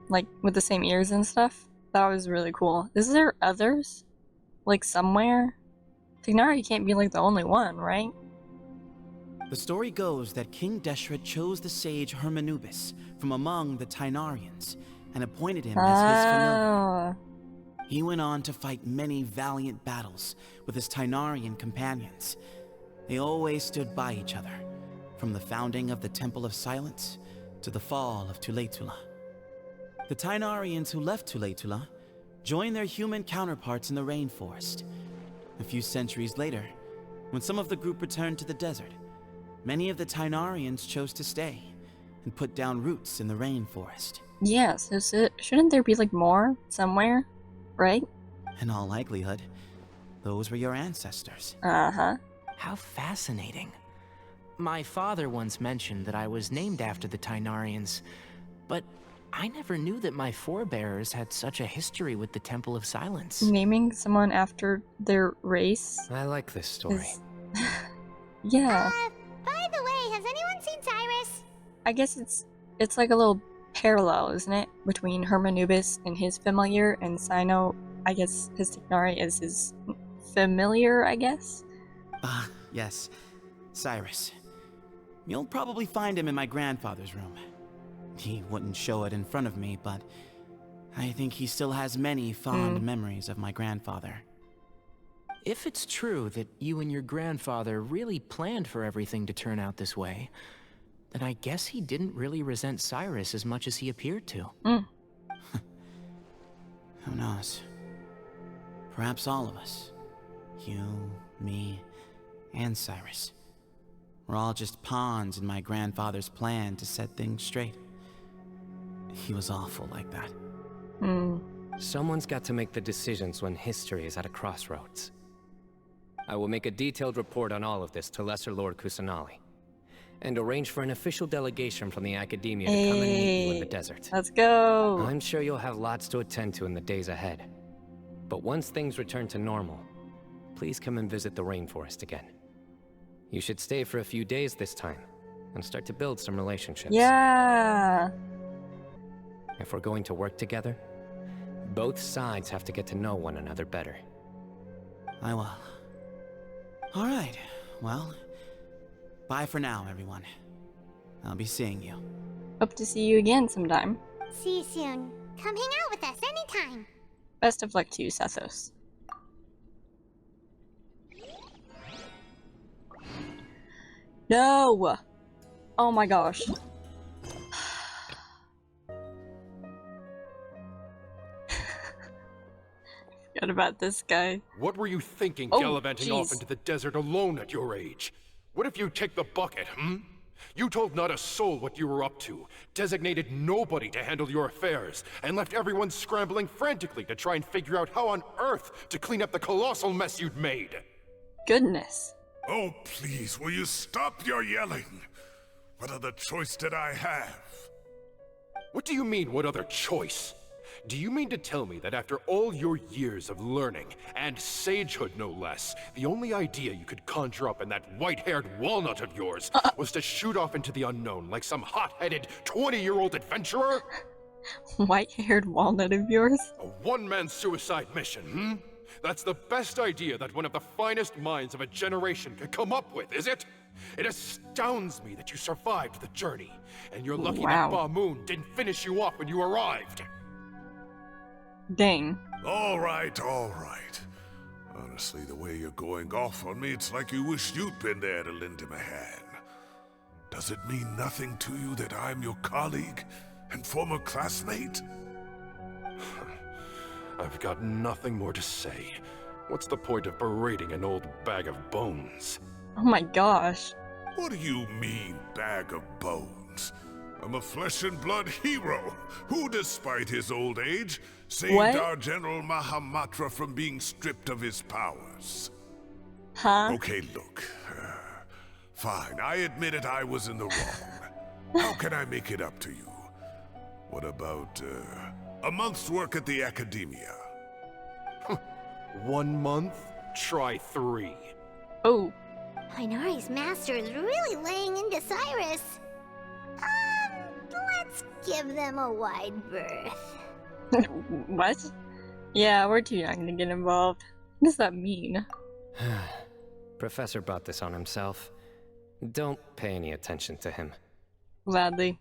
Like with the same ears and stuff. That was really cool. Is there others? Like somewhere? Tighnari can't be like the only one, right? The story goes that King Deshret chose the sage Hermanubis from among the Tighnarians and appointed him as his familiar. He went on to fight many valiant battles with his Tighnarian companions. They always stood by each other, from the founding of the Temple of Silence to the fall of Tuletula. The Tighnarians who left Tuletula joined their human counterparts in the rainforest. A few centuries later, when some of the group returned to the desert, many of the Tighnarians chose to stay and put down roots in the rainforest. Yeah, so shouldn't there be like more somewhere, right? In all likelihood, those were your ancestors. Uh-huh. How fascinating. My father once mentioned that I was named after the Tighnarians, but I never knew that my forebears had such a history with the Temple of Silence. Naming someone after their race? I like this story. Yeah. By the way, has anyone seen Cyrus? I guess it's like a little parallel, isn't it? Between Hermanubis and his familiar, and Cyno, I guess his Tighnari is his familiar, I guess? Yes. Cyrus. You'll probably find him in my grandfather's room. He wouldn't show it in front of me, but I think he still has many fond memories of my grandfather. If it's true that you and your grandfather really planned for everything to turn out this way, then I guess he didn't really resent Cyrus as much as he appeared to. Who knows? Perhaps all of us. You, me, and Cyrus. We're all just pawns in my grandfather's plan to set things straight. He was awful like that. Someone's got to make the decisions when history is at a crossroads. I will make a detailed report on all of this to Lesser Lord Kusanali, and arrange for an official delegation from the Academia to come and meet you in the desert. Let's go! I'm sure you'll have lots to attend to in the days ahead. But once things return to normal, please come and visit the rainforest again. You should stay for a few days this time, and start to build some relationships. Yeah! If we're going to work together, both sides have to get to know one another better. I will. Alright, well, bye for now, everyone. I'll be seeing you. Hope to see you again sometime. See you soon. Come hang out with us anytime. Best of luck to you, Sathos. No! Oh my gosh. Forgot about this guy. What were you thinking, gallivanting off into the desert alone at your age? What if you take the bucket, You told not a soul what you were up to, designated nobody to handle your affairs, and left everyone scrambling frantically to try and figure out how on earth to clean up the colossal mess you'd made. Goodness. Oh, please, will you stop your yelling? What other choice did I have? What do you mean, what other choice? Do you mean to tell me that after all your years of learning, and sagehood no less, the only idea you could conjure up in that white-haired walnut of yours was to shoot off into the unknown like some hot-headed 20-year-old adventurer? White-haired walnut of yours? A one-man suicide mission, hmm? That's the best idea that one of the finest minds of a generation could come up with, is it? It astounds me that you survived the journey, and you're lucky that Ba Moon didn't finish you off when you arrived. Dang. All right, all right. Honestly, the way you're going off on me, it's like you wish you'd been there to lend him a hand. Does it mean nothing to you that I'm your colleague and former classmate? I've got nothing more to say. What's the point of berating an old bag of bones? Oh my gosh. What do you mean, bag of bones? I'm a flesh and blood hero who, despite his old age, saved our General Mahamatra from being stripped of his powers. Huh? Okay, look. Fine, I admit it, I was in the wrong. How can I make it up to you? What about, a month's work at the academia? 1 month? Try 3. Oh. Inari's master is really laying into Cyrus. Let's give them a wide berth. What? Yeah, we're too young to get involved. What does that mean? Professor brought this on himself. Don't pay any attention to him. Gladly.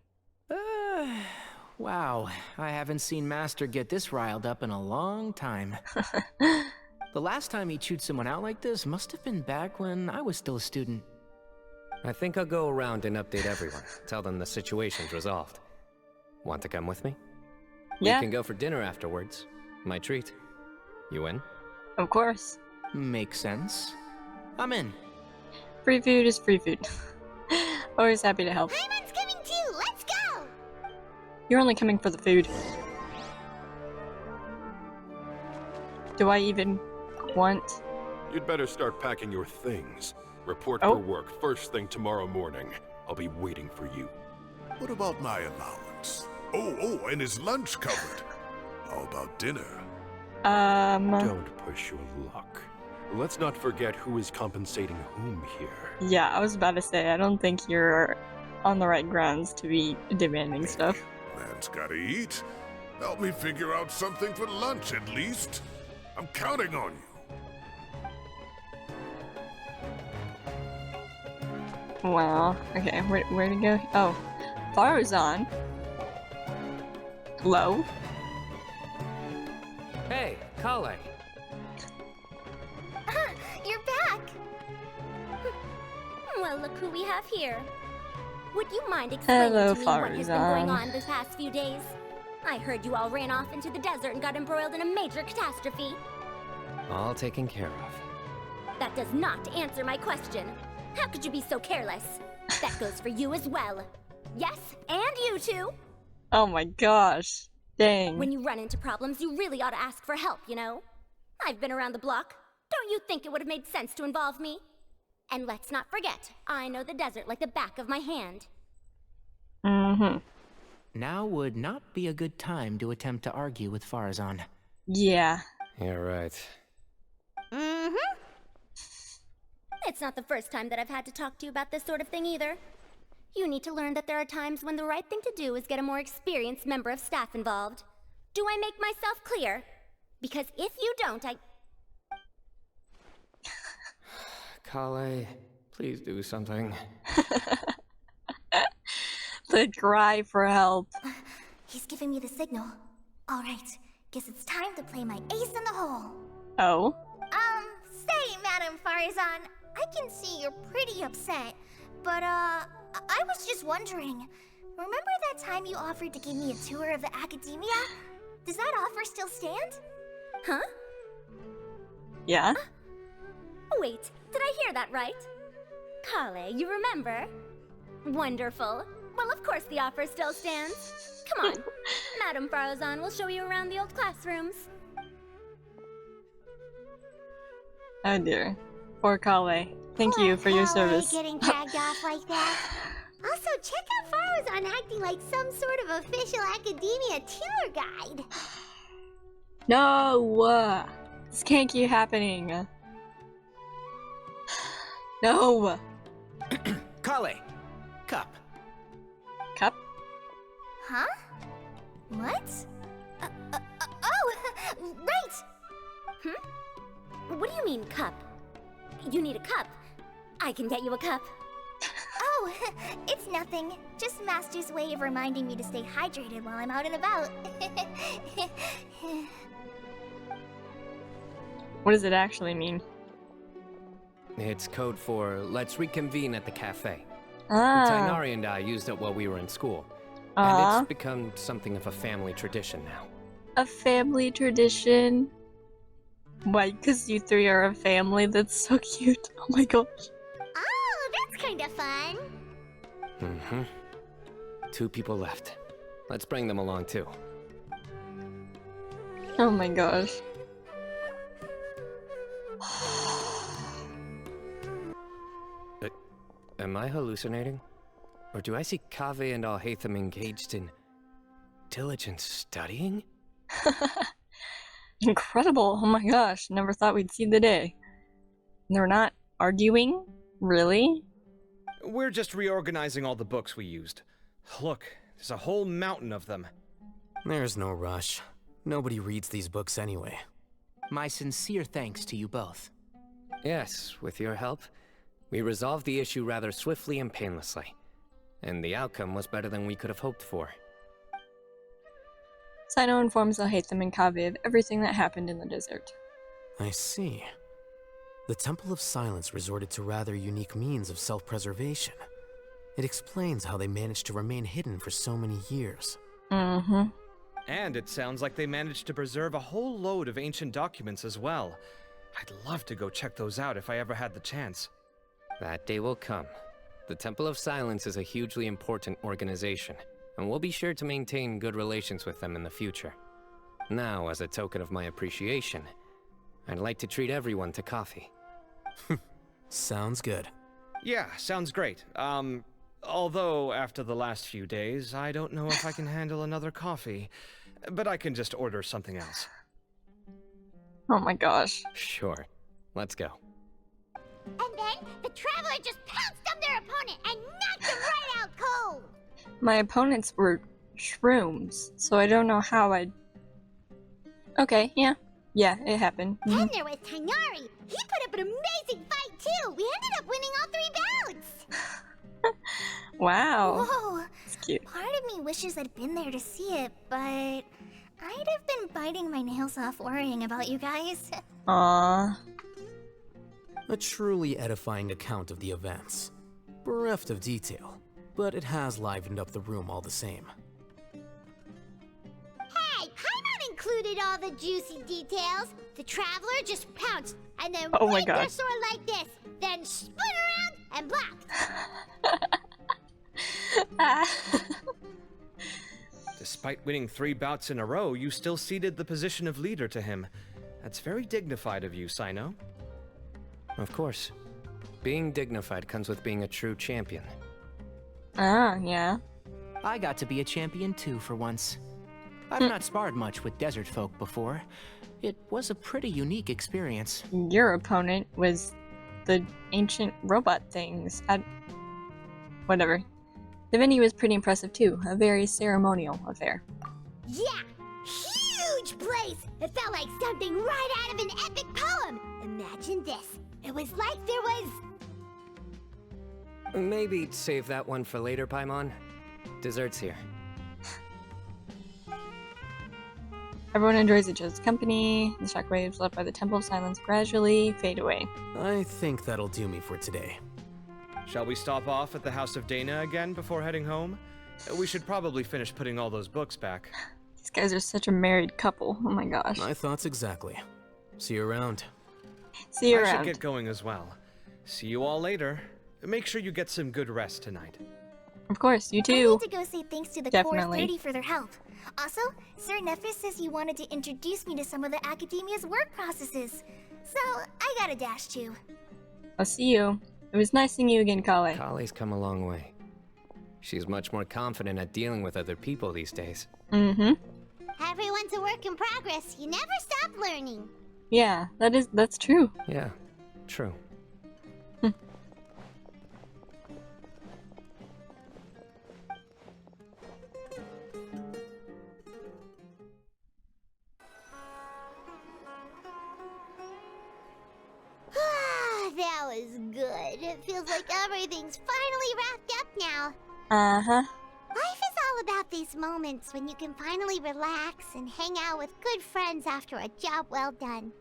Wow, I haven't seen Master get this riled up in a long time. The last time he chewed someone out like this must have been back when I was still a student. I think I'll go around and update everyone. Tell them the situation's resolved. Want to come with me? Yeah. We can go for dinner afterwards. My treat. You in? Of course. Makes sense. I'm in. Free food is free food. Always happy to help. Paimon's coming too! Let's go! You're only coming for the food. Do I even want... You'd better start packing your things. Report for work first thing tomorrow morning. I'll be waiting for you. What about my allowance? Oh, and his lunch covered. How about dinner? Don't push your luck. Let's not forget who is compensating whom here. Yeah, I was about to say, I don't think you're on the right grounds to be demanding stuff. Man's gotta eat. Help me figure out something for lunch at least. I'm counting on you. Wow. Okay, where to go? Oh, Farazan. Hello? Hey, Kale. You're back! Well, look who we have here. Would you mind explaining to me what has been going on this past few days? I heard you all ran off into the desert and got embroiled in a major catastrophe. All taken care of. That does not answer my question. How could you be so careless? That goes for you as well. Yes, and you too. Oh my gosh. Dang. When you run into problems, you really ought to ask for help, you know? I've been around the block. Don't you think it would have made sense to involve me? And let's not forget, I know the desert like the back of my hand. Mm-hmm. Now would not be a good time to attempt to argue with Farazan. Yeah. You're right. Mm-hmm. It's not the first time that I've had to talk to you about this sort of thing either. You need to learn that there are times when the right thing to do is get a more experienced member of staff involved. Do I make myself clear? Because if you don't, Kale, please do something. The cry for help. He's giving me the signal. All right, guess it's time to play my ace in the hole. Oh? Say, Madam Farazan, I can see you're pretty upset, but, I was just wondering, remember that time you offered to give me a tour of the academia? Does that offer still stand? Huh? Yeah? Wait, did I hear that right? Kale, you remember? Wonderful. Well, of course the offer still stands. Come on. Madam Farazan will show you around the old classrooms. Oh dear. Poor Kale. Thank you for your service. Getting dragged off like that. Also, check out Farazan acting like some sort of official academia tour guide. No! This can't keep happening. No! Kale! Cup. Cup? Huh? What? Oh! Right! What do you mean, cup? You need a cup. I can get you a cup. Oh, it's nothing. Just Master's way of reminding me to stay hydrated while I'm out and about. What does it actually mean? It's code for let's reconvene at the cafe. Ah. Tighnari and I used it while we were in school. And it's become something of a family tradition now. A family tradition? Why, because you three are a family? That's so cute. Oh my gosh. Oh, that's kind of fun. Mm-hmm. 2 people left. Let's bring them along too. Oh my gosh. Am I hallucinating? Or do I see Kaveh and Alhaitham engaged in diligent studying? Incredible. Oh my gosh. Never thought we'd see the day. They're not arguing? Really? We're just reorganizing all the books we used. Look, there's a whole mountain of them. There's no rush. Nobody reads these books anyway. My sincere thanks to you both. Yes, with your help, we resolved the issue rather swiftly and painlessly. And the outcome was better than we could have hoped for. Cyno informs Alhaitham and Kaveh of everything that happened in the desert. I see. The Temple of Silence resorted to rather unique means of self-preservation. It explains how they managed to remain hidden for so many years. Mm-hmm. And it sounds like they managed to preserve a whole load of ancient documents as well. I'd love to go check those out if I ever had the chance. That day will come. The Temple of Silence is a hugely important organization, and we'll be sure to maintain good relations with them in the future. Now, as a token of my appreciation, I'd like to treat everyone to coffee. Sounds good. Yeah, sounds great. Although after the last few days, I don't know if I can handle another coffee, but I can just order something else. Oh my gosh. Sure. Let's go. And then the Traveler just pounced on their opponent and knocked him right out cold. My opponents were shrooms, so I don't know how I'd... Okay, yeah. Yeah, it happened. Then there was Tighnari. He put up an amazing fight too. We ended up winning all 3 bouts. Wow. Whoa. It's cute. Part of me wishes I'd been there to see it, but I'd have been biting my nails off worrying about you guys. Aww. A truly edifying account of the events. Bereft of detail, but it has livened up the room all the same. Hey, Paimon included all the juicy details. The Traveler just pounced and then oh waved my their God. sword like this, then spun around and blocked. Despite winning 3 bouts in a row, you still ceded the position of leader to him. That's very dignified of you, Cyno. Of course. Being dignified comes with being a true champion. Ah, yeah. I got to be a champion too for once. I've not sparred much with desert folk before. It was a pretty unique experience. Your opponent was the ancient robot things. Whatever. The venue was pretty impressive too. A very ceremonial affair. Yeah, huge place. It felt like something right out of an epic poem. Imagine this. It was like there was... Maybe save that one for later, Paimon. Dessert's here. Everyone enjoys each other's company. The shockwaves left by the Temple of Silence gradually fade away. I think that'll do me for today. Shall we stop off at the House of Dana again before heading home? We should probably finish putting all those books back. These guys are such a married couple. Oh my gosh. My thoughts exactly. See you around. See you I around. should get going as well. See you all later. Make sure you get some good rest tonight. Of course, you I too. need to go say thanks to the Definitely. Core 30 for their help. Also, Sir Nephis says he wanted to introduce me to some of the Academia's work processes. So, I got a dash too. I'll see you. It was nice seeing you again, Kale. Kale's come a long way. She's much more confident at dealing with other people these days. Mm-hmm. Everyone's a work in progress. You never stop learning. Yeah, that's true. Yeah, true. That was good. It feels like everything's finally wrapped up now. Uh-huh. Life is all about these moments when you can finally relax and hang out with good friends after a job well done.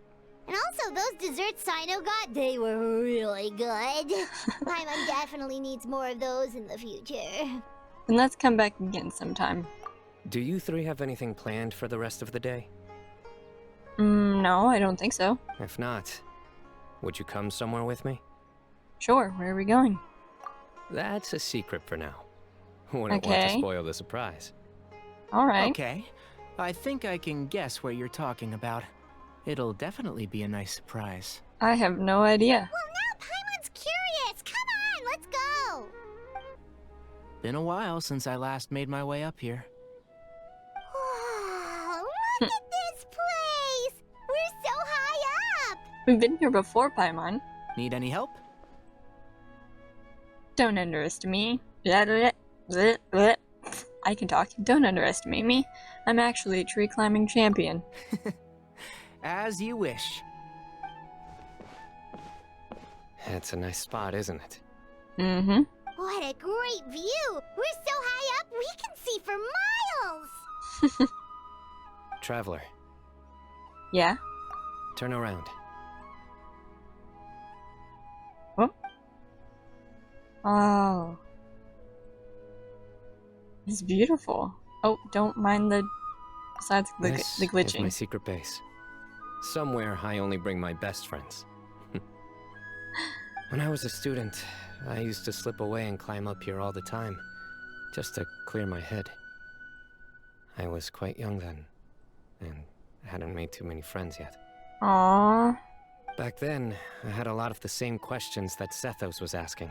And also, those desserts Cyno got, they were really good. Paimon definitely needs more of those in the future. And let's come back again sometime. Do you three have anything planned for the rest of the day? No, I don't think so. If not, would you come somewhere with me? Sure, where are we going? That's a secret for now. Wouldn't want to spoil the surprise. Alright. Okay. I think I can guess what you're talking about. It'll definitely be a nice surprise. I have no idea. Well, now Paimon's curious. Come on, let's go. Been a while since I last made my way up here. Wow, look at this place. We're so high up. We've been here before, Paimon. Need any help? Don't underestimate me. I can talk. Don't underestimate me. I'm actually a tree climbing champion. As you wish. It's a nice spot, isn't it? Mm-hmm. What a great view. We're so high up, we can see for miles. Traveler. Yeah? Turn around. What? Oh. It's beautiful. Oh, don't mind the... Besides the glitching. This is my secret base. Somewhere I only bring my best friends. When I was a student, I used to slip away and climb up here all the time, just to clear my head. I was quite young then, and hadn't made too many friends yet. Aww. Back then, I had a lot of the same questions that Sethos was asking.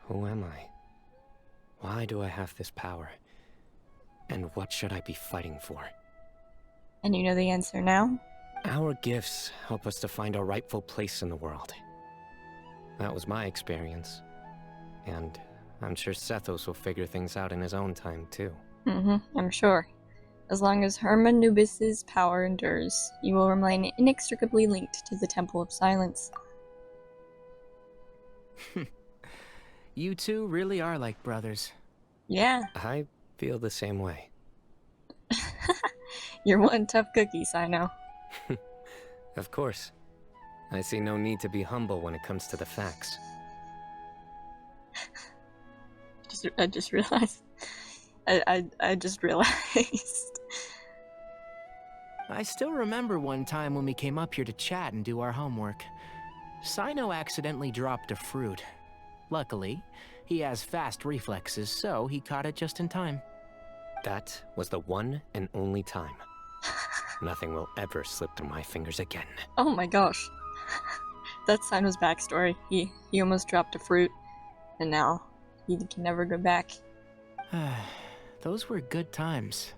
Who am I? Why do I have this power? And what should I be fighting for? And you know the answer now? Our gifts help us to find our rightful place in the world. That was my experience. And I'm sure Sethos will figure things out in his own time, too. Mm-hmm, I'm sure. As long as Hermanubis' power endures, you will remain inextricably linked to the Temple of Silence. You two really are like brothers. Yeah. I feel the same way. You're one tough cookie, Cyno. Of course. I see no need to be humble when it comes to the facts. I just realized. I just realized. I still remember one time when we came up here to chat and do our homework. Cyno accidentally dropped a fruit. Luckily, he has fast reflexes, so he caught it just in time. That was the one and only time. Nothing will ever slip through my fingers again. Oh my gosh. That's Cyno's backstory. He almost dropped a fruit, and now he can never go back. Those were good times.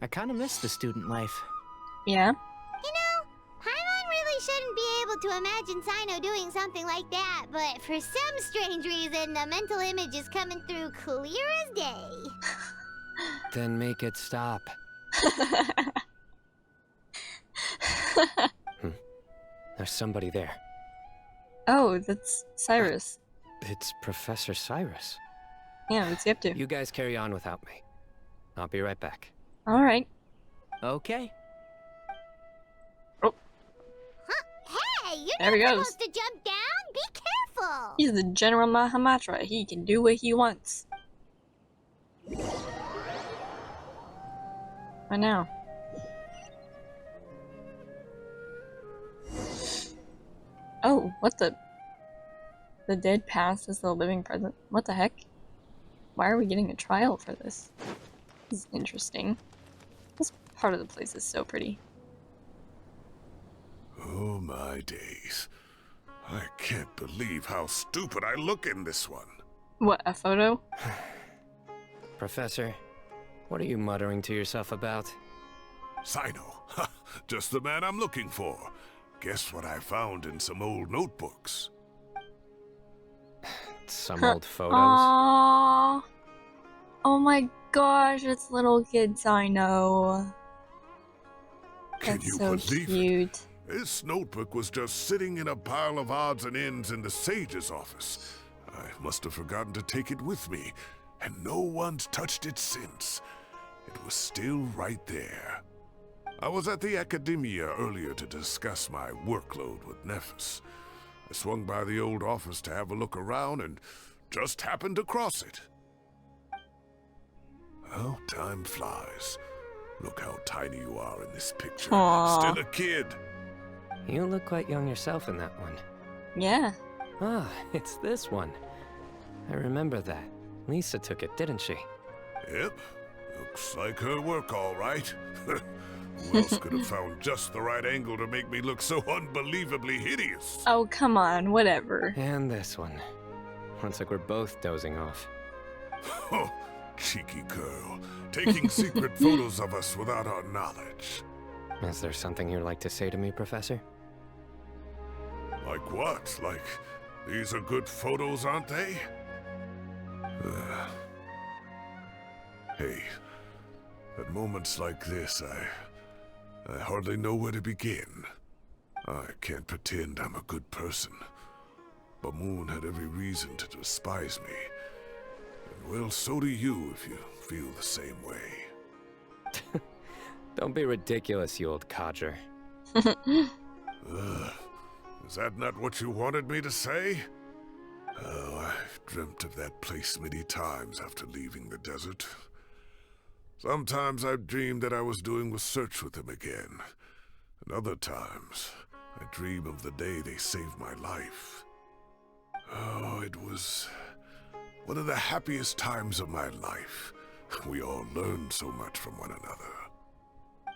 I kind of miss the student life. Yeah? You know, Paimon really shouldn't be able to imagine Cyno doing something like that, but for some strange reason, the mental image is coming through clear as day. Then make it stop. There's somebody there. Oh, that's Cyrus. It's Professor Cyrus. Yeah, what's he up to? You guys carry on without me. I'll be right back. Alright. Okay. Oh. Huh? Hey, you're There he not goes. supposed to jump down. Be careful. He's the General Mahamatra. He can do what he wants. I know. Oh, what the? The dead past is the living present. What the heck? Why are we getting a trial for this? This is interesting. This part of the place is so pretty. Oh my days. I can't believe how stupid I look in this one. What, a photo? Professor, what are you muttering to yourself about? Cyno. Just the man I'm looking for. Guess what I found in some old notebooks? Some old photos? Aww. Oh my gosh, it's little kid Cyno. Can you so believe cute. it? This notebook was just sitting in a pile of odds and ends in the sage's office. I must have forgotten to take it with me, and no one's touched it since. It was still right there. I was at the Academia earlier to discuss my workload with Nephis. I swung by the old office to have a look around and just happened to cross it. Well, time flies. Look how tiny you are in this picture. Aww. Still a kid. You look quite young yourself in that one. Yeah. Ah, it's this one. I remember that. Lisa took it, didn't she? Yep. Looks like her work, all right. Who else could have found just the right angle to make me look so unbelievably hideous? Oh, come on, whatever. And this one. Looks like we're both dozing off. Oh, cheeky girl. Taking secret photos of us without our knowledge. Is there something you'd like to say to me, Professor? Like what? Like, these are good photos, aren't they? Hey, at moments like this, I hardly know where to begin. I can't pretend I'm a good person. Bamoon had every reason to despise me. And well, so do you if you feel the same way. Don't be ridiculous, you old codger. Is that not what you wanted me to say? Oh, I've dreamt of that place many times after leaving the desert. Sometimes I've dreamed that I was doing research with them again. And other times, I dream of the day they saved my life. Oh, it was one of the happiest times of my life. We all learned so much from one another.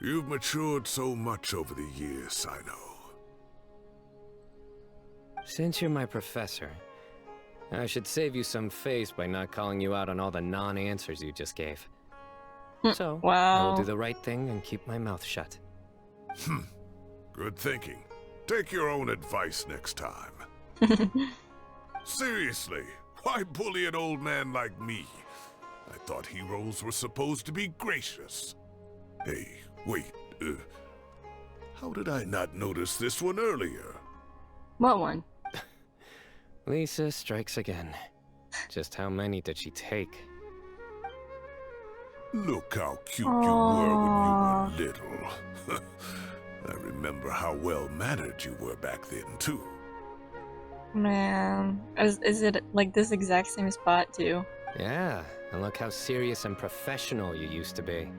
You've matured so much over the years, Cyno. Since you're my professor, I should save you some face by not calling you out on all the non-answers you just gave. So, wow. I will do the right thing and keep my mouth shut. Good thinking. Take your own advice next time. Seriously, why bully an old man like me? I thought heroes were supposed to be gracious. Hey, wait, how did I not notice this one earlier? What one? Lisa strikes again. Just how many did she take? Look how cute you were when you were little. I remember how well-mannered you were back then, too. Man, is it like this exact same spot, too? Yeah, and look how serious and professional you used to be.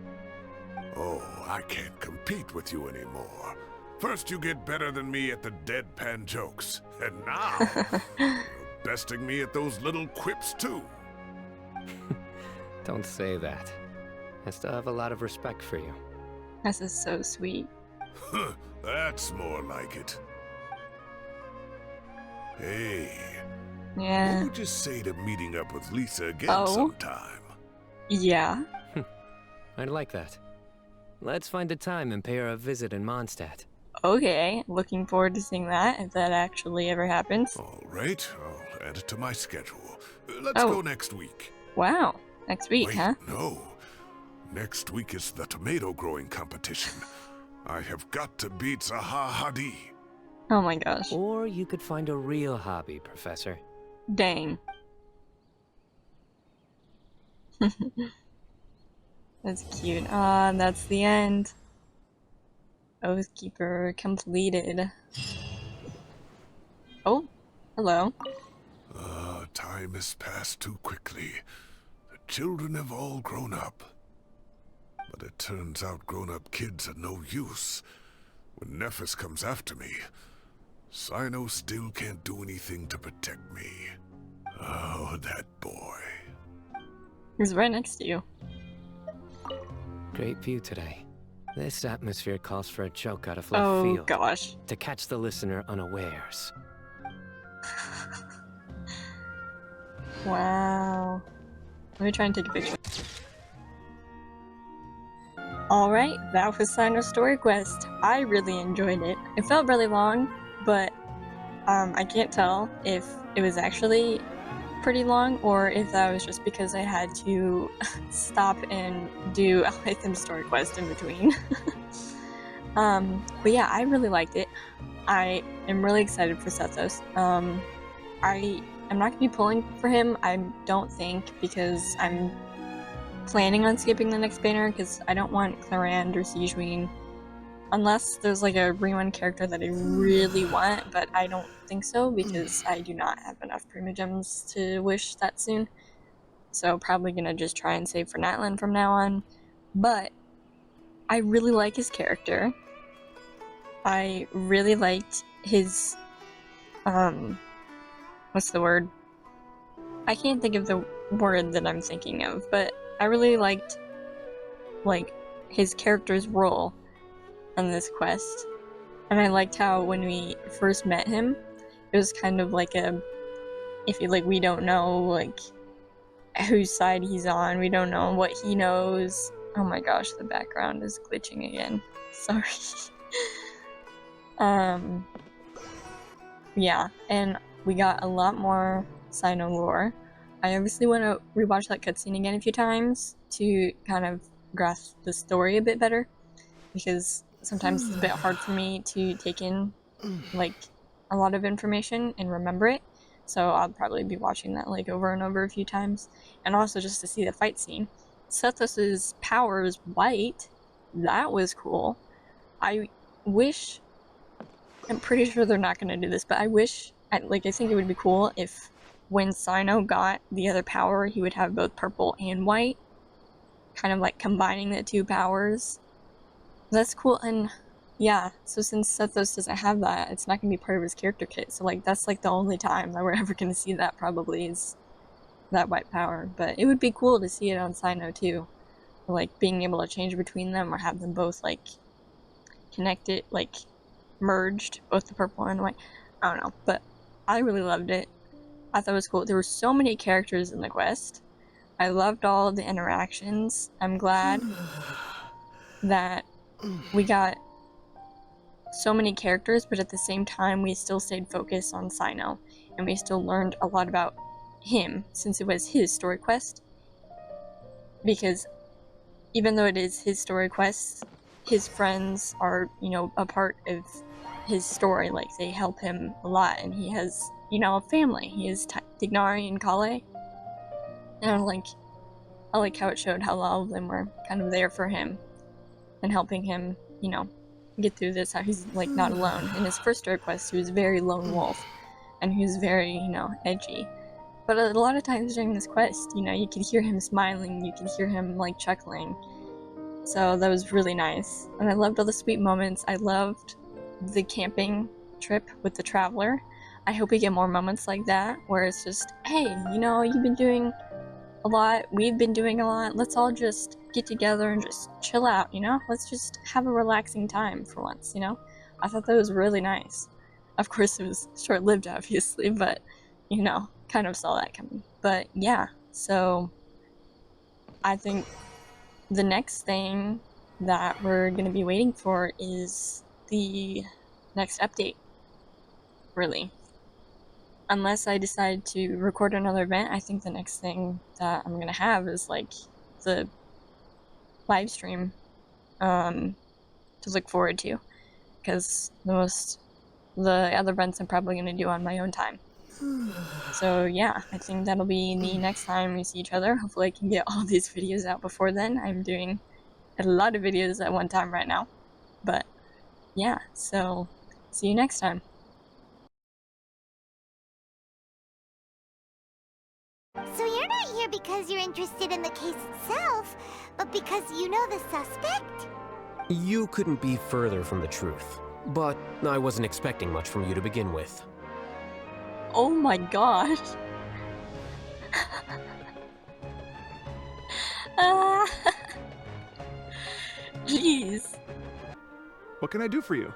Oh, I can't compete with you anymore. First you get better than me at the deadpan jokes, and now you're besting me at those little quips, too. Don't say that. I still have a lot of respect for you. This is so sweet. That's more like it. Hey. Yeah. What would you say to meeting up with Lisa again sometime? Yeah. I'd like that. Let's find a time and pay her a visit in Mondstadt. Okay, looking forward to seeing that, if that actually ever happens. All right, I'll add it to my schedule. Let's go next week. Wow, next week, Wait, huh? No. Next week is the tomato growing competition. I have got to beat Zaha Hadi. Oh my gosh. Or you could find a real hobby, Professor. Dang. That's cute. Ah, that's the end. Oathkeeper completed. Oh, hello. Time has passed too quickly. The children have all grown up. But it turns out grown-up kids are no use. When Nephis comes after me, Cyno still can't do anything to protect me. Oh, that boy. He's right next to you. Great view today. This atmosphere calls for a joke out of left field. Oh gosh. To catch the listener unawares. Wow. Let me try and take a picture. Alright, that was Cyno's story quest. I really enjoyed it. It felt really long, but I can't tell if it was actually pretty long or if that was just because I had to stop and do a Hytham story quest in between. But yeah, I really liked it. I am really excited for Sethos. I'm not gonna be pulling for him, I don't think, because I'm planning on skipping the next banner because I don't want Clarand or Sijuin unless there's like a rerun character that I really want, but I don't think so because I do not have enough Primogems to wish that soon. So probably gonna just try and save for Natlan from now on. But I really like his character. I really liked his what's the word? I can't think of the word that I'm thinking of, but I really liked like his character's role on this quest. And I liked how when we first met him, it was kind of like we don't know like whose side he's on, we don't know what he knows. Oh my gosh, the background is glitching again. Sorry. Yeah, and we got a lot more Cyno lore. I obviously want to rewatch that cutscene again a few times to kind of grasp the story a bit better, because sometimes it's a bit hard for me to take in like a lot of information and remember it. So I'll probably be watching that like over and over a few times, and also just to see the fight scene. Sethos's power is white. That was cool. I wish, I'm pretty sure they're not going to do this, but I wish, I think it would be cool if when Cyno got the other power, he would have both purple and white, kind of like combining the two powers. That's cool. And yeah, so since Sethos doesn't have that, it's not going to be part of his character kit, so like that's like the only time that we're ever going to see that, probably, is that white power. But it would be cool to see it on Cyno too, like being able to change between them or have them both like connected, like merged, both the purple and white. I don't know, but I really loved it. I thought it was cool. There were so many characters in the quest. I loved all of the interactions. I'm glad that we got so many characters, but at the same time we still stayed focused on Cyno, and we still learned a lot about him since it was his story quest. Because even though it is his story quest, his friends are, you know, a part of his story. Like, they help him a lot, and he has, you know, a family. He has Tignari and Kale, and I like how it showed how all of them were kind of there for him and helping him, you know, get through this, how he's like not alone. In his first story quest, he was very lone wolf, and he was very, you know, edgy. But a lot of times during this quest, you know, you could hear him smiling, you could hear him like chuckling. So that was really nice. And I loved all the sweet moments. I loved the camping trip with the Traveler. I hope we get more moments like that, where it's just, hey, you know, you've been doing a lot, we've been doing a lot, let's all just get together and just chill out, you know? Let's just have a relaxing time for once, you know? I thought that was really nice. Of course, it was short-lived, obviously, but, you know, kind of saw that coming. But yeah, so I think the next thing that we're going to be waiting for is the next update, really. Unless I decide to record another event, I think the next thing that I'm going to have is like the live stream to look forward to, because the other events I'm probably going to do on my own time. So yeah, I think that'll be the next time we see each other. Hopefully I can get all these videos out before then. I'm doing a lot of videos at one time right now. But yeah, so see you next time. So you're not here because you're interested in the case itself, but because you know the suspect? You couldn't be further from the truth. But I wasn't expecting much from you to begin with. Oh my gosh. Jeez. What can I do for you?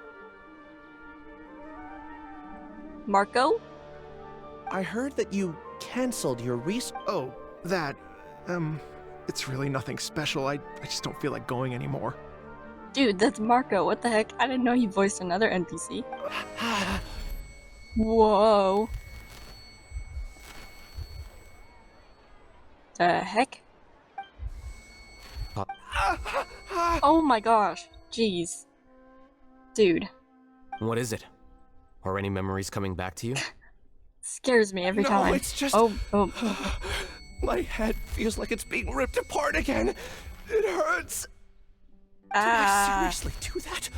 Marco? I heard that you canceled your Oh, that... it's really nothing special. I just don't feel like going anymore. Dude, that's Marco. What the heck? I didn't know he voiced another NPC. Whoa. The heck? Oh my gosh. Jeez. Dude. What is it? Are any memories coming back to you? Scares me every time. No, it's just... My head feels like it's being ripped apart again. It hurts. Did I seriously do that?